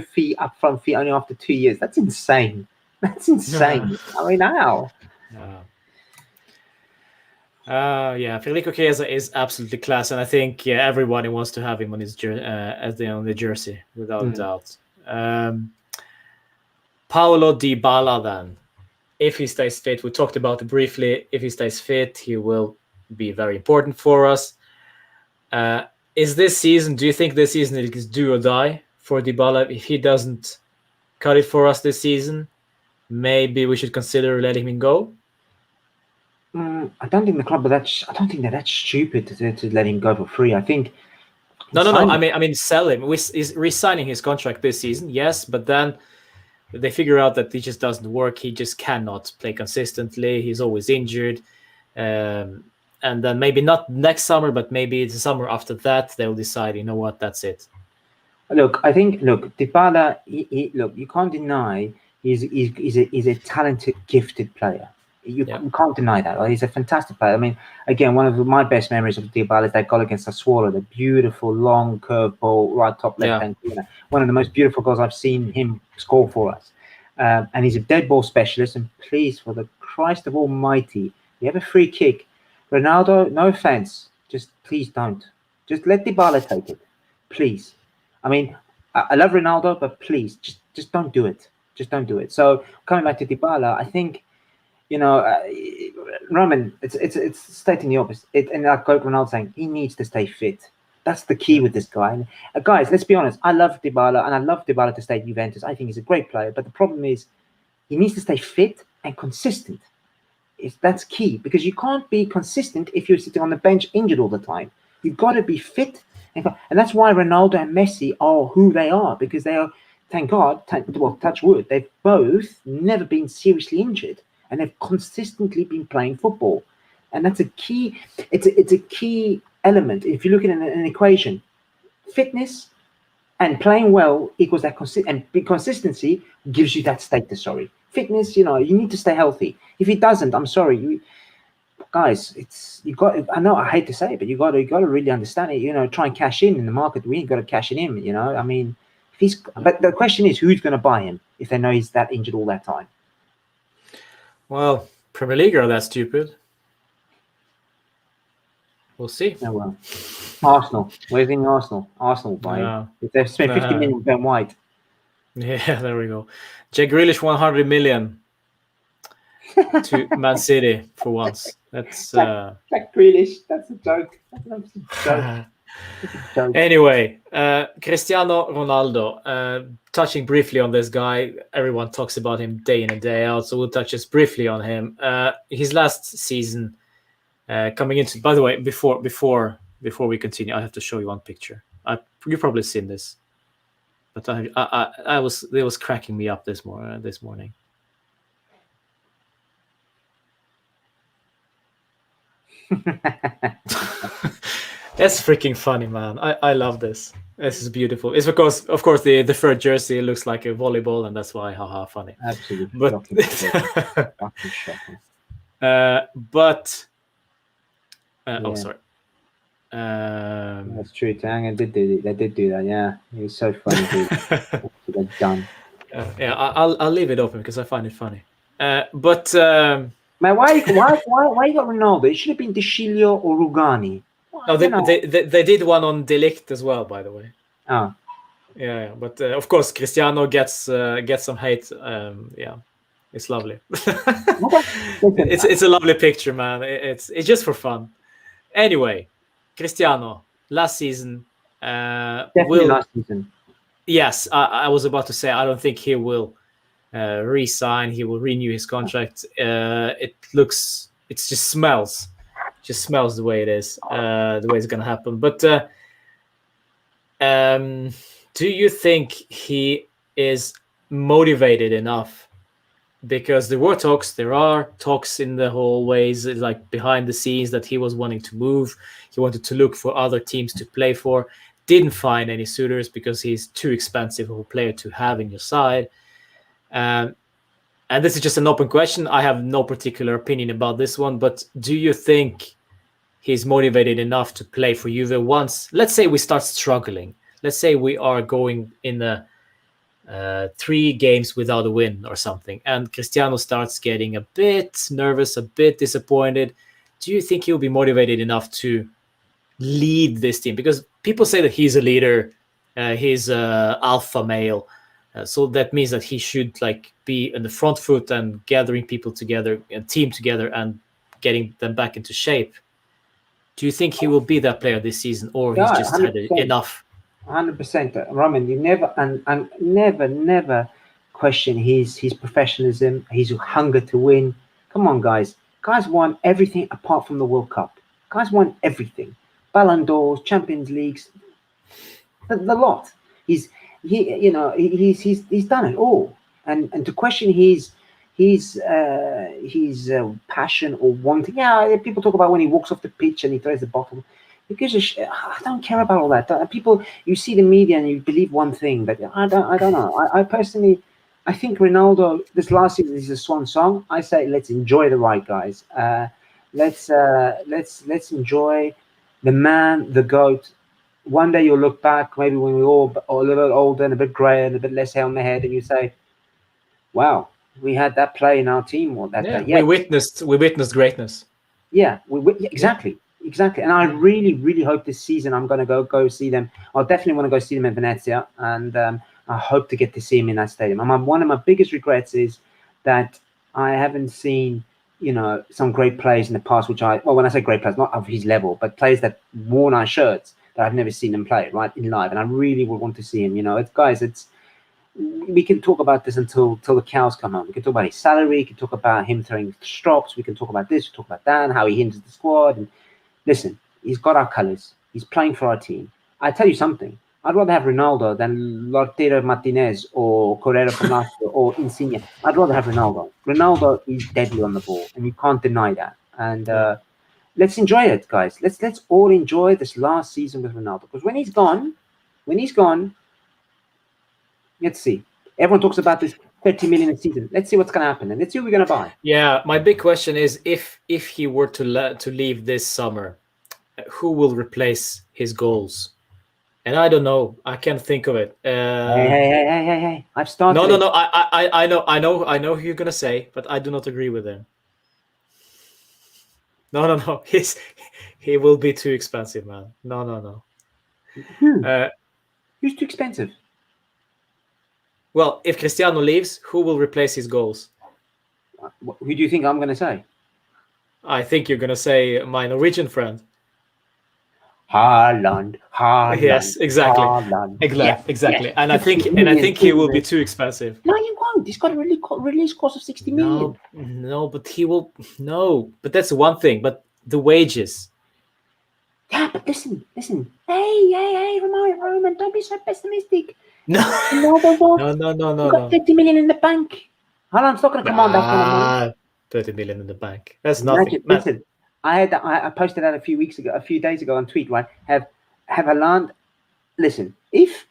fee, upfront fee, only after 2 years. That's insane. I mean, how? Federico Chiesa is absolutely class, and I think everybody wants to have him on his on the jersey without doubt. Paulo Dybala, then, if he stays fit, we talked about it briefly. If he stays fit, he will be very important for us. Is this season? Do you think this season it is do or die for Dybala? If he doesn't cut it for us this season, maybe we should consider letting him go. I don't think the club, I don't think that's stupid to let him go for free. I think. No. I mean, sell him. He's re-signing his contract this season, yes, but then they figure out that he just doesn't work. He just cannot play consistently. He's always injured. And then maybe not next summer, but maybe the summer after that, they'll decide, you know what, that's it. Look, I think, Dybala, you can't deny he's a talented, gifted player. You can't deny that. He's a fantastic player. I mean, again, one of my best memories of Dybala is that goal against Sassuolo, the beautiful, long, curved ball, right top left-hand corner. One of the most beautiful goals I've seen him score for us. And he's a dead ball specialist. And please, for the Christ of Almighty, you have a free kick. Ronaldo, no offense, just please don't. Just let Dybala take it, please. I mean, I love Ronaldo, but please, just don't do it. Just don't do it. So coming back to Dybala, I think, Roman, it's stating the opposite. And like Ronaldo saying, he needs to stay fit. That's the key with this guy. And, guys, let's be honest. I love Dybala, and I love Dybala to stay at Juventus. I think he's a great player, but the problem is he needs to stay fit and consistent. That's key, because you can't be consistent if you're sitting on the bench injured all the time. You've got to be fit, and that's why Ronaldo and Messi are who they are, because they are, thank God, touch wood, they've both never been seriously injured, and they've consistently been playing football, and that's a key. It's a key element. If you look at an equation, fitness and playing well equals that consistency gives you that status. Sorry, fitness. You need to stay healthy. If it doesn't, I'm sorry, guys. You got. I know I hate to say it, but you got to really understand it. Try and cash in the market. We ain't got to cash it in. I mean, But the question is, who's going to buy him if they know he's that injured all that time? Well, Premier League are that stupid. We'll see. Oh, well. Arsenal. What do you think of Arsenal? Arsenal will buy him. If they've spent 50 million Ben White. Yeah, there we go. Jack Grealish 100 million to Man City for once. That's Jack Grealish. That's a joke. That's an absolute joke. Anyway, Cristiano Ronaldo. Touching briefly on this guy, everyone talks about him day in and day out, so we'll touch just briefly on him. His last season, coming into. By the way, before we continue, I have to show you one picture. You've probably seen this, but it was cracking me up this morning. That's freaking funny, man. I love this. This is beautiful. It's because, of course, the third jersey looks like a volleyball, and that's why, haha, funny. Absolutely. But shocking. Oh, sorry. That's true. Tang did do that. Yeah, it was so funny. Dude. Done. Yeah, I'll leave it open because I find it funny. But man, why you got Ronaldo? It should have been De Sciglio or Rugani. No, they did one on Delict as well, by the way. Oh. Yeah, but of course Cristiano gets some hate. Yeah, it's lovely. It's a lovely picture, man. It's just for fun. Anyway, Cristiano last season. Definitely last season. Yes, I was about to say I don't think he will re-sign. He will renew his contract. It just smells the way it is, the way it's going to happen. But do you think he is motivated enough? Because there are talks in the hallways, like behind the scenes, that he was wanting to move. He wanted to look for other teams to play for. Didn't find any suitors because he's too expensive of a player to have in your side. And this is just an open question. I have no particular opinion about this one, but do you think he's motivated enough to play for Juve once? Let's say we start struggling. Let's say we are going in the 3 games without a win or something, and Cristiano starts getting a bit nervous, a bit disappointed. Do you think he'll be motivated enough to lead this team? Because people say that he's a leader, he's a alpha male, so that means that he should be in the front foot and gathering people together, a team together, and getting them back into shape. Do you think he will be that player this season, or he's just 100%. Had enough? 100%, Roman. You never and never question his professionalism, his hunger to win. Come on, guys. Guys won everything apart from the World Cup. Guys won everything. Ballon d'Ors, Champions Leagues, the lot. He's done it all. And to question his passion or wanting. Yeah, people talk about when he walks off the pitch and he throws the bottle. Because I don't care about all that. People, you see the media and you believe one thing, but I don't know. I personally, I think Ronaldo, this last season is a swan song. I say let's enjoy the ride, guys. Let's enjoy the man, the GOAT. One day you'll look back, maybe when we're all a little older and a bit grey and a bit less hair on the head, and you say, "Wow, we had that play in our team." Or that we witnessed greatness. Yeah, exactly. Exactly, and I really, really hope this season I'm going to go see them. I'll definitely want to go see them in Venezia, and I hope to get to see them in that stadium. And one of my biggest regrets is that I haven't seen, some great players in the past. When I say great players, not of his level, but players that wore our shirts that I've never seen them play right in live, and I really would want to see him. We can talk about this until the cows come home. We can talk about his salary. We can talk about him throwing strops. We can talk about this. We can talk about that. And how he hinders the squad. And listen, he's got our colours. He's playing for our team. I tell you something. I'd rather have Ronaldo than Lautaro Martinez or Correa from Lazio or Insigne. I'd rather have Ronaldo. Ronaldo is deadly on the ball, and you can't deny that. And let's enjoy it, guys. Let's all enjoy this last season with Ronaldo, because when he's gone, let's see. Everyone talks about this 30 million a season. Let's see what's going to happen, and let's see who we're going to buy. Yeah, my big question is if he were to leave this summer, who will replace his goals? And I don't know. I can't think of it. Hey! I've started. No. I know who you're gonna say, but I do not agree with him. No. He will be too expensive, man. No. Who's too expensive? Well, if Cristiano leaves, who will replace his goals? Who do you think I'm going to say? I think you're going to say my Norwegian friend. Haaland. Yes, exactly. Haaland. Exactly. Yes. And I think he will be too expensive. No, he won't. He's got a release cost of 60 million. No, but he will. No, but that's one thing. But the wages. Yeah, but listen. Hey, Roman, don't be so pessimistic. No. You got 30 million in the bank. Haaland's not going to come on that kind of money. 30 million in the bank. That's nothing. Listen, I posted that a few days ago on tweet, right? Have Haaland. Listen, if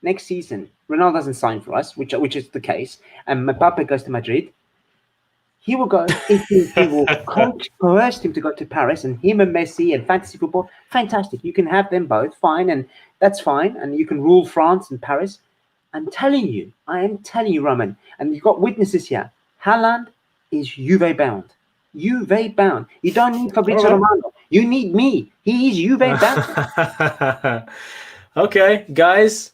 next season Ronaldo doesn't sign for us, which is the case, and Mbappe goes to Madrid, he will go. He will coerce him to go to Paris, and him and Messi and fantasy football, fantastic. You can have them both, fine, and that's fine, and you can rule France and Paris. I am telling you, Roman, and you've got witnesses here. Haaland is Juve bound. Juve bound. You don't need Fabrizio Romano. You need me. He is Juve bound. Okay, guys,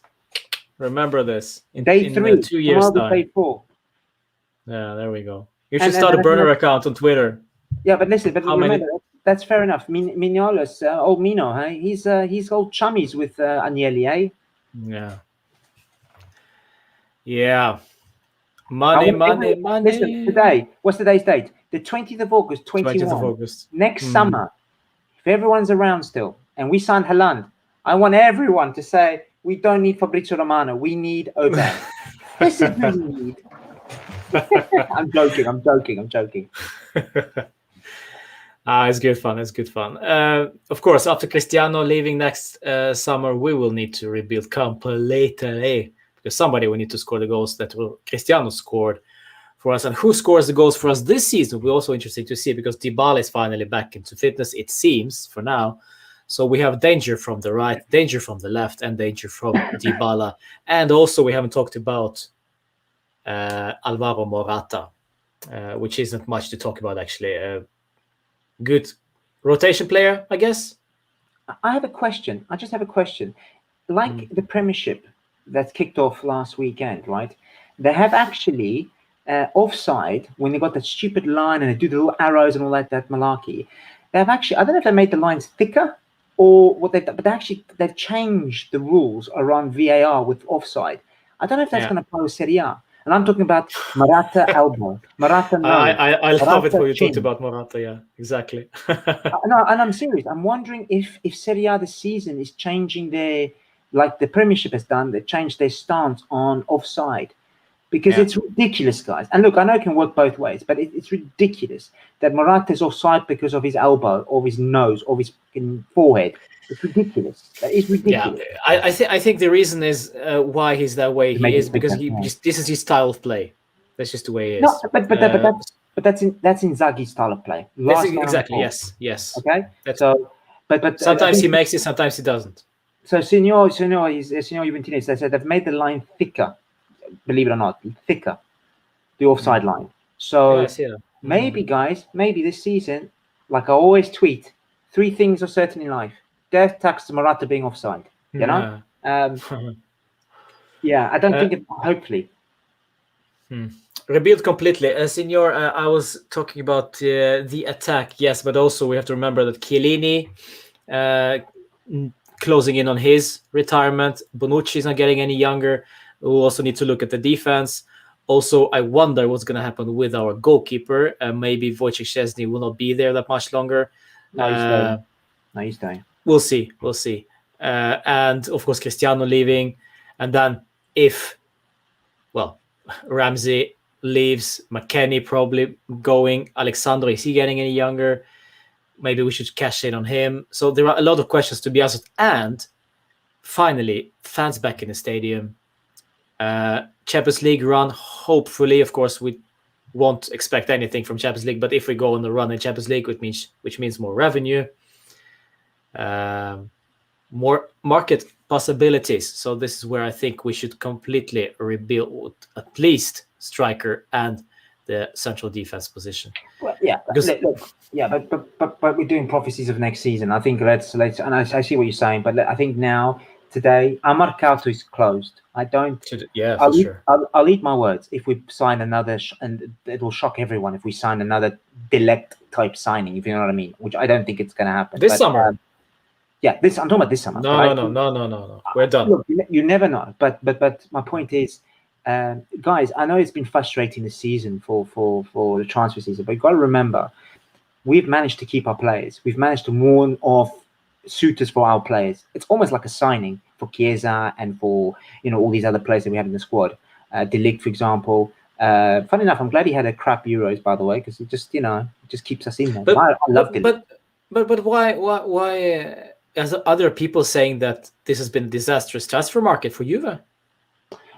remember this. Day 3, in 2 years' time. Day 4. Yeah, there we go. You should start a burner account on Twitter. Yeah, but listen, remember, that's fair enough. Mignoles, old Mino, hey? He's old chummies with Agnelli, eh? Yeah. Money. Listen, today, what's today's date? The 20th of August, 21. 20th of August. Next summer, if everyone's around still, and we signed Haaland, I want everyone to say, we don't need Fabrizio Romano, we need Oban. This is who we need. I'm joking. It's good fun. Of course, after Cristiano leaving next summer, we will need to rebuild completely, because somebody will need to score the goals that Cristiano scored for us. And who scores the goals for us this season will be also interesting to see, because Dybala is finally back into fitness, it seems, for now. So we have danger from the right, danger from the left, and danger from Dybala. And also we haven't talked about Alvaro Morata, which isn't much to talk about, actually. Good rotation player, I guess. I have a question. I just have a question. Like the Premiership that kicked off last weekend, right? They have actually offside when they got that stupid line and they do the little arrows and all that malarkey. They have actually, I don't know if they made the lines thicker or what they've done, but they've changed the rules around VAR with offside. I don't know if that's going to apply with Serie A. And I'm talking about Morata elbow, Morata nose. I love it when you chin. talked about Morata. Yeah, exactly. No, and I'm serious. I'm wondering if Serie A this season is changing like the Premiership has done. They changed their stance on offside, because it's ridiculous, guys. And look, I know it can work both ways, but it's ridiculous that Morata is offside because of his elbow or his nose or his forehead. It's ridiculous. That is ridiculous. Yeah, I think the reason is why he's that way. He is because this is his style of play. That's just the way he is. No, but that's Inzaghi's style of play. Exactly. Yes. Okay. But sometimes he makes it, sometimes he doesn't. So Signor Juventus, they said they've made the line thicker. Believe it or not, thicker. The offside line. So maybe, guys, maybe this season like I always tweet, 3 things are certain in life: death, taxes, Morata being offside. You know, yeah, I don't think it. Hopefully, rebuild completely. Signor, I was talking about the attack, yes, but also we have to remember that Chiellini closing in on his retirement. Bonucci's not getting any younger. We also need to look at the defense. Also, I wonder what's going to happen with our goalkeeper. Maybe Wojciech Szczesny will not be there that much longer. no, he's staying. No, he's staying. We'll see. We'll see. And of course, Cristiano leaving. And then if, well, Ramsey leaves, McKennie probably going. Alexandro, is he getting any younger? Maybe we should cash in on him. So there are a lot of questions to be asked. And finally, fans back in the stadium. Champions League run, hopefully. Of course, we won't expect anything from Champions League, but if we go on the run in Champions League, which means more revenue, more market possibilities. So this is where I think we should completely rebuild at least striker and the central defense position. Well, yeah, because but we're doing prophecies of next season. I think let's and I see what you're saying, but I think now today our mercato is closed. I don't. Yeah, for sure. I'll eat my words. If we sign another, and it will shock everyone if we sign another Delect type signing, if you know what I mean. Which I don't think it's going to happen this summer. Yeah, I'm talking about this summer. No. We're done. Look, you never know. But my point is, guys, I know it's been frustrating this season for the transfer season, but you've got to remember, we've managed to keep our players. We've managed to warn off suitors for our players. It's almost like a signing for Chiesa and for all these other players that we have in the squad. De Ligt, for example. Funny enough, I'm glad he had a crap Euros, by the way, because it just just keeps us in there. But I love De Ligt. But why? As other people saying that this has been a disastrous transfer market for Juve.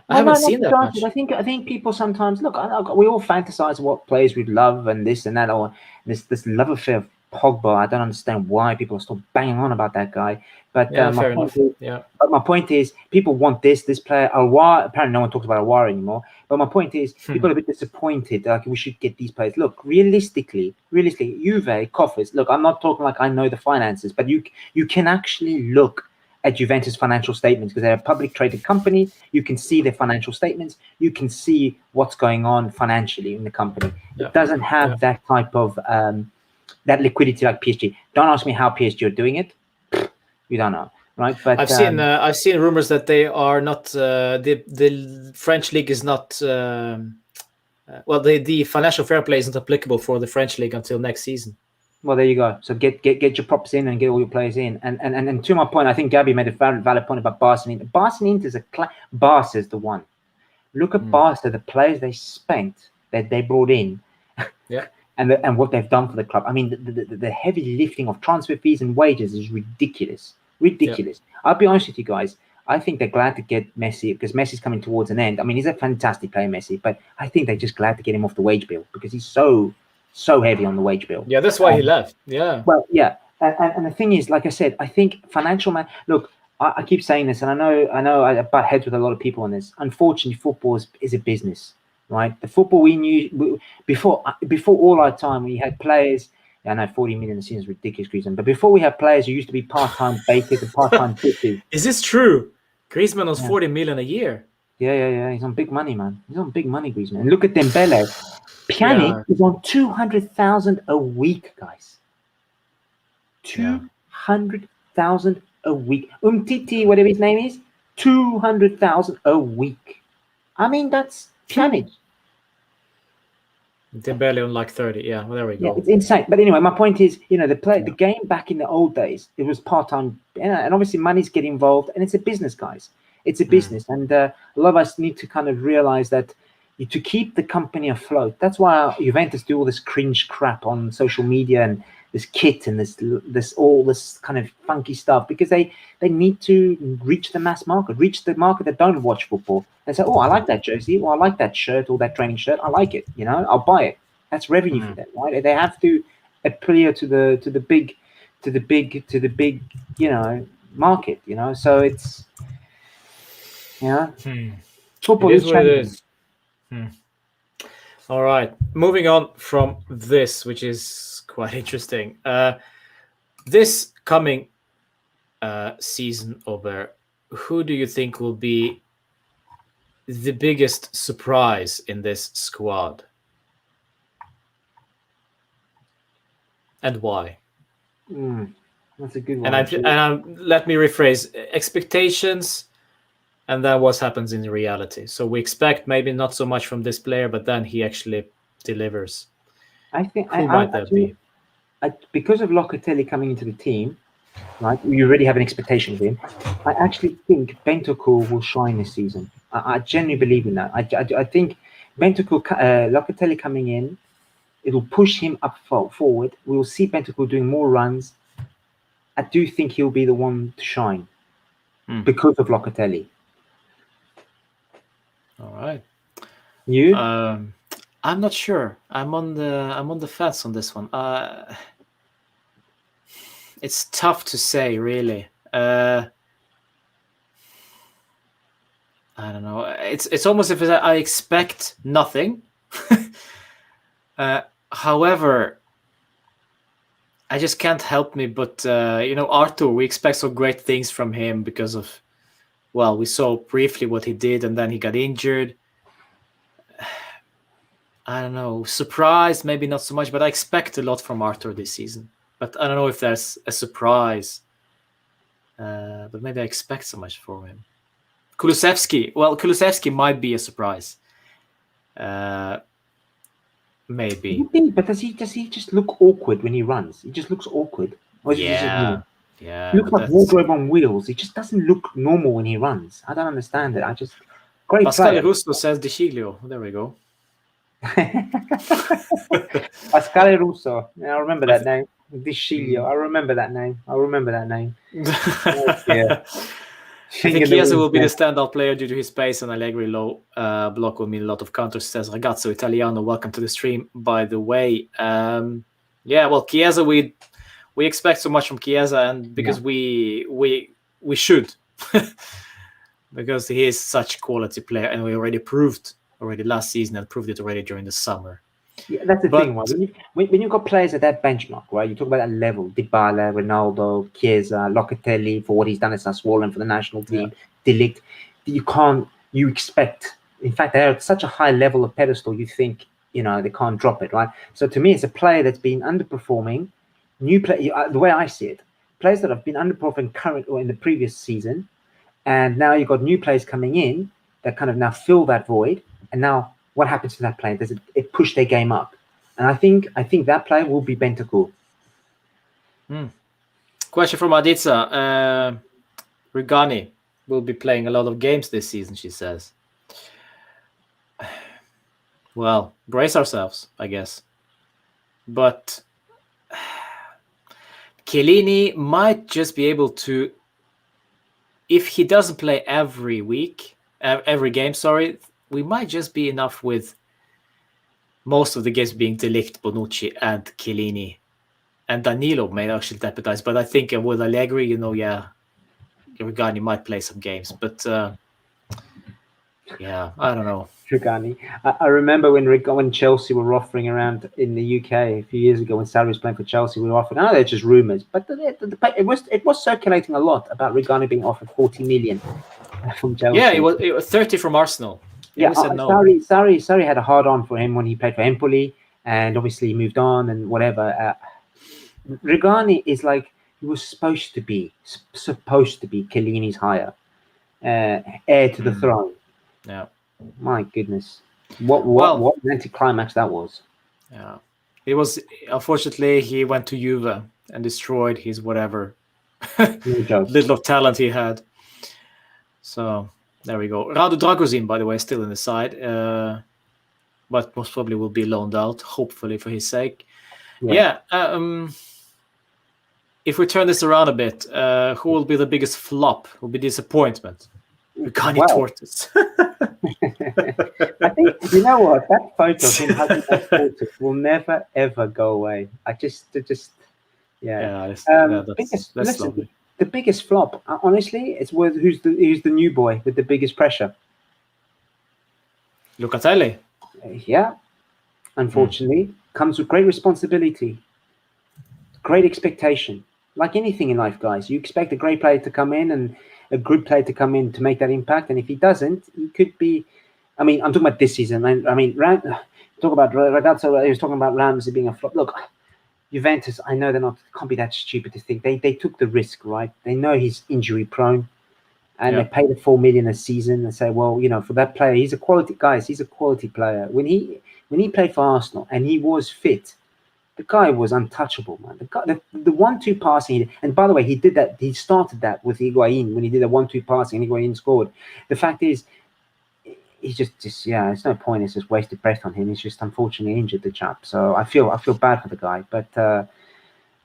I haven't seen that much. I think people sometimes look. We all fantasize what players we'd love and this and that, or this love affair of Pogba. I don't understand why people are still banging on about that guy. But my point is, people want this player. Aouar, apparently, no one talks about Aouar anymore. But my point is, people are a bit disappointed. Like we should get these players. Look, realistically, Juve coffers. Look, I'm not talking like I know the finances, but you can actually look at Juventus financial statements because they're a public traded company. You can see their financial statements. You can see what's going on financially in the company. It doesn't have that type of that liquidity like PSG. Don't ask me how PSG are doing it. You don't know, right? But I've seen rumors that they are not the French league is not the financial fair play isn't applicable for the French league until next season. Well, there you go. So get your props in and get all your players in. And to my point, I think Gabby made a valid point about Barca and Inter. Barca and Inter is Barca is the one. Look at Barca, the players they spent, that they brought in. Yeah. And what they've done for the club. I mean, the heavy lifting of transfer fees and wages is ridiculous. Ridiculous. Yeah. I'll be honest with you guys. I think they're glad to get Messi because Messi's coming towards an end. I mean, he's a fantastic player, Messi, but I think they're just glad to get him off the wage bill because he's so heavy on the wage bill. Yeah, that's why he left. Yeah. Well, yeah. And the thing is, like I said, I think financial man. Look, I keep saying this, and I know I butt heads with a lot of people on this. Unfortunately, football is a business, right? The football we knew before all our time, we had players. I know 40 million a season is ridiculous, Griezmann. But before we had players who used to be part-time bakers and part-time pitchers. Is this true? Griezmann was 40 million a year. Yeah. He's on big money, man. He's on big money, Griezmann. And look at Dembele. Pjanic is on 200,000 a week, guys. 200,000 a week. Umtiti, whatever his name is, 200,000 a week. I mean, that's Pjanic. Dembele on like 30. Yeah, well, there we go. Yeah, it's insane. But anyway, my point is, the game back in the old days, it was part-time. And obviously money's get involved. And it's a business, guys. It's a business. And a lot of us need to kind of realize that to keep the company afloat. That's why Juventus do all this cringe crap on social media and this kit and this all this kind of funky stuff because they need to reach the mass market, reach the market that don't watch football. They say, oh, I like that jersey, or I like that shirt or that training shirt. I like it. I'll buy it. That's revenue for them, right? They have to appeal to the big, market. So it's Football is changing. All right, moving on from this, which is quite interesting. This coming season, Ober, who do you think will be the biggest surprise in this squad, and why? That's a good And one. let me rephrase expectations, and then what happens in reality. So we expect maybe not so much from this player, but then he actually delivers. I think Who might that be? because of Locatelli coming into the team, right? You already have an expectation of him. I actually think Bentancur will shine this season. I genuinely believe in that. I think Bentancur, Locatelli coming in, it'll push him up forward. We'll see Bentancur doing more runs. I do think he'll be the one to shine because of Locatelli. All right. You? I'm not sure. I'm on the fence on this one. It's tough to say, really. I don't know. It's almost if I expect nothing. However, I just can't help me. But Arthur, we expect some great things from him because of, well, we saw briefly what he did, and then he got injured. I don't know. Surprised, maybe not so much, but I expect a lot from Arthur this season. But I don't know if there's a surprise. But maybe I expect so much from him. Kulusevski. Well, Kulusevski might be a surprise. Maybe. But does he just look awkward when he runs? He just looks awkward. Or Yeah. He looks like wardrobe on wheels. He just doesn't look normal when he runs. I don't understand it. Great Pascal player. Russo says Di Giglio. There we go. Pascal Russo. I remember that name. Di Giglio. I remember that name. Yeah. I think Chiesa will be the standout player due to his pace, and Allegri low block will mean a lot of counters, says Ragazzo Italiano. Welcome to the stream, by the way. Well, Chiesa, we expect so much from Chiesa, and because we should, because he is such a quality player, and we already proved last season and proved it already during the summer. Yeah, that's the thing. Right? When you've got players at that benchmark, right? You talk about that level: Dybala, Ronaldo, Chiesa, Locatelli for what he's done at Sassuolo for the national team, De Ligt. You expect. In fact, they're at such a high level of pedestal. You think they can't drop it, right? So to me, it's a player that's been underperforming. New play, the way I see it, players that have been underperforming current or in the previous season, and now you've got new players coming in that kind of now fill that void, and now. What happens to that player? Does it push their game up? And I think that player will be Bentancur. Question from Aditsa. Rigani will be playing a lot of games this season, she says. Well, brace ourselves, I guess. But Chiellini might just be able to, if he doesn't play every game, we might just be enough with most of the games being De Ligt, Bonucci, and Chiellini. And Danilo may actually deputize, but I think with Allegri, Regani might play some games. But I don't know. Regani. I remember when Chelsea were offering around in the UK a few years ago when Sarri was playing for Chelsea, we were offering. I know they're just rumours, but it was circulating a lot about Regani being offered 40 million from Chelsea. Yeah, it was 30 from Arsenal. Yeah, Sarri had a hard on for him when he played for Empoli, and obviously he moved on and whatever. Regani is like he was supposed to be Chiellini's heir to the throne. Yeah. My goodness, what an anticlimax that was. Yeah, it was. Unfortunately, he went to Juve and destroyed his whatever little of talent he had. So there we go. Radu Dragozin, by the way, is still in the side, but most probably will be loaned out, hopefully for his sake. Yeah. If we turn this around a bit, who will be the biggest flop? Who will be disappointment? Regani Tortoise. I think what, that photo of him hugging that tortoise will never ever go away. That's lovely. The biggest flop, honestly, it's with who's the new boy with the biggest pressure. Locatelli. Yeah, unfortunately, comes with great responsibility, great expectation. Like anything in life, guys, you expect a great player to come in and a good player to come in to make that impact. And if he doesn't, he could be. I mean, I'm talking about this season. I mean, talk about Ragazzo. He was talking about Ramsey being a flop. Look, Juventus. I know they're not. Can't be that stupid to think they took the risk, right? They know he's injury prone, and they paid the 4 million a season and say, well, for that player, he's a quality guys. He's a quality player. When he played for Arsenal and he was fit, the guy was untouchable, man. The guy, the 1-2 passing, and by the way, he did that. He started that with Higuain when he did a 1-2 passing, and Higuain scored. The fact is, he's just it's no point. It's just wasted breath on him. He's just unfortunately injured, the chap. So I feel bad for the guy, but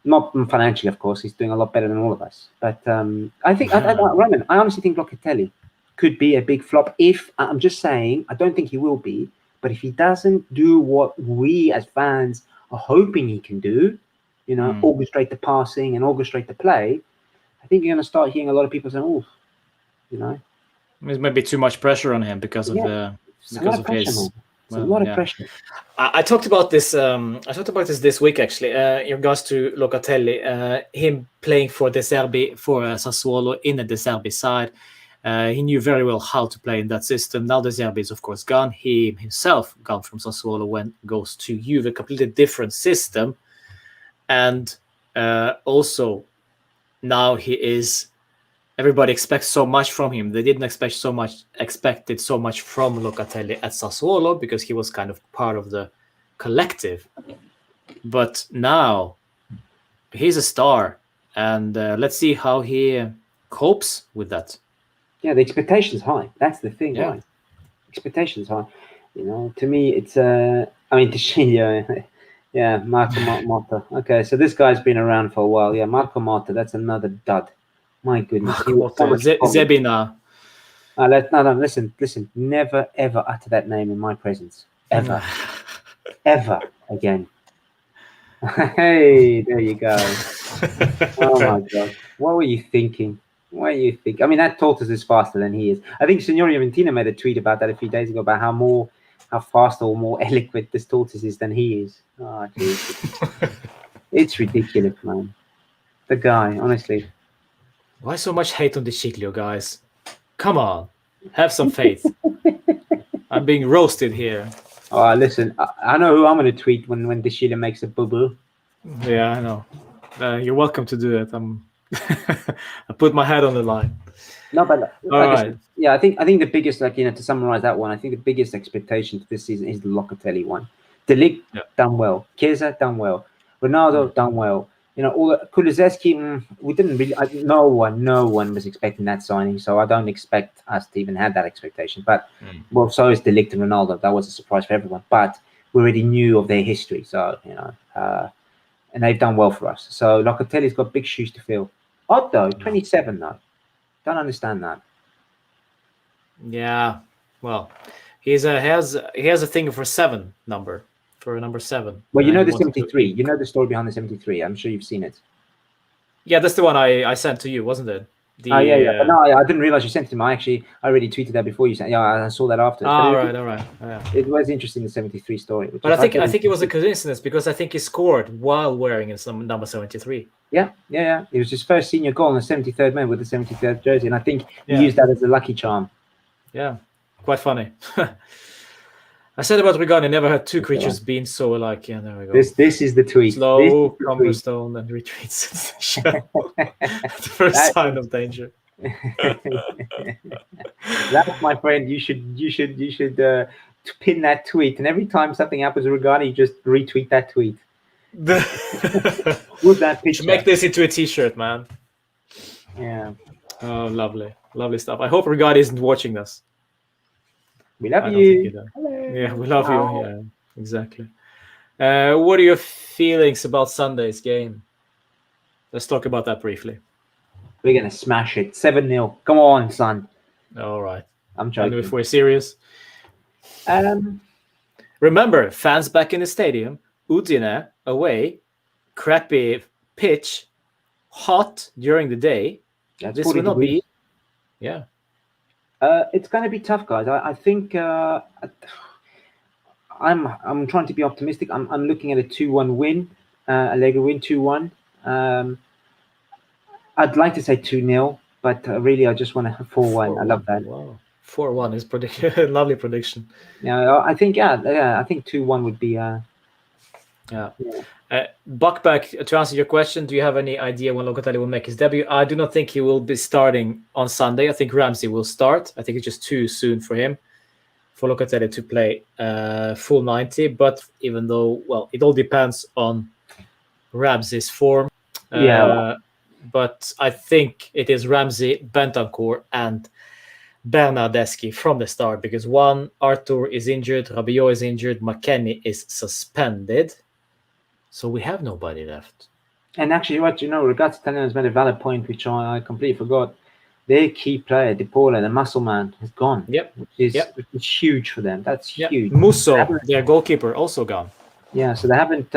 not financially, of course. He's doing a lot better than all of us. But I think, Roman, I honestly think Locatelli could be a big flop. If I'm just saying, I don't think he will be. But if he doesn't do what we as fans are hoping he can do, orchestrate the passing and orchestrate the play, I think you're going to start hearing a lot of people saying, "Oh, There's maybe too much pressure on him because of his. It's a lot of pressure. I talked about this. I talked about this week actually. In regards to Locatelli, him playing for De Zerbi for Sassuolo in the De Zerbi side. He knew very well how to play in that system. Now De Zerbi is of course gone. He himself gone from Sassuolo goes to Juve, a completely different system, and also now he is. Everybody expects so much from him. They didn't expected so much from Locatelli at Sassuolo because he was kind of part of the collective. But now he's a star, and let's see how he copes with that. Yeah, the expectation's high. That's the thing, right? Expectation's high. To me, it's Marco Motta. Okay, so this guy's been around for a while. Yeah, Marco Motta. That's another dud. My goodness. Zebina. No, listen. Never, ever utter that name in my presence. Ever. Ever again. Hey, there you go. Oh, my God. What were you thinking? I mean, that tortoise is faster than he is. I think Signor Juventina made a tweet about that a few days ago about how faster or more eloquent this tortoise is than he is. Oh, Jesus. It's ridiculous, man. The guy, honestly. Why so much hate on the Chiclio, guys? Come on, have some faith. I'm being roasted here. Oh, listen, I know who I'm going to tweet when De Chile makes a boo-boo. Yeah, I know. You're welcome to do it. I put my head on the line. No, but right. I think the biggest, to summarize that one, I think the biggest expectation for this season is the Locatelli one. De Ligt done well, Chiesa done well, Ronaldo done well. All Kulusevski, we didn't really. No one was expecting that signing, so I don't expect us to even have that expectation. But well, so is De Ligt and Ronaldo. That was a surprise for everyone. But we already knew of their history, so and they've done well for us. So Locatelli's got big shoes to fill. Odd though, 27 though. Don't understand that. Yeah, well, he has a thing for number 7. Well, the 73. You know the story behind the 73. I'm sure you've seen it. Yeah, that's the one I sent to you, wasn't it? Yeah. But no, I didn't realize you sent it to me. I already tweeted that before you sent. Yeah, I saw that after. All right. Yeah. It was interesting, the 73 story. But I think it was a coincidence because I think he scored while wearing number 73. Yeah. It was his first senior goal in the 73rd man with the 73rd jersey, and I think he used that as a lucky charm. Yeah, quite funny. I said about Regani, never had two creatures been so alike. Yeah, there we go. This is the tweet. Slow, cumbersome, and retreats. The first sign of danger. That, my friend, you should pin that tweet, and every time something happens with Regani, you just retweet that tweet. With that picture. Make this into a T-shirt, man. Yeah. Oh, lovely stuff. I hope Regani isn't watching this. We love you. Yeah, we love you. Yeah, exactly. What are your feelings about Sunday's game? Let's talk about that briefly. We're gonna smash it. 7-0. Come on, son. All right. I'm joking. And if we're serious. Remember, fans back in the stadium. Udine away. Crappy pitch. Hot during the day. This will not be. Yeah. It's going to be tough, guys. I think I'm trying to be optimistic. I'm looking at a 2-1 win, Allegri win 2-1. I'd like to say 2-0, but really I just want to 4-1. I love 4-1. that. Wow. 4-1 is prediction. Lovely prediction. Yeah, I think I think 2-1 would be Yeah. yeah. Buckback, to answer your question, do you have any idea when Locatelli will make his debut? I do not think he will be starting on Sunday. I think Ramsey will start. I think it's just too soon for him, for Locatelli to play full 90. But even though, well, it all depends on Ramsey's form. Yeah. But I think it is Ramsey, Bentancur, and Bernardeschi from the start, because one, Arthur is injured, Rabiot is injured, McKennie is suspended. So we have nobody left. And actually, what Ragazzi Italiano has made a valid point, which I completely forgot. Their key player, Di Paula, the muscle man, is gone. Yep. Which is huge for them. That's huge. Musso, their goalkeeper, also gone. Yeah, so they haven't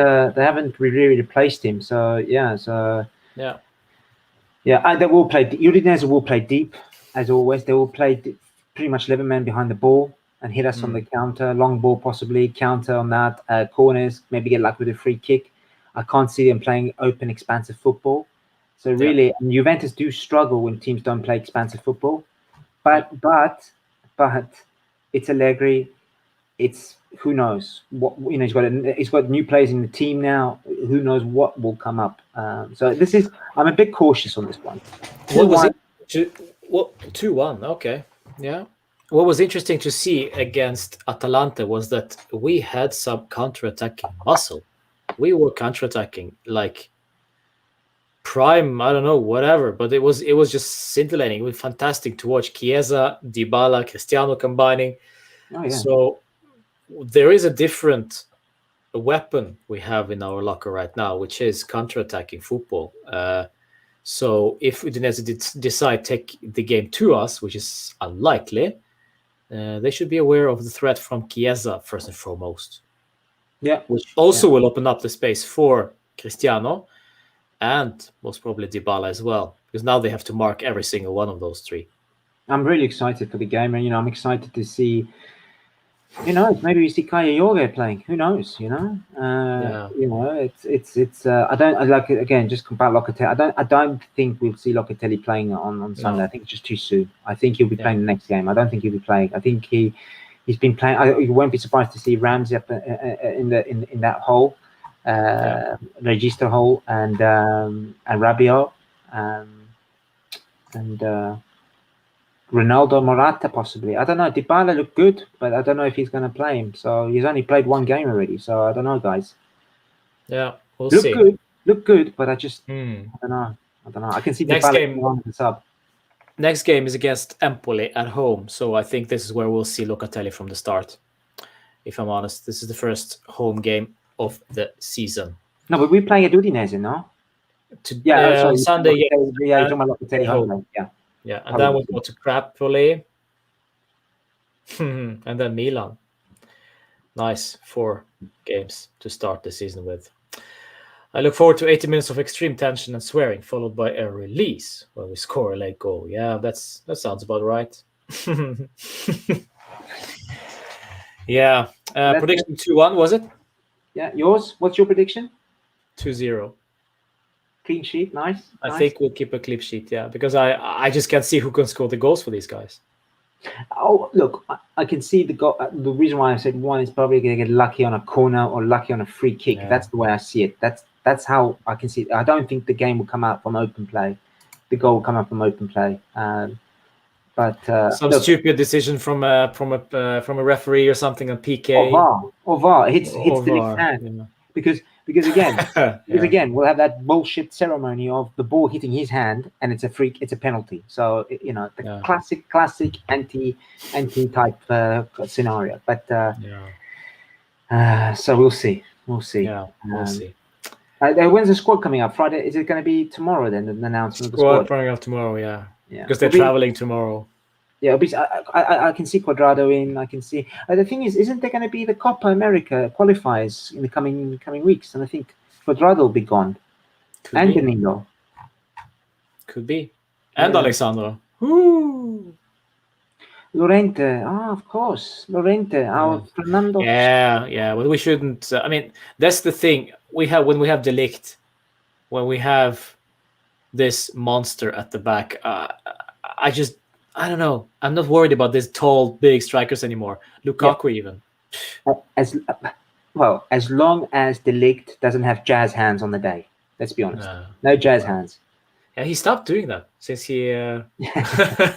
really replaced him. So yeah, they will play. Udinese will play deep as always. They will play pretty much 11 men behind the ball and hit us on the counter, long ball possibly, counter on that, corners, maybe get lucky with a free kick. I can't see them playing open, expansive football. So really, Juventus do struggle when teams don't play expansive football. But it's Allegri. It's who knows what He's got new players in the team now. Who knows what will come up? So I'm a bit cautious on this one. What was it? 2-1. Okay, yeah. What was interesting to see against Atalanta was that we had some counter-attacking muscle. We were counter-attacking like prime, I don't know, whatever, but it was just scintillating. It was fantastic to watch. Chiesa, Dybala, Cristiano combining. Oh, yeah. So there is a different weapon we have in our locker right now, which is counter-attacking football. So if Udinese decide to take the game to us, which is unlikely, they should be aware of the threat from Chiesa first and foremost. Yeah. Which also will open up the space for Cristiano and most probably Dybala as well, because now they have to mark every single one of those three. I'm really excited for the game, and I'm excited to see. Maybe we see Kaya Jorge playing. Who knows? It's. I like it again. Just about Locatelli. I don't think we'll see Locatelli playing on Sunday. No. I think it's just too soon. I think he'll be playing the next game. I don't think he'll be playing. I think he's been playing. You won't be surprised to see Ramsey up in that hole, register hole, and Rabiot, and Ronaldo Morata possibly. I don't know. Dybala looked good, but I don't know if he's going to play him. So he's only played one game already. So I don't know, guys. Yeah, we'll see. Look good, but I just I don't know. I can see next game on the sub. Next game is against Empoli at home, so I think this is where we'll see Locatelli from the start. If I'm honest, this is the first home game of the season. No, but we're playing at Udinese, no? On Sunday. Yeah, you're talking about Locatelli home. Yeah, and then we'll go to Crapoli, and then Milan. Nice 4 games to start the season with. I look forward to 80 minutes of extreme tension and swearing, followed by a release when we score a late goal. Yeah, that sounds about right. Yeah, prediction 2-1, was it? Yeah, yours? What's your prediction? 2-0. Clean sheet, nice. I think we'll keep a clean sheet, yeah, because I just can't see who can score the goals for these guys. Oh, look, I can see the goal. The reason why I said 1 is probably going to get lucky on a corner or lucky on a free kick. Yeah. That's the way I see it. That's how I can see it. I don't think the game will come out from open play. The goal will come out from open play. But some stupid decision from a referee or something on PK. Or VAR. It hits the next hand. Yeah. Because again, we'll have that bullshit ceremony of the ball hitting his hand and it's a penalty. So the classic anti type scenario. But so we'll see. Yeah, we'll see. When's the squad coming up? Friday? Is it going to be tomorrow then? The announcement of the squad coming up tomorrow. Yeah. Because they're traveling tomorrow. Yeah, I can see Cuadrado in. I can see. The thing is, isn't there going to be the Copa America qualifiers in the coming weeks? And I think Cuadrado will be gone. And Danilo. Could be. And Alexandro. Woo! Lorente, of course, Lorente, our Fernando. Yeah. Well, we shouldn't. I mean, that's the thing we have when we have Delict, when we have this monster at the back. I just, I don't know. I'm not worried about these tall, big strikers anymore. Yeah, Lukaku, even. as well as long as De Ligt doesn't have jazz hands on the day. Let's be honest, no jazz hands. Yeah, he stopped doing that since he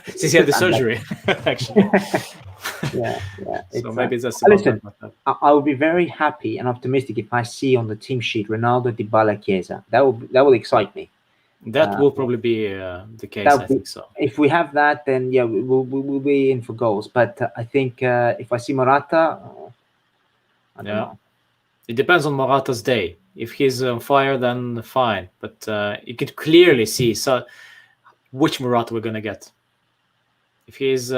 since he had the surgery. Actually, Yeah. so maybe it's just Listen, about that. I will be very happy and optimistic if I see on the team sheet Ronaldo, Dybala, Chiesa. That will excite me. That will probably be the case. I think so. If we have that, then yeah, we'll be in for goals. But I think if I see Morata, I don't know. It depends on Morata's day. If he's on fire, then fine. But you could clearly see which Morata we're gonna get. If he's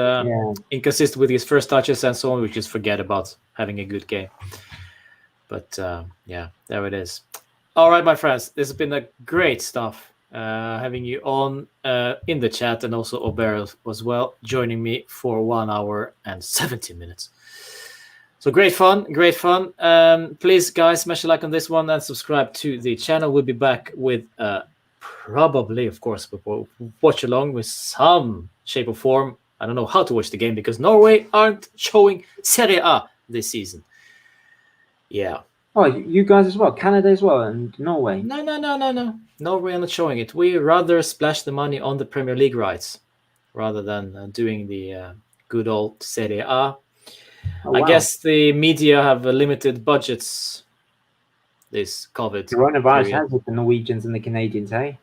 inconsistent with his first touches and so on, we just forget about having a good game. But yeah, there it is. All right, my friends, this has been a great stuff. Having you on in the chat, and also Aubert as well, joining me for 1 hour and 70 minutes. So great fun. Please, guys, smash a like on this one and subscribe to the channel. We'll be back with probably, of course, we'll watch along with some shape or form. I don't know how to watch the game because Norway aren't showing Serie A this season. Yeah. Oh, you guys as well, Canada as well, and Norway. No. Norway are not showing it. We rather splash the money on the Premier League rights rather than doing the good old Serie A. Oh, wow. I guess the media have limited budgets this COVID. Coronavirus has hit the Norwegians and the Canadians, hey?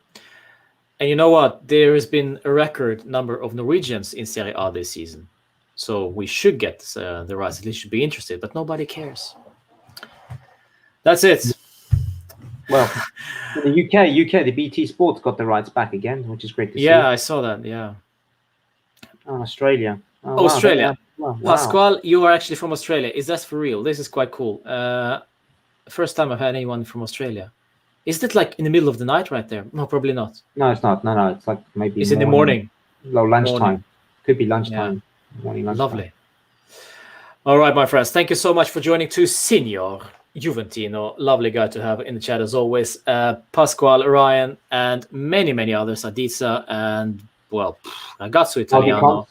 And you know what? There has been a record number of Norwegians in Serie A this season. So we should get the rights. At least should be interested, but nobody cares. That's it. Well, in the UK, the BT Sports got the rights back again, which is great to see. Yeah, I saw that. Yeah. Oh, Australia. Oh, Australia. Wow. Pascual, you are actually from Australia. Is that for real? This is quite cool. First time I've had anyone from Australia. Is it like in the middle of the night right there? No, probably not. No, it's not. No, it's like maybe. It's in the morning. No, lunchtime. Morning. Could be lunchtime. Yeah. Morning, lunchtime. Lovely. All right, my friends. Thank you so much for joining to Signor Juventino. Lovely guy to have in the chat as always. Pasquale, Ryan, and many others. Adisa and, well, Ragazzo Italiano.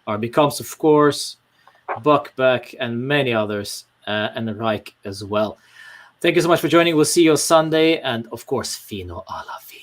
RB Combs, of course. Buckback, and many others. And Reich as well. Thank you so much for joining. We'll see you on Sunday. And, of course, Fino alla fine.